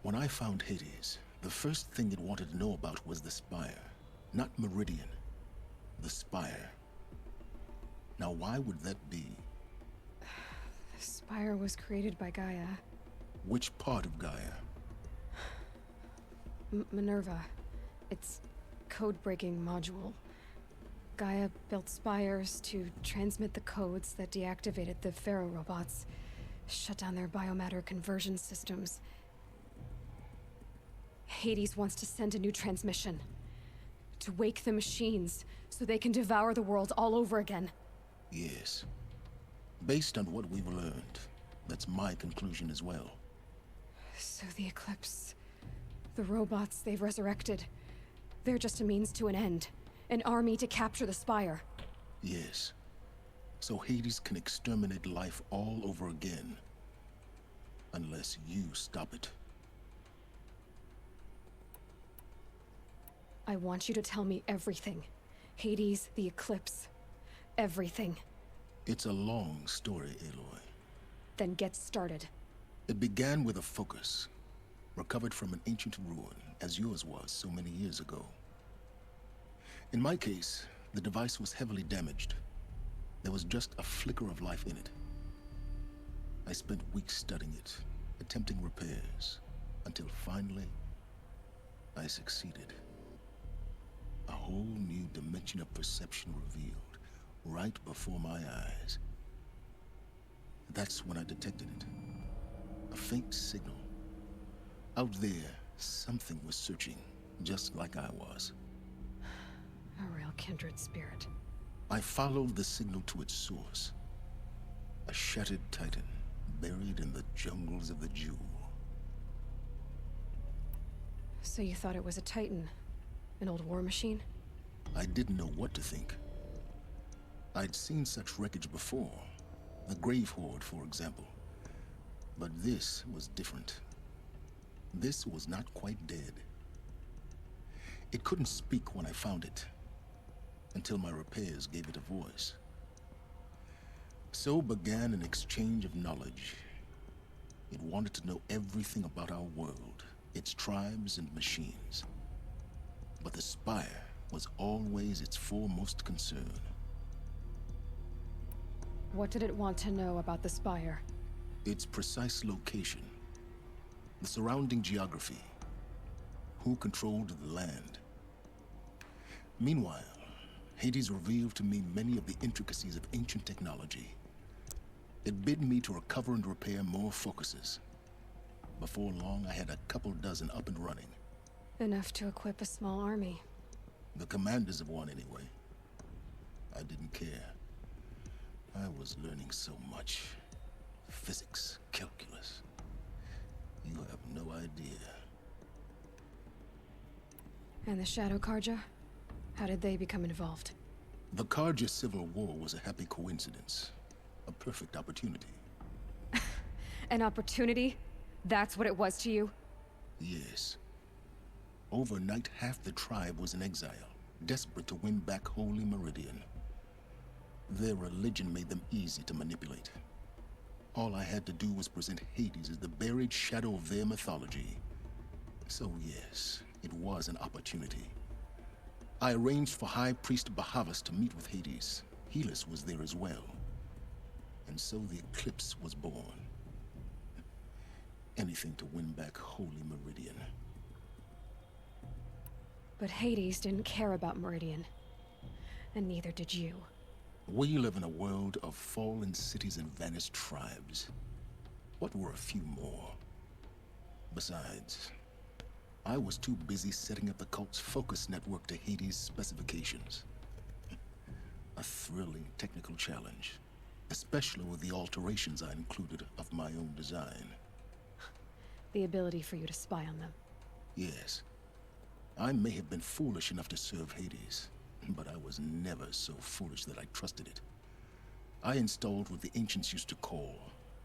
When I found Hades, the first thing it wanted to know about was the Spire. Not Meridian. The Spire. Now why would that be? The Spire was created by Gaia. Which part of Gaia? Minerva. Its code-breaking module. Gaia built spires to transmit the codes that deactivated the Pharaoh robots, shut down their biomatter conversion systems. Hades wants to send a new transmission. To wake the machines, so they can devour the world all over again. Yes. Based on what we've learned, that's my conclusion as well. So the Eclipse, the robots they've resurrected, they're just a means to an end. An army to capture the Spire. Yes. So Hades can exterminate life all over again. Unless you stop it. I want you to tell me everything. Hades, the Eclipse, everything. It's a long story, Aloy. Then get started. It began with a focus, recovered from an ancient ruin, as yours was so many years ago. In my case, the device was heavily damaged. There was just a flicker of life in it. I spent weeks studying it, attempting repairs, until finally, I succeeded. A whole new dimension of perception revealed, right before my eyes. That's when I detected it. A faint signal. Out there, something was searching, just like I was. A real kindred spirit. I followed the signal to its source. A shattered titan, buried in the jungles of the Jewel. So you thought it was a titan? An old war machine? I didn't know what to think. I'd seen such wreckage before. The Grave Horde, for example. But this was different. This was not quite dead. It couldn't speak when I found it, until my repairs gave it a voice. So began an exchange of knowledge. It wanted to know everything about our world, its tribes and machines. But the Spire was always its foremost concern. What did it want to know about the Spire? Its precise location, the surrounding geography, who controlled the land. Meanwhile, Hades revealed to me many of the intricacies of ancient technology. It bid me to recover and repair more focuses. Before long, I had a couple dozen up and running. Enough to equip a small army. The commanders of one, anyway. I didn't care. I was learning so much. Physics, calculus. You have no idea. And the Shadow Karja? How did they become involved? The Karja Civil War was a happy coincidence. A perfect opportunity. An opportunity? That's what it was to you? Yes. Overnight, half the tribe was in exile, desperate to win back Holy Meridian. Their religion made them easy to manipulate. All I had to do was present Hades as the buried shadow of their mythology. So yes, it was an opportunity. I arranged for High Priest Bahavas to meet with Hades. Helis was there as well. And so the Eclipse was born. anything to win back Holy Meridian. But Hades didn't care about Meridian. And neither did you. We live in a world of fallen cities and vanished tribes. What were a few more? Besides, I was too busy setting up the cult's focus network to Hades' specifications. A thrilling technical challenge, especially with the alterations I included of my own design. The ability for you to spy on them. Yes. I may have been foolish enough to serve Hades, but I was never so foolish that I trusted it. I installed what the ancients used to call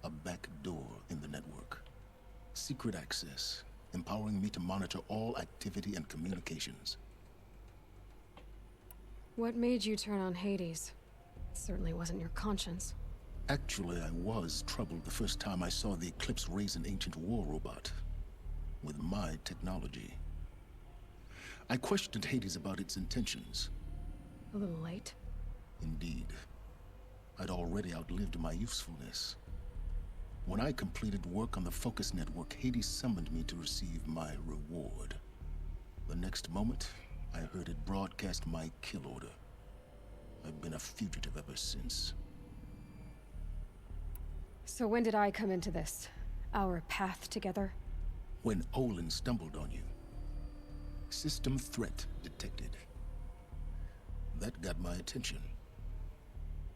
a back door in the network. Secret access, empowering me to monitor all activity and communications. What made you turn on Hades? It certainly wasn't your conscience. Actually, I was troubled the first time I saw the Eclipse raise an ancient war robot with my technology. I questioned Hades about its intentions. A little late. Indeed. I'd already outlived my usefulness. When I completed work on the Focus Network, Hades summoned me to receive my reward. The next moment, I heard it broadcast my kill order. I've been a fugitive ever since. So when did I come into this? Our path together? When Olin stumbled on you. System threat detected. That got my attention.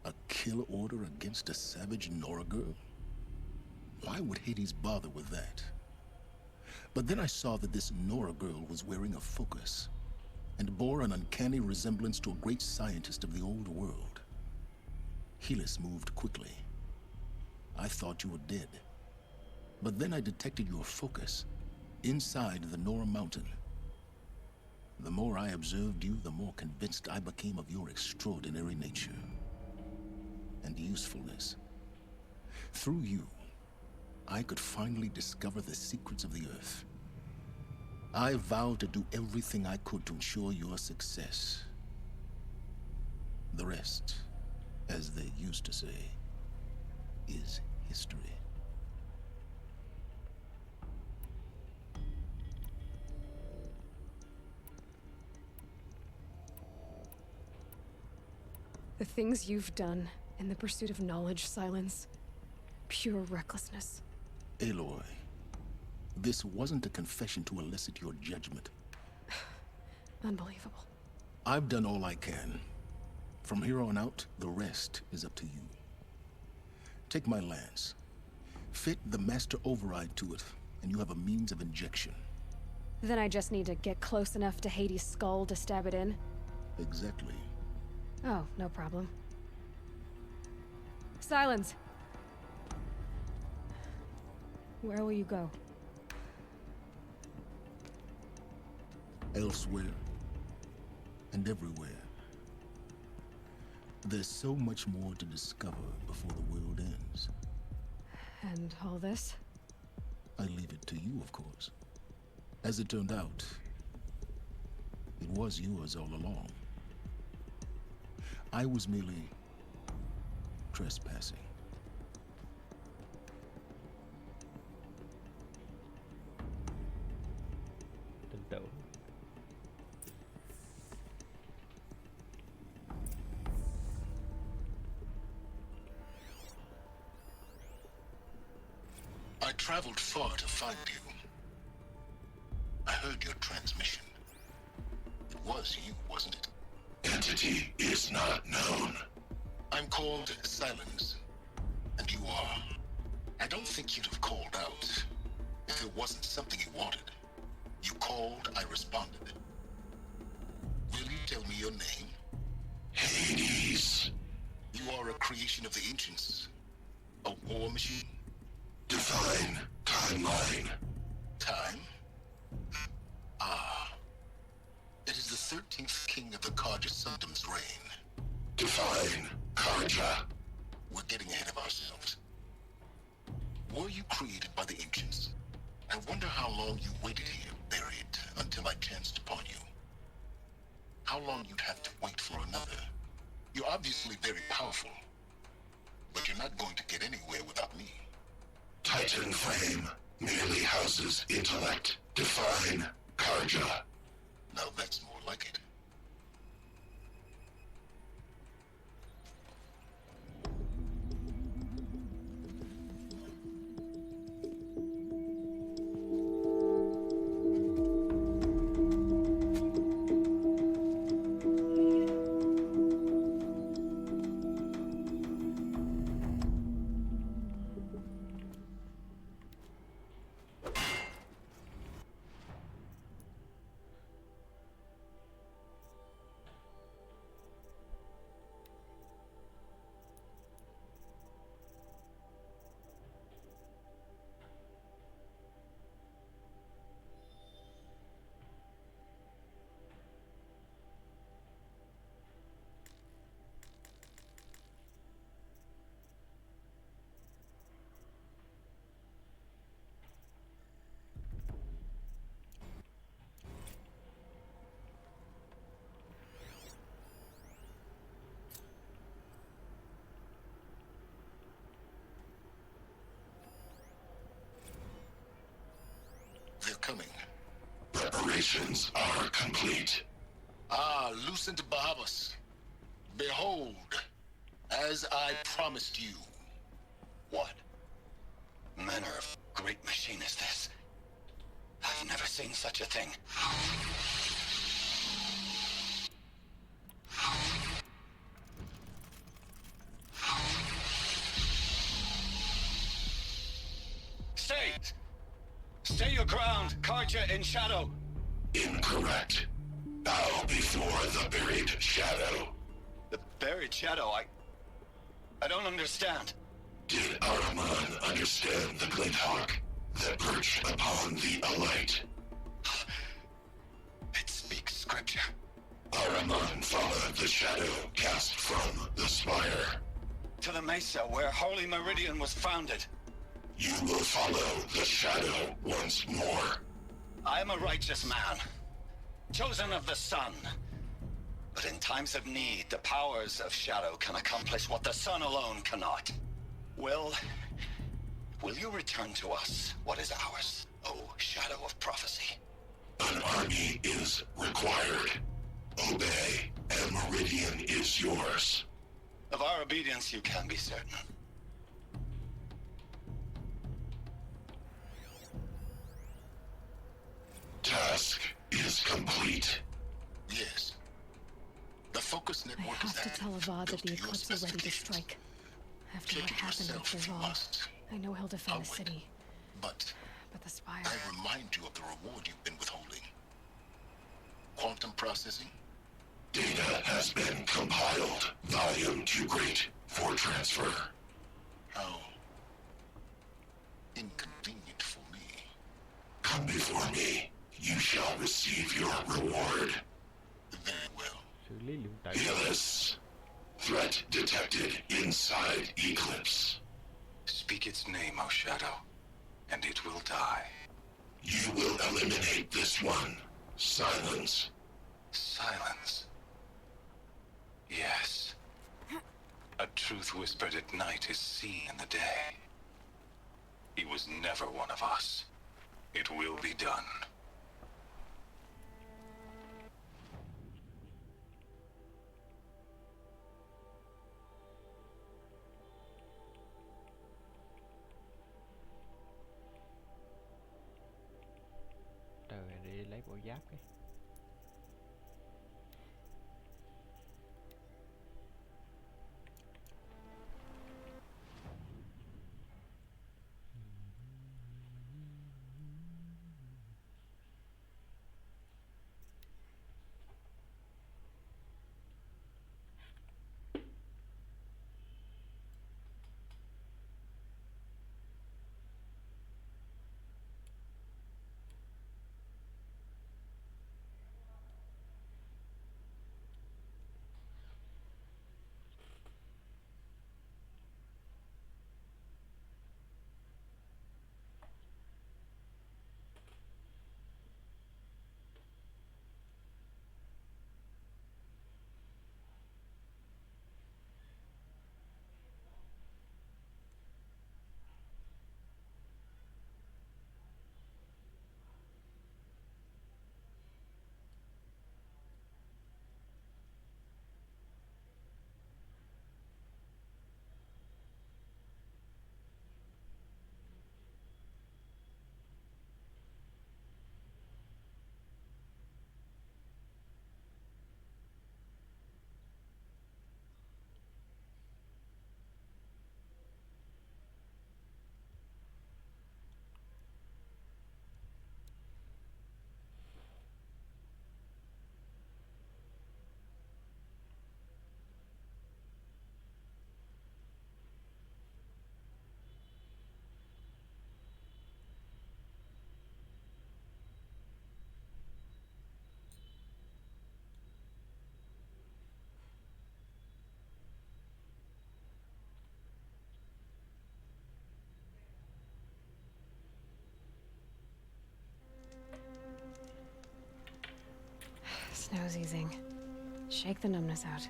A kill order against a savage Nora girl? Why would Hades bother with that? But then I saw that this Nora girl was wearing a focus, and bore an uncanny resemblance to a great scientist of the old world. Helis moved quickly. I thought you were dead. But then I detected your focus, inside the Nora mountain. The more I observed you, the more convinced I became of your extraordinary nature and usefulness. Through you, I could finally discover the secrets of the Earth. I vowed to do everything I could to ensure your success. The rest, as they used to say, is history. The things you've done in the pursuit of knowledge, Silence. Pure recklessness. Aloy, this wasn't a confession to elicit your judgment. Unbelievable. I've done all I can. From here on out, the rest is up to you. Take my lance. Fit the master override to it, and you have a means of injection. Then I just need to get close enough to Hades' skull to stab it in? Exactly. Oh, no problem. Silence! Where will you go? Elsewhere. And everywhere. There's so much more to discover before the world ends. And all this? I leave it to you, of course. As it turned out, it was yours all along. I was merely trespassing. Tentu. I traveled far to find you. I heard your transmission. It was you, wasn't it? Entity is not known. I'm called Silence, and you are. I don't think you'd have called out if it wasn't something you wanted. You called, I responded. Will you tell me your name? Hades. You are a creation of the ancients. A war machine? Define timeline. Time? Ah. It is the 13th king of the Karja Sundom's reign. Define Karja. We're getting ahead of ourselves. Were you created by the ancients? I wonder how long you waited here, buried, until I chanced upon you. How long you'd have to wait for another. You're obviously very powerful, but you're not going to get anywhere without me. Titan flame. merely houses intellect. Define Karja. Now that's more like it. They're coming. Preparations are complete. Ah, Lucent Bahabas. Behold, as I promised you. What manner of great machine is this? I've never seen such a thing. Stay! Stay your ground, Karja in shadow! Incorrect. Bow before the buried shadow. The buried shadow? I don't understand. Did Araman understand the glint hawk that perched upon the alight? It speaks scripture. Araman followed the shadow cast from the spire. To the mesa where Holy Meridian was founded. You will follow the shadow once more. I am a righteous man, chosen of the sun. But in times of need, the powers of shadow can accomplish what the sun alone cannot. Will you return to us what is ours, O shadow of prophecy? An army is required. Obey, and Meridian is yours. Of our obedience you can be certain. Task is complete. Yes. The focus I network have to tell Avad that the Eclipse are ready to strike. After what happened with Virval, I know he'll defend the city. But the Spire... I remind you of the reward you've been withholding. Quantum processing? Data has been compiled. Volume too great for transfer. How inconvenient for me. Come before me. You shall receive your reward. Very well. Fearless. Threat detected inside Eclipse. Speak its name, O Shadow, and it will die. You will eliminate this one. Silence. Silence. Yes. A truth whispered at night is seen in the day. He was never one of us. It will be done. Từ đi lấy bộ giáp cái. is easing. Shake the numbness out.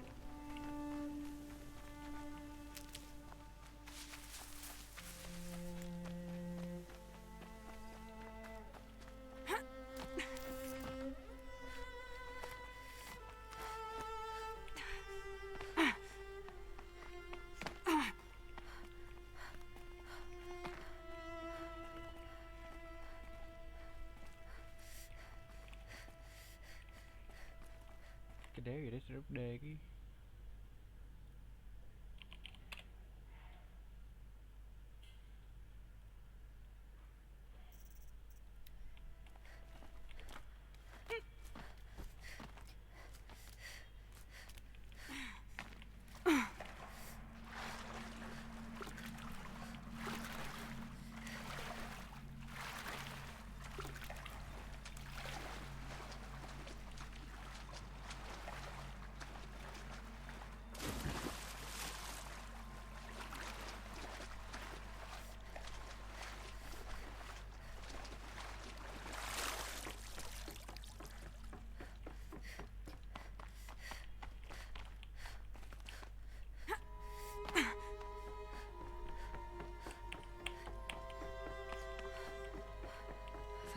Cái đéo gì đấy sẽ rút đê cái.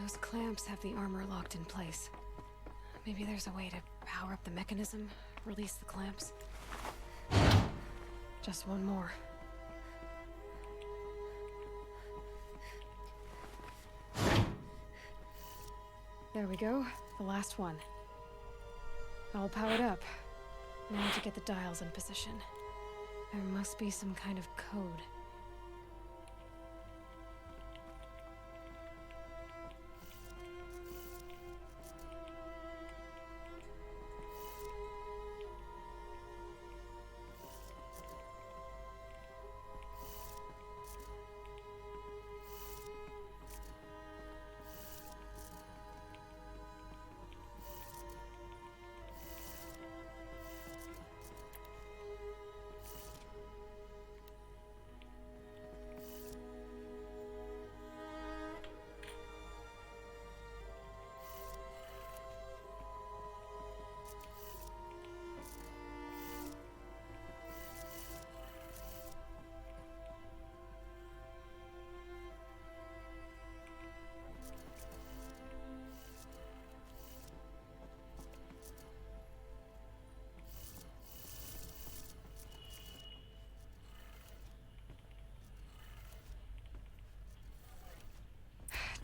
Those clamps have the armor locked in place. Maybe there's a way to power up the mechanism, release the clamps. Just one more. There we go, the last one. All powered up. Now to get the dials in position. There must be some kind of code.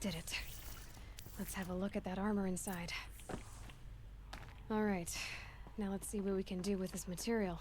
Did it. Let's have a look at that armor inside. All right, now let's see what we can do with this material.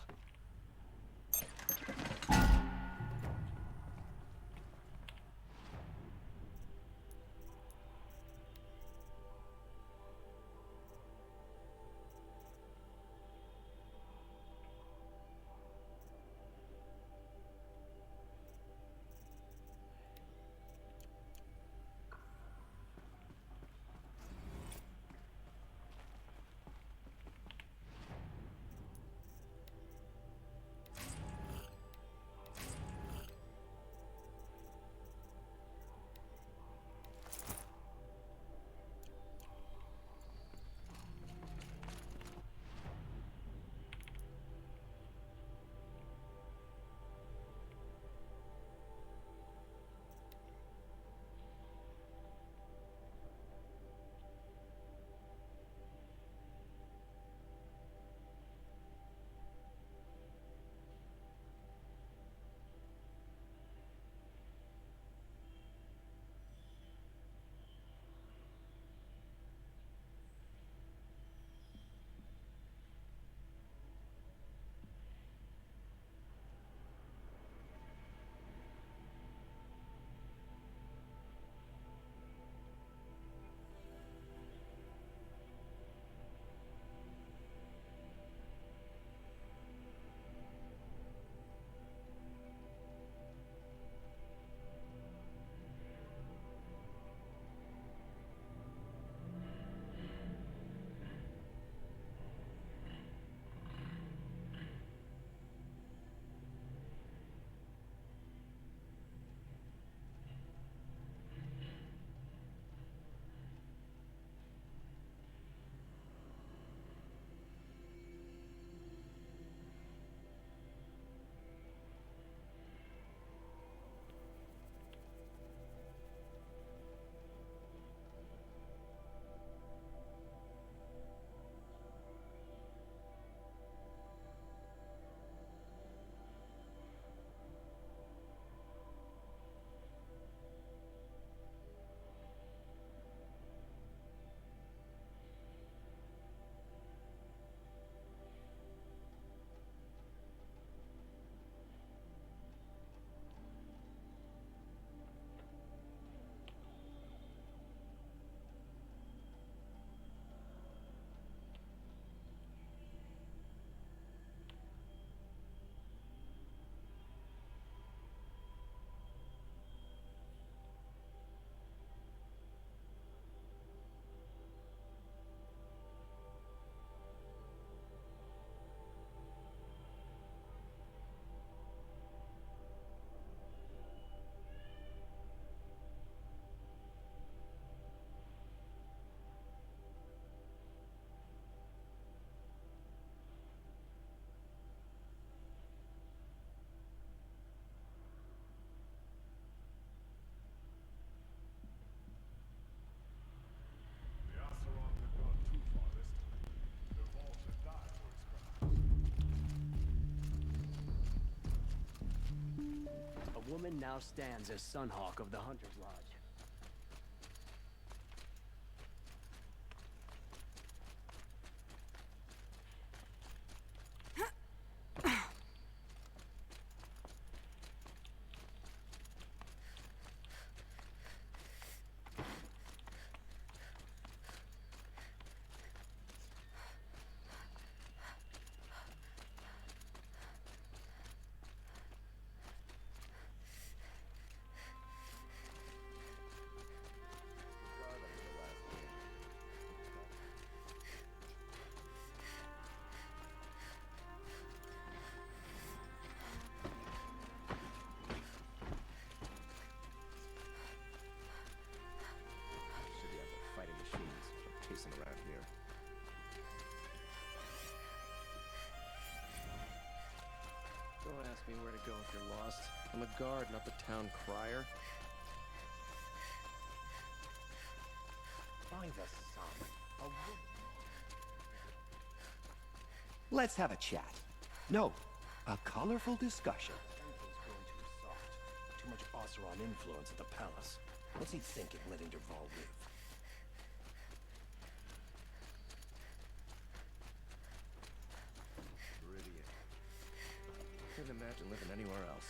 woman now stands as Sunhawk of the Hunter's Lodge. Around here. Don't ask me where to go if you're lost. I'm a guard, not the town crier. Find us some. A woman. Let's have a chat. No, a colorful discussion. Everything's going too soft. Too much Oseron influence at the palace. What's he thinking, letting Dervahl live? Couldn't imagine living anywhere else.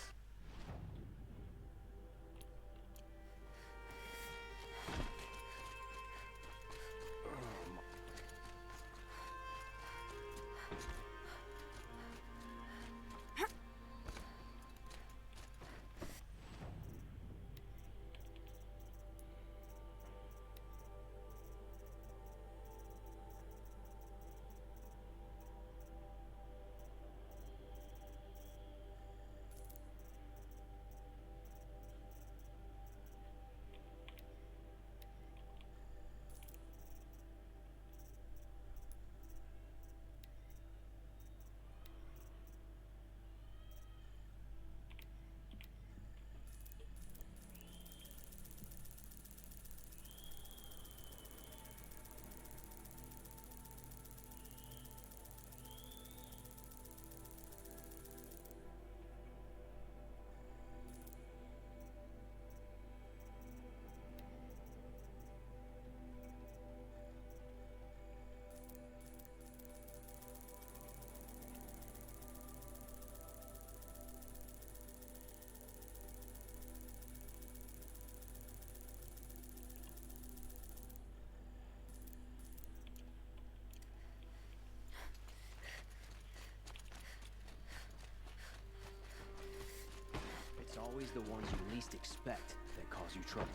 It's always the ones you least expect that cause you trouble.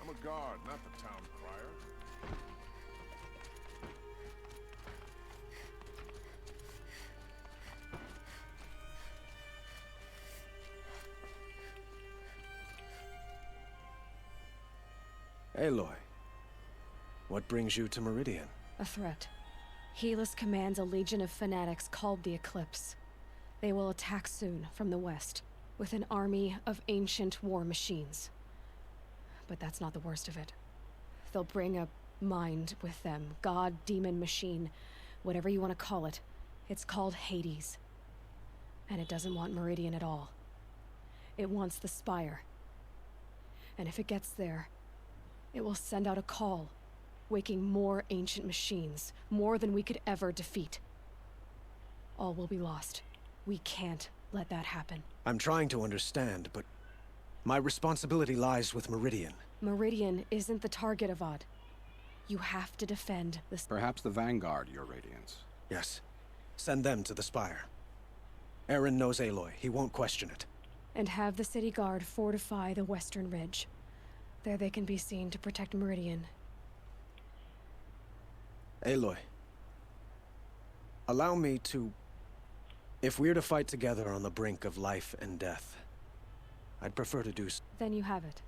I'm a guard, not the town crier. Aloy, what brings you to Meridian? A threat. Helis commands a legion of fanatics called the Eclipse. They will attack soon from the west, with an army of ancient war machines. But that's not the worst of it. They'll bring a mind with them. God, demon, machine, whatever you want to call it. It's called Hades. And it doesn't want Meridian at all. It wants the Spire. And if it gets there, it will send out a call, waking more ancient machines, more than we could ever defeat. All will be lost. We can't let that happen. I'm trying to understand, but my responsibility lies with Meridian. Meridian isn't the target, Avad. You have to defend the... Perhaps the Vanguard, Your Radiance. Yes. Send them to the Spire. Aaron knows Aloy. He won't question it. And have the city guard fortify the western ridge. There they can be seen to protect Meridian. Aloy. Allow me to If we're to fight together on the brink of life and death, I'd prefer to do so. Then you have it.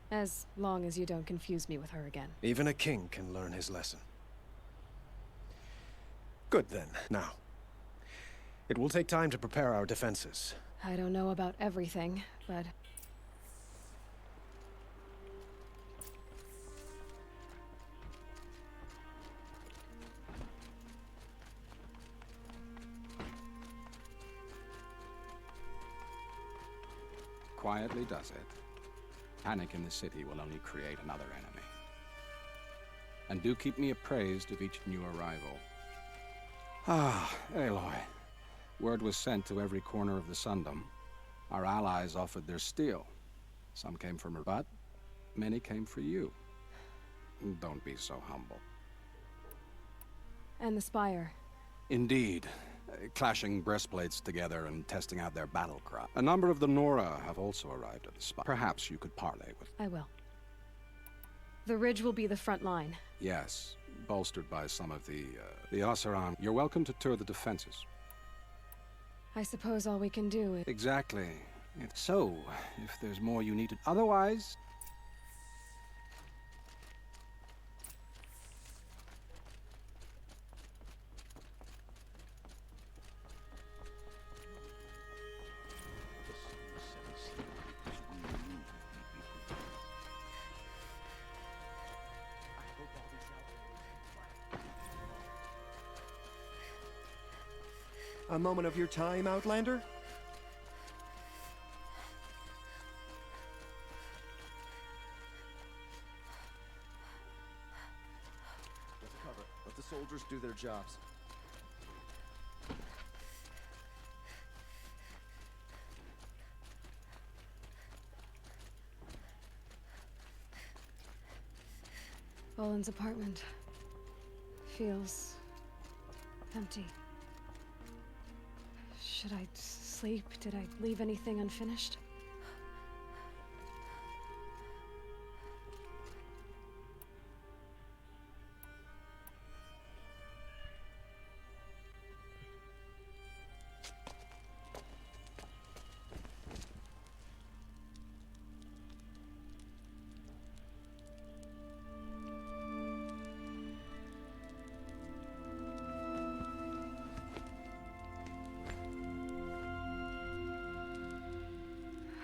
As long as you don't confuse me with her again. Even a king can learn his lesson. Good then. Now, it will take time to prepare our defenses. I don't know about everything, but... Quietly does it. Panic in the city will only create another enemy. And do keep me appraised of each new arrival. Ah, Aloy. Word was sent to every corner of the Sundom. Our allies offered their steel. Some came from her, but many came for you. Don't be so humble. And the Spire. Indeed. Clashing breastplates together and testing out their battle cry. A number of the Nora have also arrived at the Spire. Perhaps you could parley with them. I will. The Ridge will be the front line. Yes, bolstered by some of the Oseram. You're welcome to tour the defenses. I suppose all we can do is... Exactly. If there's more you need to... Otherwise... A moment of your time, Outlander? Get the cover. Let the soldiers do their jobs. Boland's apartment feels empty. Should I sleep? Did I leave anything unfinished?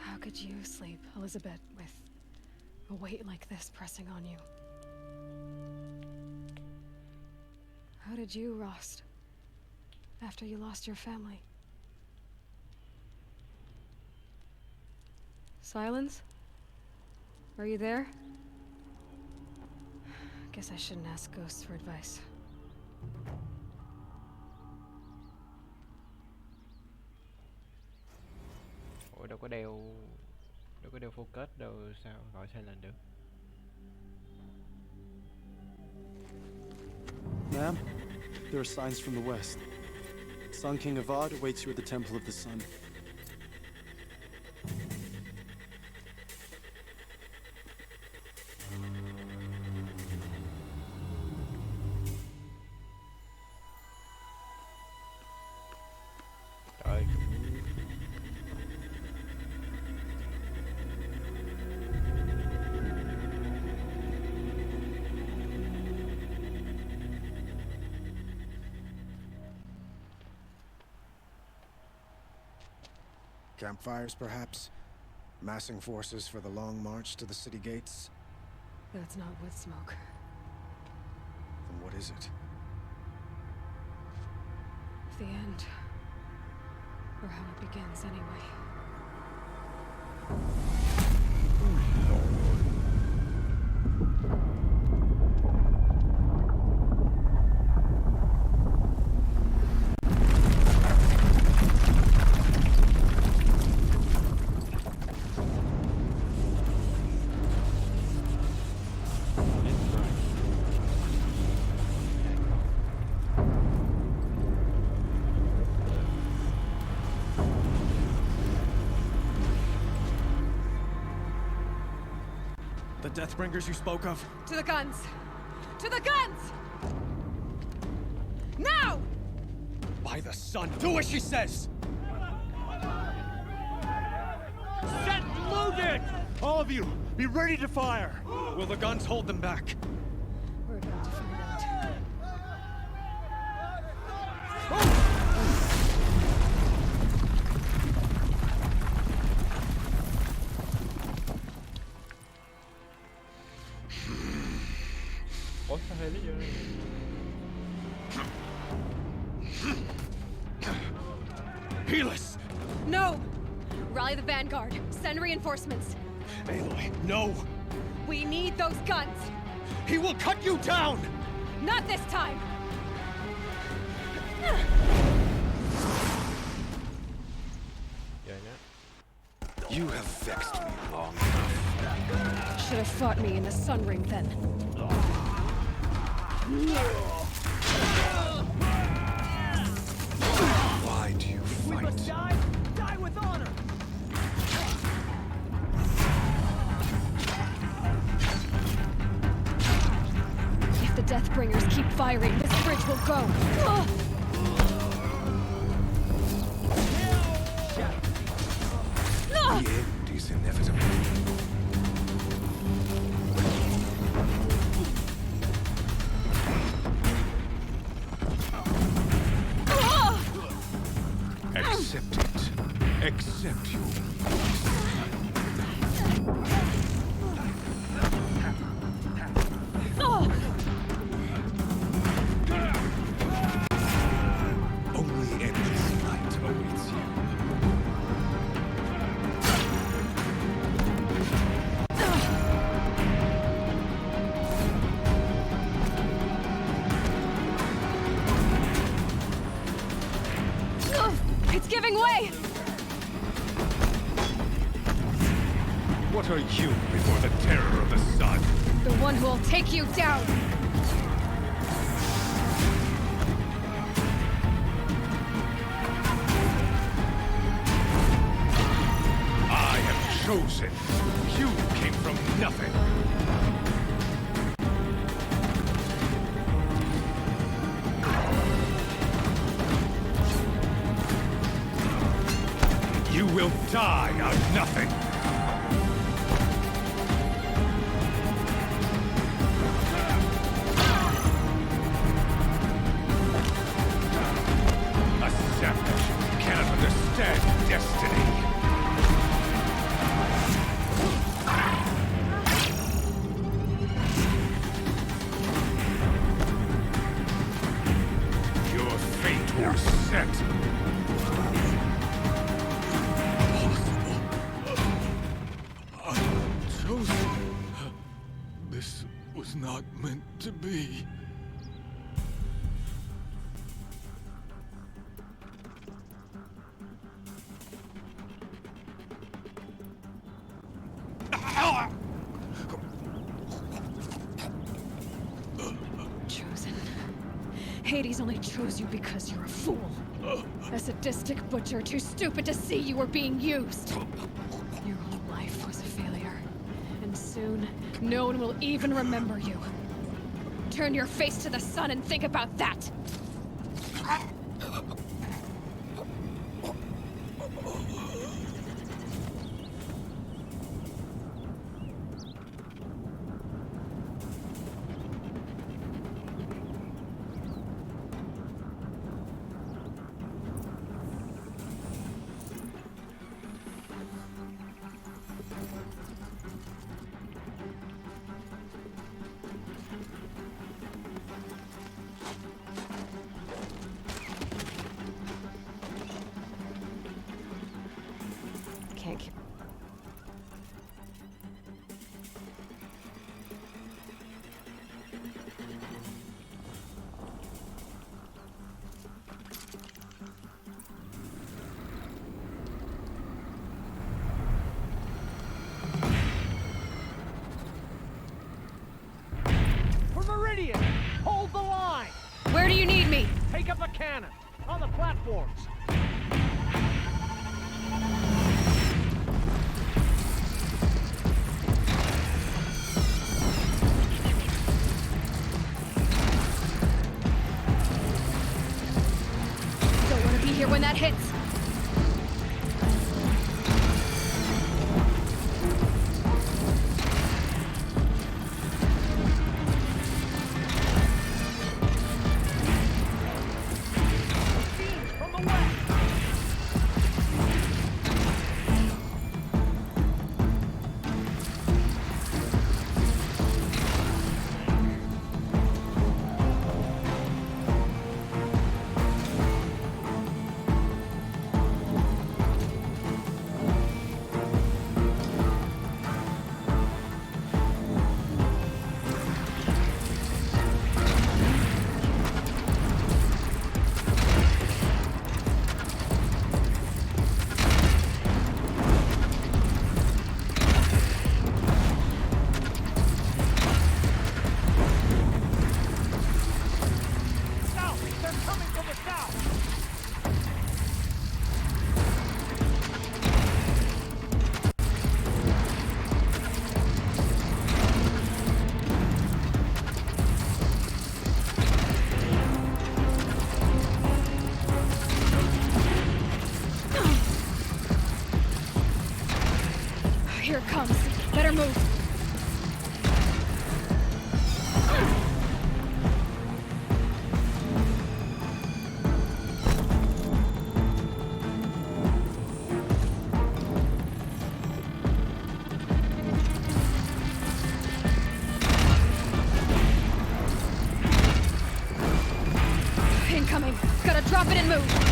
How could you sleep, Elizabeth, with a weight like this pressing on you? How did you, Rost, after you lost your family? Silence? Are you there? Guess I shouldn't ask ghosts for advice. Ủa đâu có đeo focus đâu, sao gọi silent được? Ma'am, there are signs from the west. Sun King Avad awaits you at the Temple of the Sun. Trời. Campfires, perhaps? Massing forces for the long march to the city gates? That's not wood smoke. Then what is it? The end. Or how it begins, anyway. The Deathbringers you spoke of? To the guns! To the guns! Now! By the sun, do as she says! Set loaded! All of you, be ready to fire! Will the guns hold them back? We're about to find out. Ủa sao hề lý vô đây? Helis! No! Rally the vanguard. Send reinforcements. Aloy, no! We need those guns! He will cut you down! Not this time! You have vexed me long enough. Should have fought me in the Sun Ring then. Why do you fight? We must die with honor! If the Deathbringers keep firing, this bridge will go. The end is inevitable. Accept it. Accept your only endless light awaits you. It's giving way! What are you before the terror of the sun? The one who will take you down! I am chosen. You came from nothing. You will die out of nothing. A savage cannot understand destiny. Your fate was set. Chosen. This was not meant to be. Chosen. Hades only chose you because you're a fool. A sadistic butcher too stupid to see you were being used. Your whole life was a failure. And soon, no one will even remember you. Turn your face to the sun and think about that! Can't keep... For Meridian! Hold the line! Where do you need me? Take up a cannon! On the platforms! Here it comes. Better move. Incoming. Gotta drop it and move.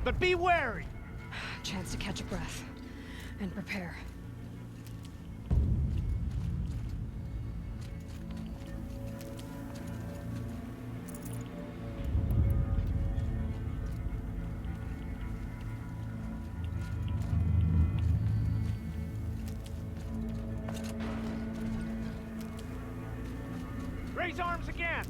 But be wary! Chance to catch a breath. And prepare. Raise arms again!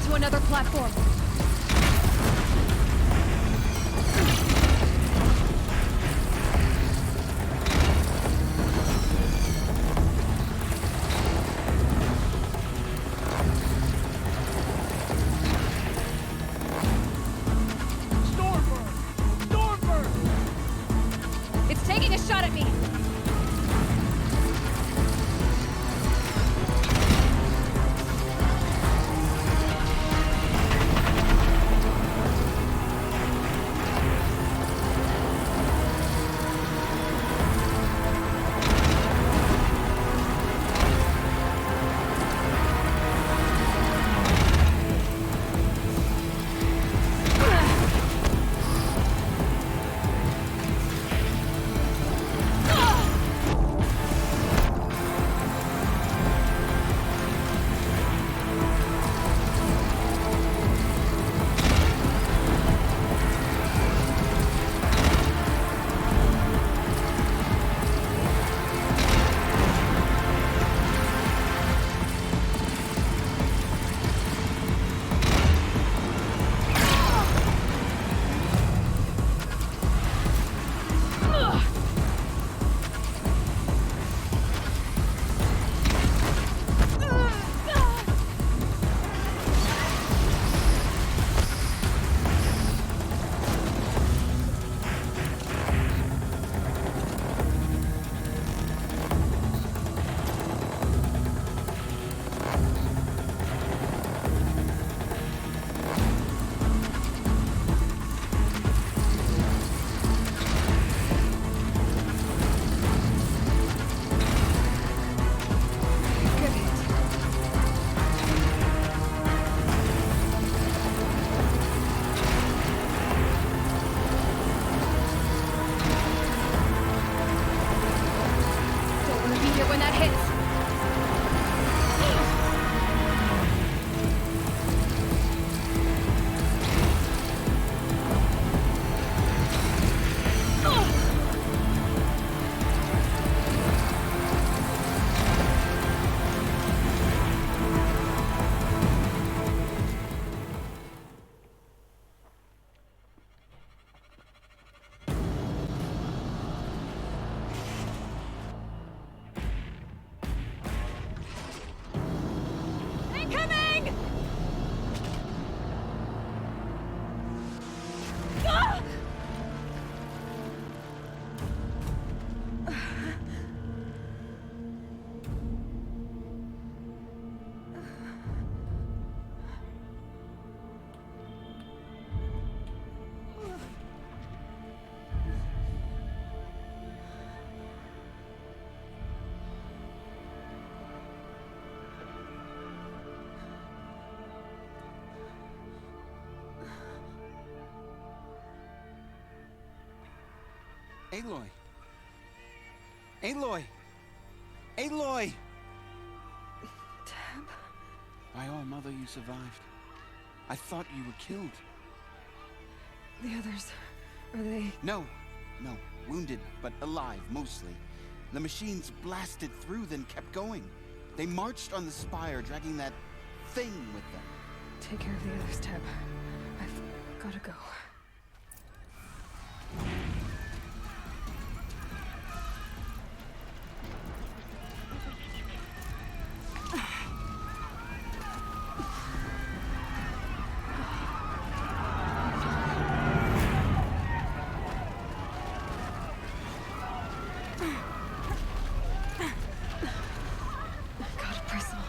To another platform. Stormbird! It's taking a shot at me. Aloy! Aloy! Aloy! Tab? By all, Mother, you survived. I thought you were killed. The others, are they... No. Wounded, but alive, mostly. The machines blasted through, then kept going. They marched on the spire, dragging that thing with them. Take care of the others, Tab. I've gotta go. Gotta press on.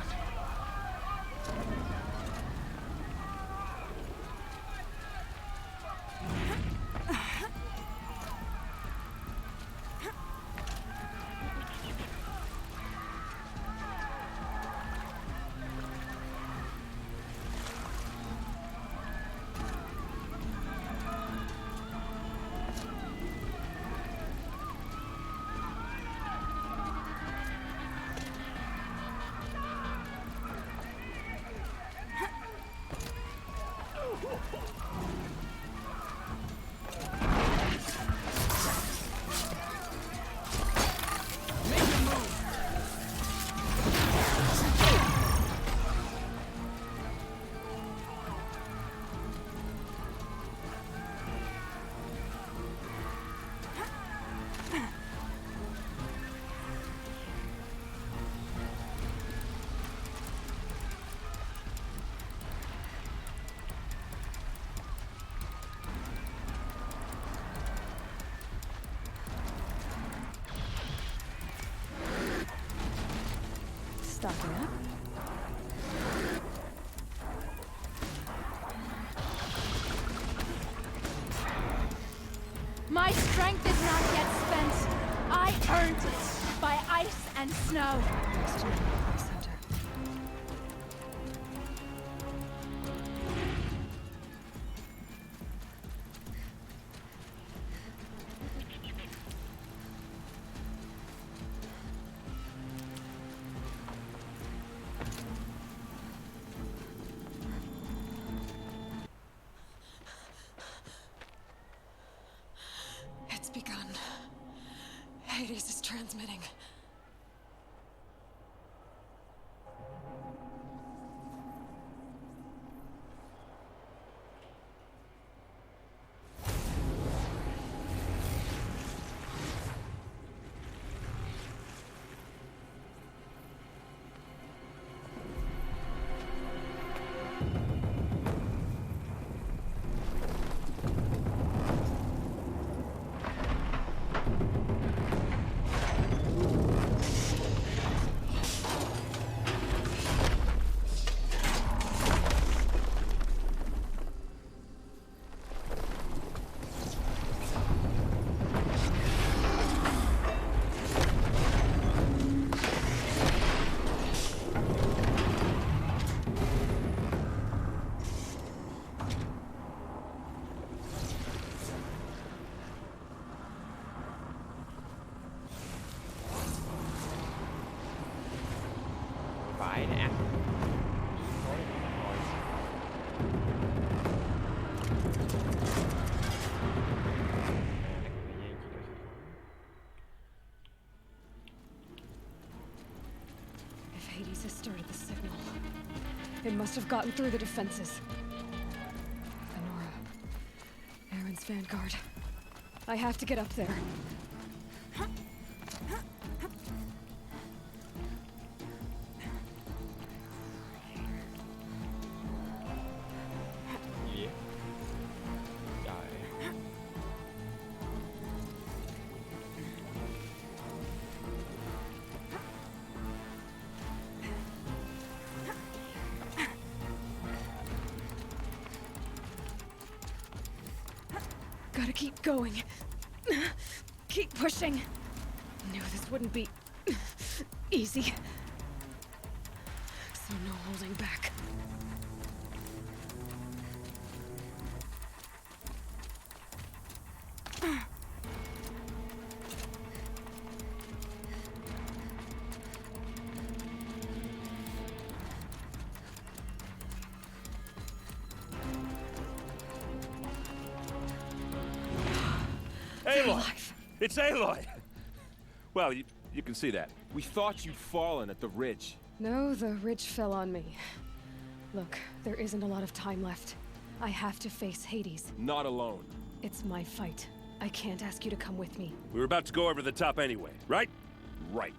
Stocking up. My strength is not yet spent. I earned it by ice and snow. Next to me, Ice Hunter. It's begun. Hades is transmitting. Phải nè. If Hades has started the signal, it must have gotten through the defenses. Lenora, Aaron's vanguard. I have to get up there. Yeah. Trời. Gotta keep going. Keep pushing. Knew this wouldn't be easy. So no holding back. They're Aloy! alive. It's Aloy! Well, you can see that. We thought you'd fallen at the ridge. No, the ridge fell on me. Look, there isn't a lot of time left. I have to face Hades. Not alone. It's my fight. I can't ask you to come with me. We were about to go over the top anyway, right? Right.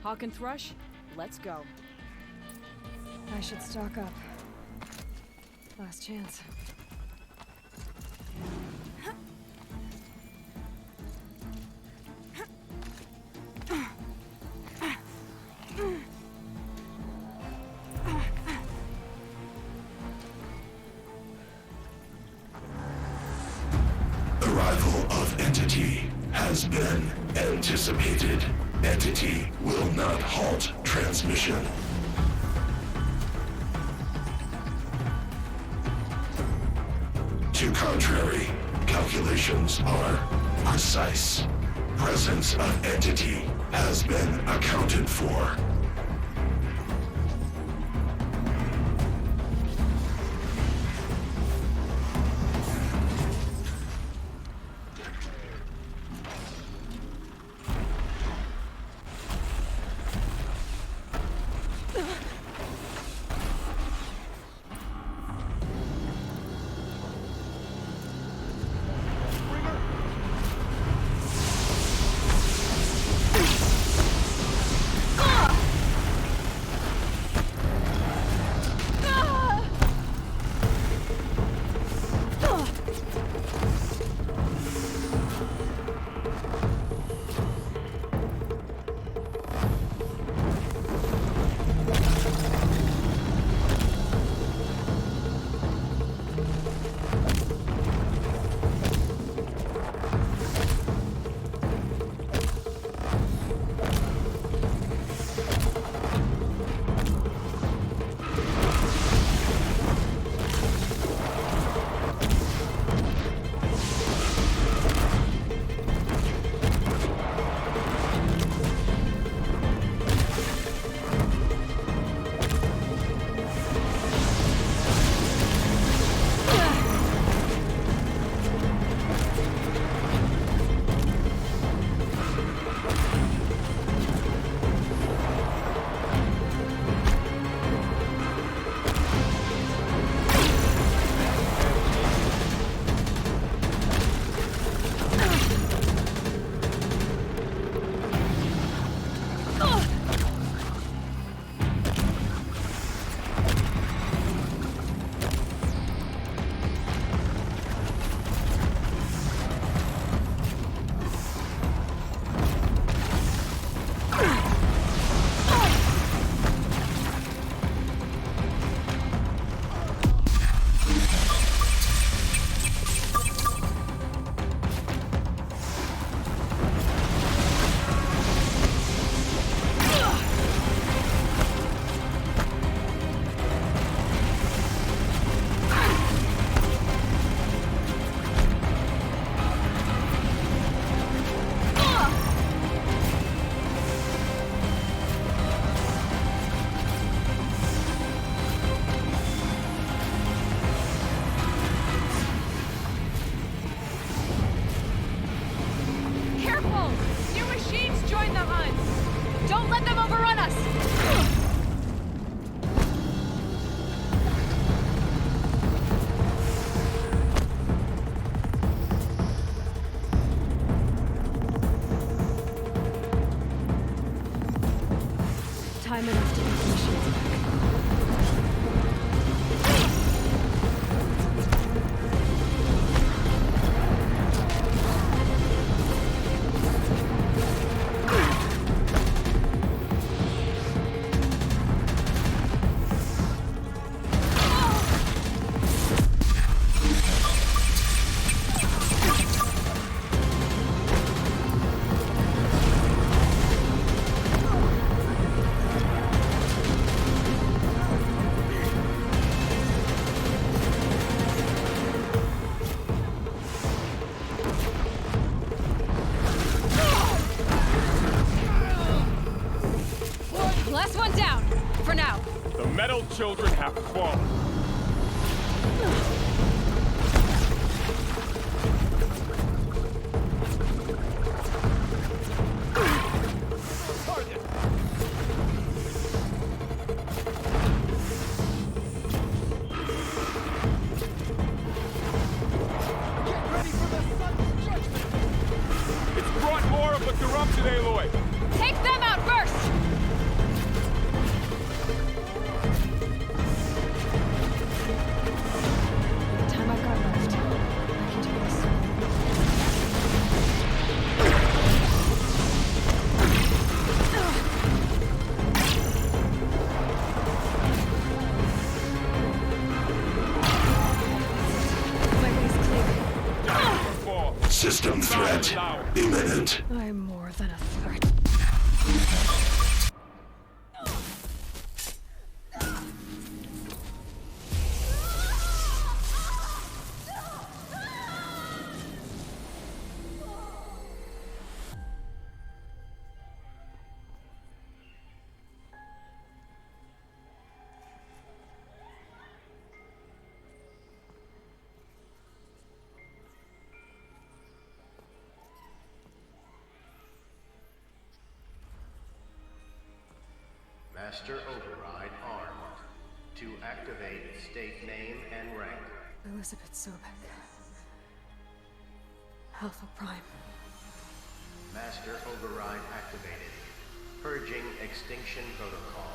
Hawk and Thrush, let's go. I should stock up. Last chance. Arrival of Entity has been anticipated. Entity will not halt transmission. To contrary, calculations are precise. Presence of Entity has been accounted for. Time enough to get the machines back. Last one down, for now. The metal children have fallen. Disruption, Aloy! Take them out first! The time I've got left, I can do this. My way's clear. System threat imminent. I'm more than a threat. Master Override armed. To activate, state name and rank. Elizabeth Sobek. Alpha Prime. Master Override activated. Purging extinction protocol.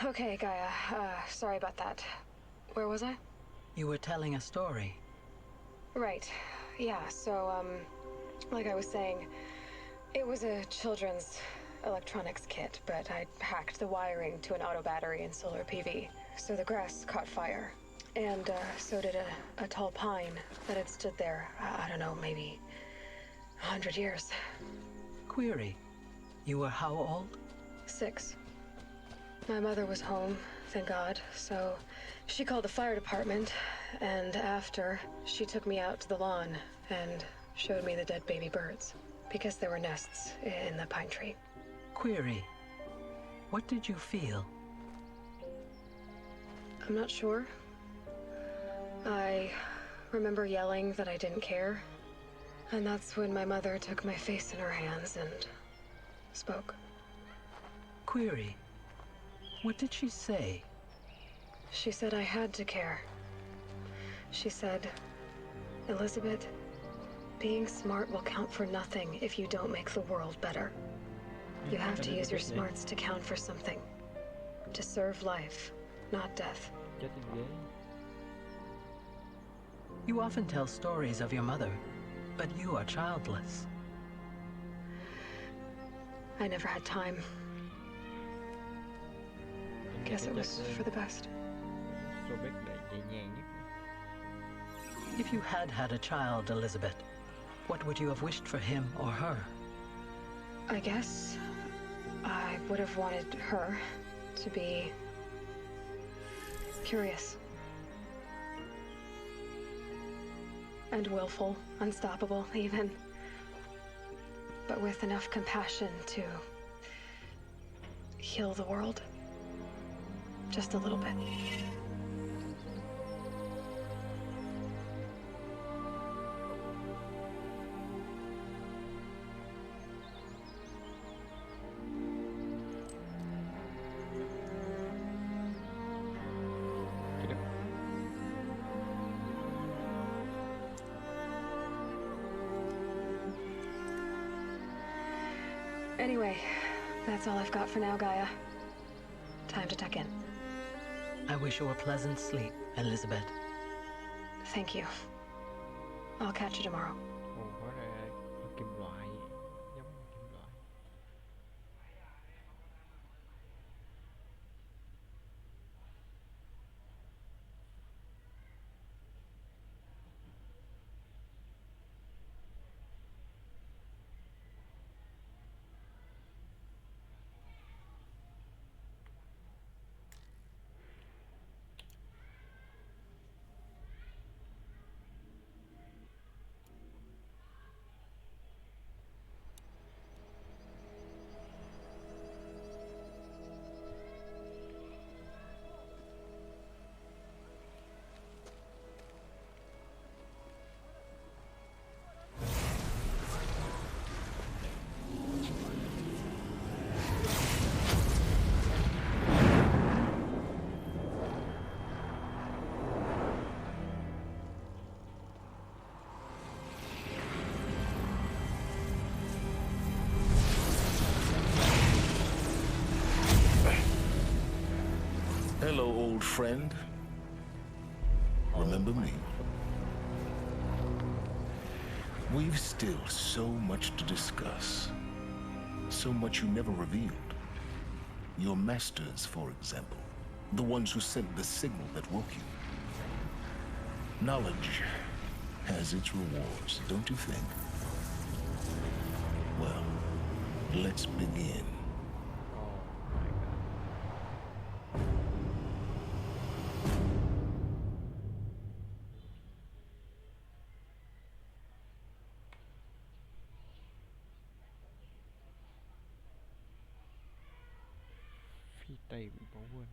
Okay, Gaia. Sorry about that. Where was I? You were telling a story. Right. Yeah, so, like I was saying, it was a children's electronics kit, but I hacked the wiring to an auto battery and solar PV. So the grass caught fire. And, so did a tall pine that had stood there, I don't know, maybe 100 years. Query. You were how old? 6. My mother was home, thank God, so she called the fire department, and after, she took me out to the lawn and showed me the dead baby birds, because there were nests in the pine tree. Query. What did you feel? I'm not sure. I remember yelling that I didn't care, and that's when my mother took my face in her hands and spoke. Query. What did she say? She said I had to care. She said, Elizabeth, being smart will count for nothing if you don't make the world better. You have to use your smarts to count for something. To serve life, not death. You often tell stories of your mother, but you are childless. I never had time. Guess it was for the best. If you had had a child, Elizabeth, what would you have wished for him or her? I guess I would have wanted her to be curious. And willful, unstoppable, even. But with enough compassion to heal the world. Just a little bit. Anyway, that's all I've got for now, Gaia. Time to tuck in. I wish you a pleasant sleep, Elizabeth. Thank you. I'll catch you tomorrow. Ồ, hóa ra có kim loại, giống như kim loại. Hello, old friend. Remember me? We've still so much to discuss. So much you never revealed. Your masters, for example. The ones who sent the signal that woke you. Knowledge has its rewards, don't you think? Well, let's begin. Phi tay bị bỏ quên.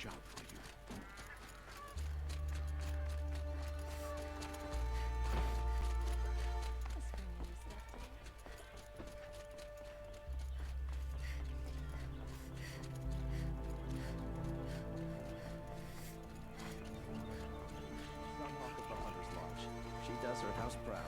job for you. Sunhawk of the Hunter's Lodge. She does her house proud.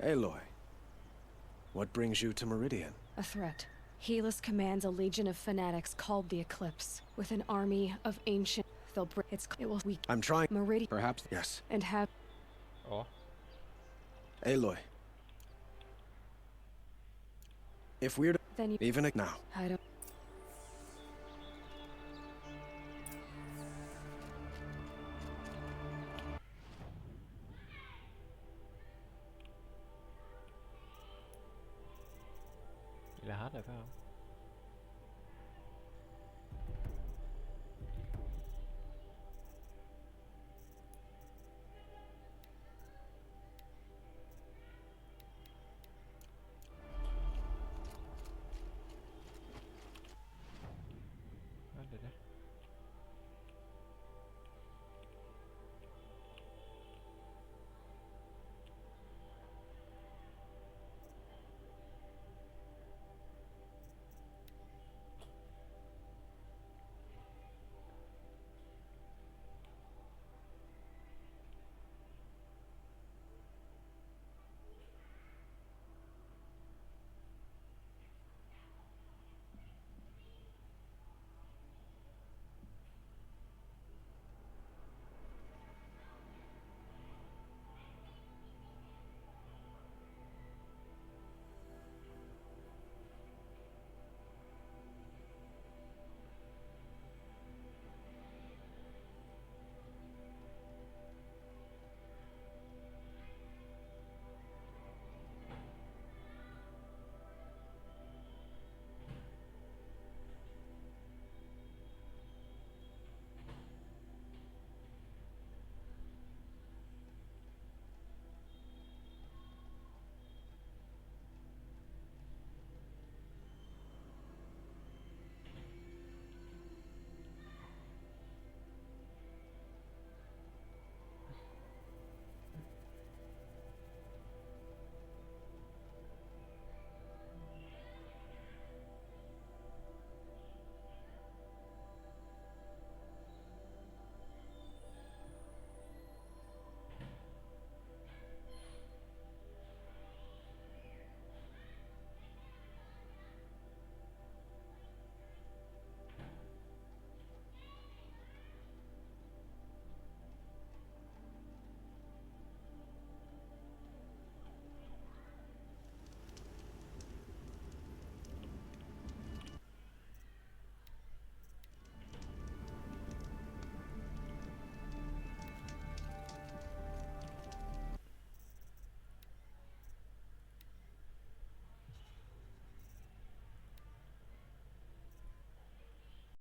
Aloy, what brings you to Meridian? A threat. Helis commands a legion of fanatics called the Eclipse, with an army of ancient. It will weak. I'm trying. Meridian. Perhaps. Yes. And have. Oh. Aloy. If we're to. Then you. Even it now. I don't. Là hết rồi phải không?